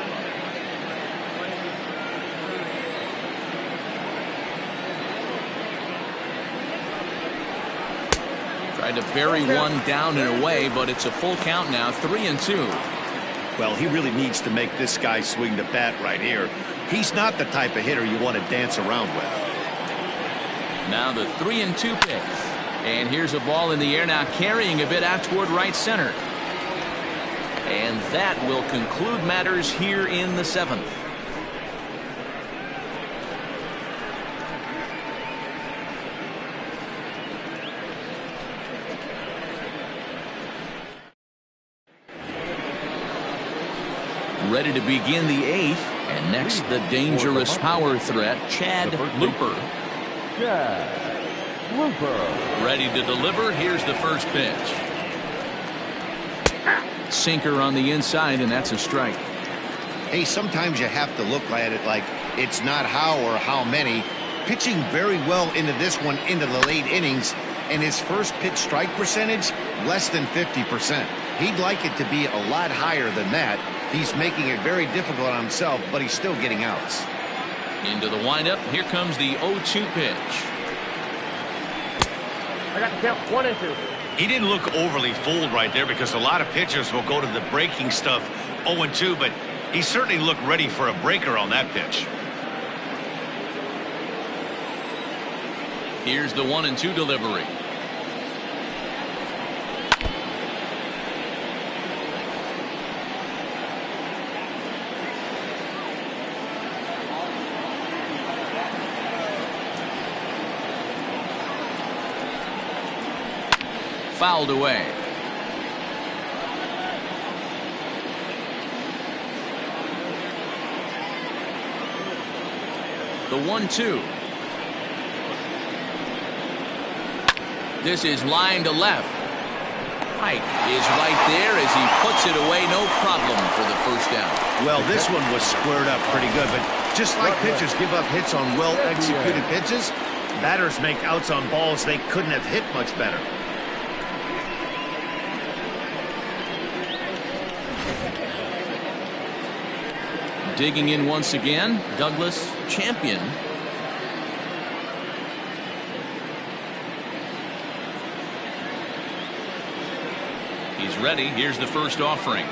A: Tried to bury one down and away, but it's a full count now, 3-2.
B: Well, he really needs to make this guy swing the bat right here. He's not the type of hitter you want to dance around with.
A: Now the 3-2 pitch. And here's a ball in the air now, carrying a bit out toward right center. And that will conclude matters here in the 7th. Ready to begin the 8th. And next, the dangerous power threat, Chad Looper.
E: Chad Looper.
A: Ready to deliver. Here's the first pitch. Sinker on the inside, and that's a strike.
B: Hey, sometimes you have to look at it like it's not how or how many. Pitching very well into this one into the late innings, and his first pitch strike percentage, less than 50%. He'd like it to be a lot higher than that. He's making it very difficult on himself, but he's still getting outs.
A: Into the windup. Here comes the 0-2 pitch.
D: I got the count 1-2.
B: He didn't look overly fooled right there because a lot of pitchers will go to the breaking stuff 0-2, but he certainly looked ready for a breaker on that pitch.
A: Here's the 1-2 delivery. Fouled away. The 1-2. This is line to left. Pike is right there as he puts it away. No problem for the first down.
B: Well, this one was squared up pretty good, but just like pitchers give up hits on well-executed pitches, batters make outs on balls they couldn't have hit much better.
A: Digging in once again, Douglas Champion. He's ready. Here's the first offering.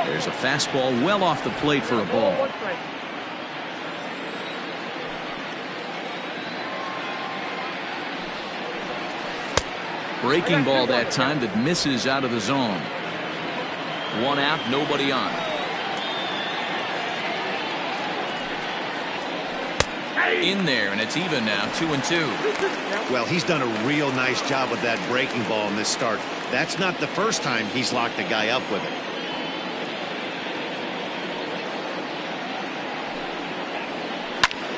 A: There's a fastball well off the plate for a ball. Breaking ball that time that misses out of the zone. 1 out, nobody on. In there, and it's even now, 2-2.
B: Well, he's done a real nice job with that breaking ball in this start. That's not the first time he's locked a guy up with it.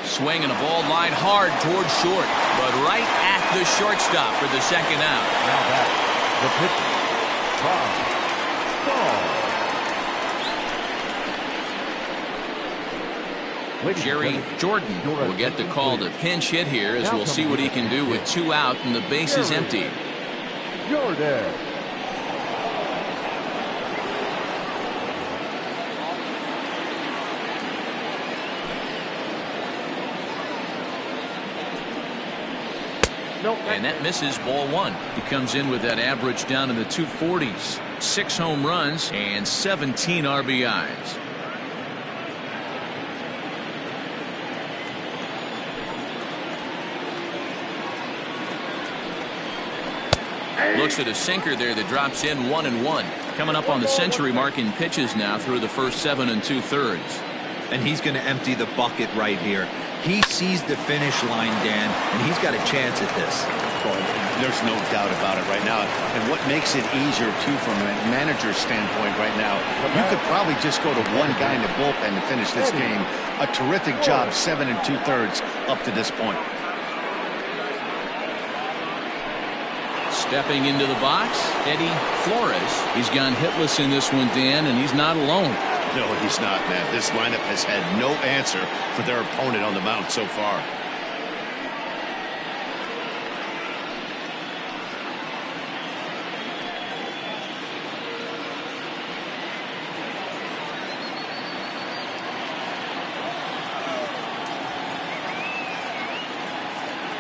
A: Swing and a ball line hard towards short, but right at the shortstop for the second out.
E: Now back, the pitcher,
A: Jerry Jordan will get the call to pinch hit here, as we'll see what he can do with 2 out and the base is empty.
E: Jordan.
A: And that misses, ball 1. He comes in with that average down in the 240s. 6 home runs and 17 RBIs. Looks at a sinker there that drops in 1-1. Coming up on the century mark in pitches now through the first 7 2/3.
C: And he's going to empty the bucket right here. He sees the finish line, Dan, and he's got a chance at this.
B: Well, there's no doubt about it right now. And what makes it easier, too, from a manager's standpoint right now, you could probably just go to one guy in the bullpen to finish this game. A terrific job, 7 2/3 up to this point.
A: Stepping into the box, Eddie Flores. He's gone hitless in this one, Dan, and he's not alone.
B: No, he's not, man. This lineup has had no answer for their opponent on the mound so far.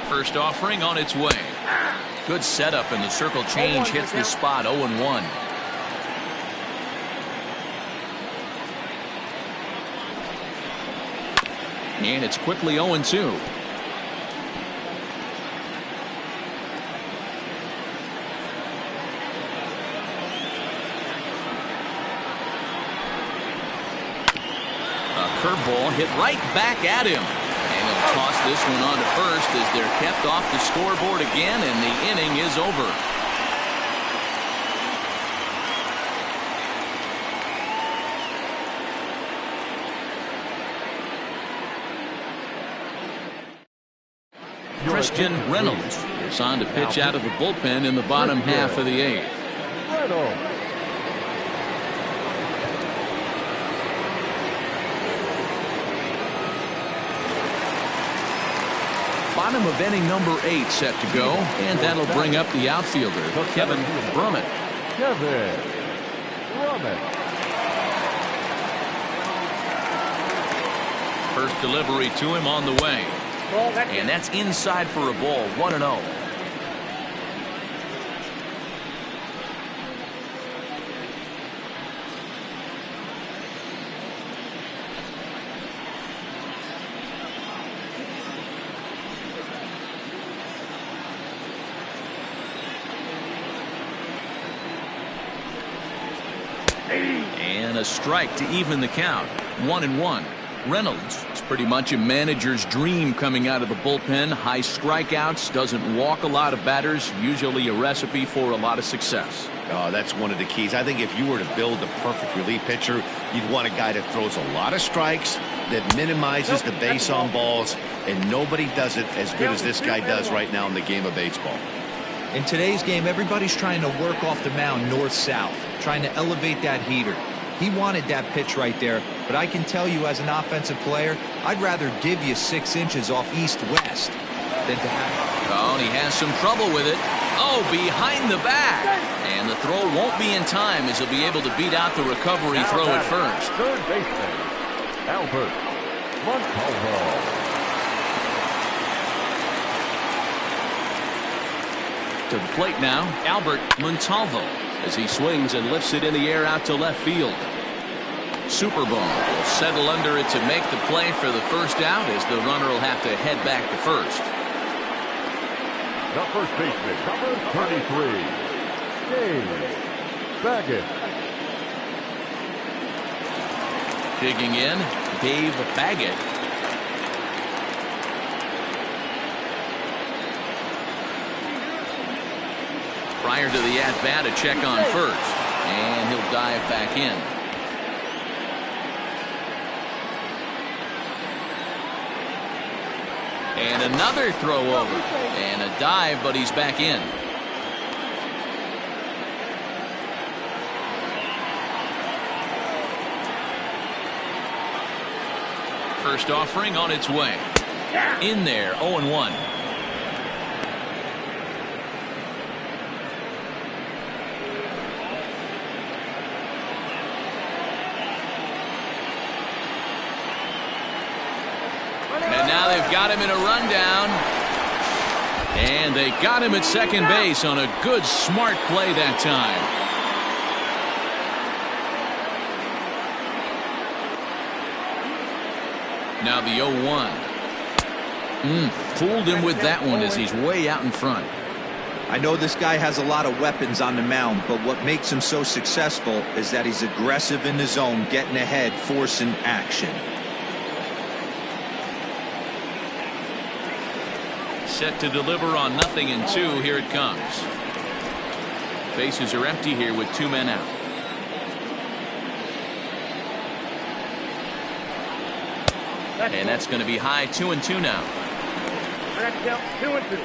A: First offering on its way. Good setup, and the circle change hits the spot. 0-1. And it's quickly 0-2. A curveball hit right back at him. And he'll toss this one on to first as they're kept off the scoreboard again, and the inning is over. Christian Reynolds is on to pitch out of the bullpen in the bottom half of the 8th. Bottom of inning number 8 set to go, and that'll bring up the outfielder, Kevin Brummett. First delivery to him on the way. And that's inside for a ball. 1-0. And a strike to even the count. 1-1. Reynolds is pretty much a manager's dream coming out of the bullpen. High strikeouts, doesn't walk a lot of batters, usually a recipe for a lot of success.
B: Oh, that's one of the keys. I think if you were to build a perfect relief pitcher, you'd want a guy that throws a lot of strikes, that minimizes the base on balls, and nobody does it as good as this guy does right now in the game of baseball.
C: In today's game, everybody's trying to work off the mound north-south, trying to elevate that heater. He wanted that pitch right there, but I can tell you as an offensive player, I'd rather give you 6 inches off east-west than to have.
A: Oh, and he has some trouble with it. Oh, behind the back. And the throw won't be in time as he'll be able to beat out the recovery throw at first.
E: Third baseman, Albert Montalvo.
A: To the plate now, Albert Montalvo, as he swings and lifts it in the air out to left field. Superbone will settle under it to make the play for the first out, as the runner will have to head back to first.
E: The first baseman, number 33, Dave Baggett.
A: Digging in, Dave Baggett. Prior to the at-bat, a check on first, and he'll dive back in. And another throw over, and a dive, but he's back in. First offering on its way. In there, 0-1. And now they've got him in a rundown. And they got him at second base on a good, smart play that time. Now the 0-1. Fooled him with that one as he's way out in front.
C: I know this guy has a lot of weapons on the mound, but what makes him so successful is that he's aggressive in the zone, getting ahead, forcing action.
A: Set to deliver on 0-2. Here it comes. Bases are empty here with 2 men out. And that's going to be high, 2-2 now.
D: 2-2.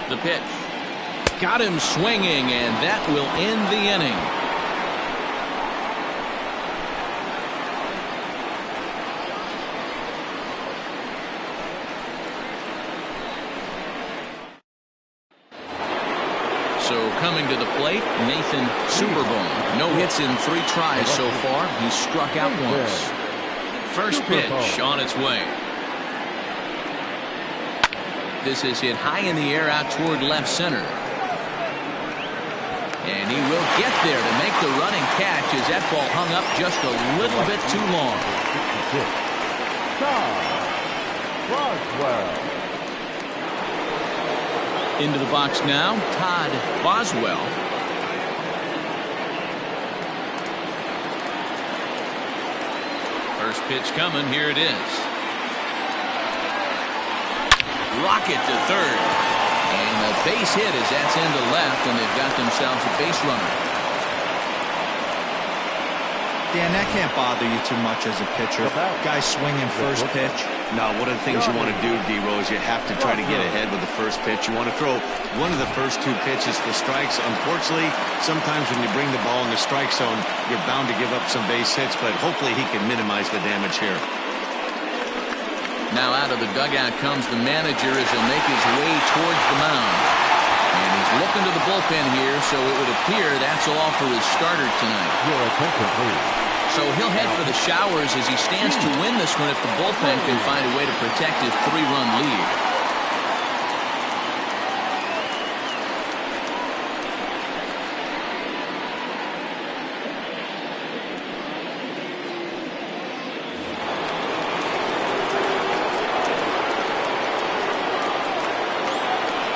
A: The pitch. Got him swinging, and that will end the inning. So coming to the plate, Nathan Superbone. No hits in 3 tries so far. He's struck out once. First pitch on its way. This is hit high in the air out toward left center. And he will get there to make the running catch as that ball hung up just a little bit too long. Into the box now, Todd Boswell. First pitch coming, here it is. Rocket to third. And a base hit as that's into left, and they've got themselves a base runner.
C: Dan, that can't bother you too much as a pitcher. Guy swinging first pitch.
B: No, one of the things you want to do, D-Rose, you have to try to get ahead with the first pitch. You want to throw one of the first 2 pitches for strikes. Unfortunately, sometimes when you bring the ball in the strike zone, you're bound to give up some base hits, but hopefully he can minimize the damage here.
A: Now out of the dugout comes the manager as he'll make his way towards the mound. And he's looking to the bullpen here, so it would appear that's all for his starter tonight.
E: Your attention, please.
A: So he'll head for the showers as he stands to win this one if the bullpen can find a way to protect his 3-run lead.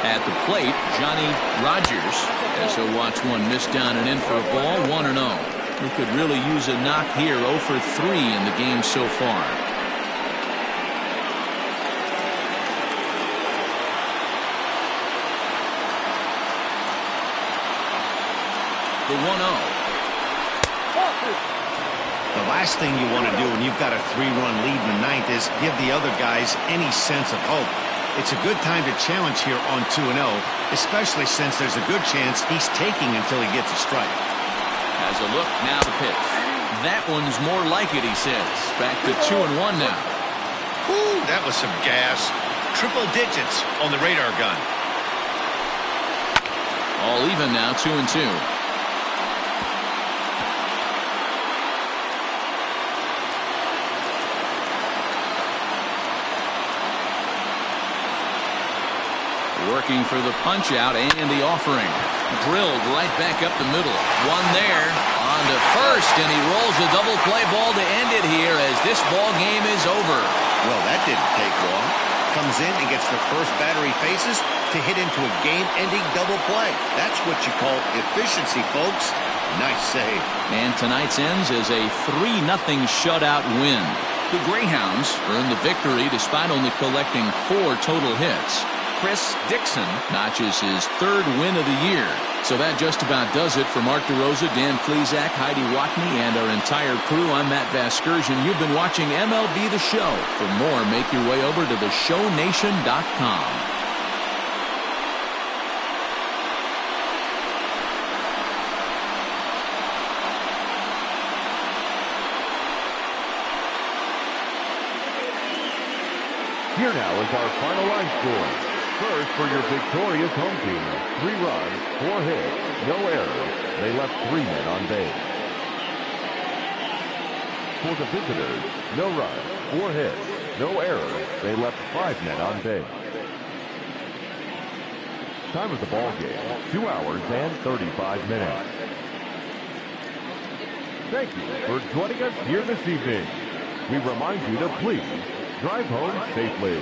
A: At the plate, Johnny Rogers, as he'll watch one miss down and in for a ball, 1-0. He could really use a knock here, 0 for 3 in the game so far. The 1-0.
B: The last thing you want to do when you've got a 3-run lead in the 9th is give the other guys any sense of hope. It's a good time to challenge here on 2-0, especially since there's a good chance he's taking until he gets a strike.
A: Has a look, now the pitch. That one's more like it, he says. Back to 2-1 now.
B: Whew, that was some gas. Triple digits on the radar gun.
A: All even now, 2-2. Working for the punch out and the offering. Drilled right back up the middle. One there. On to first, and he rolls a double play ball to end it here as this ball game is over.
B: Well, that didn't take long. Comes in and gets the first batter he faces to hit into a game-ending double play. That's what you call efficiency, folks. Nice save.
A: And tonight's ends is a 3-0 shutout win. The Greyhounds earned the victory despite only collecting 4 total hits. Chris Dixon notches his 3rd win of the year. So that just about does it for Mark DeRosa, Dan Klezak, Heidi Watney, and our entire crew. I'm Matt Vasgersian. You've been watching MLB The Show. For more, make your way over to theshownation.com.
E: Here now is our final line score. First for your victorious home team, 3 runs, 4 hits, no errors. They left 3 men on base. For the visitors, no runs, 4 hits, no errors. They left 5 men on base. Time of the ball game, 2 hours and 35 minutes. Thank you for joining us here this evening. We remind you to please drive home safely.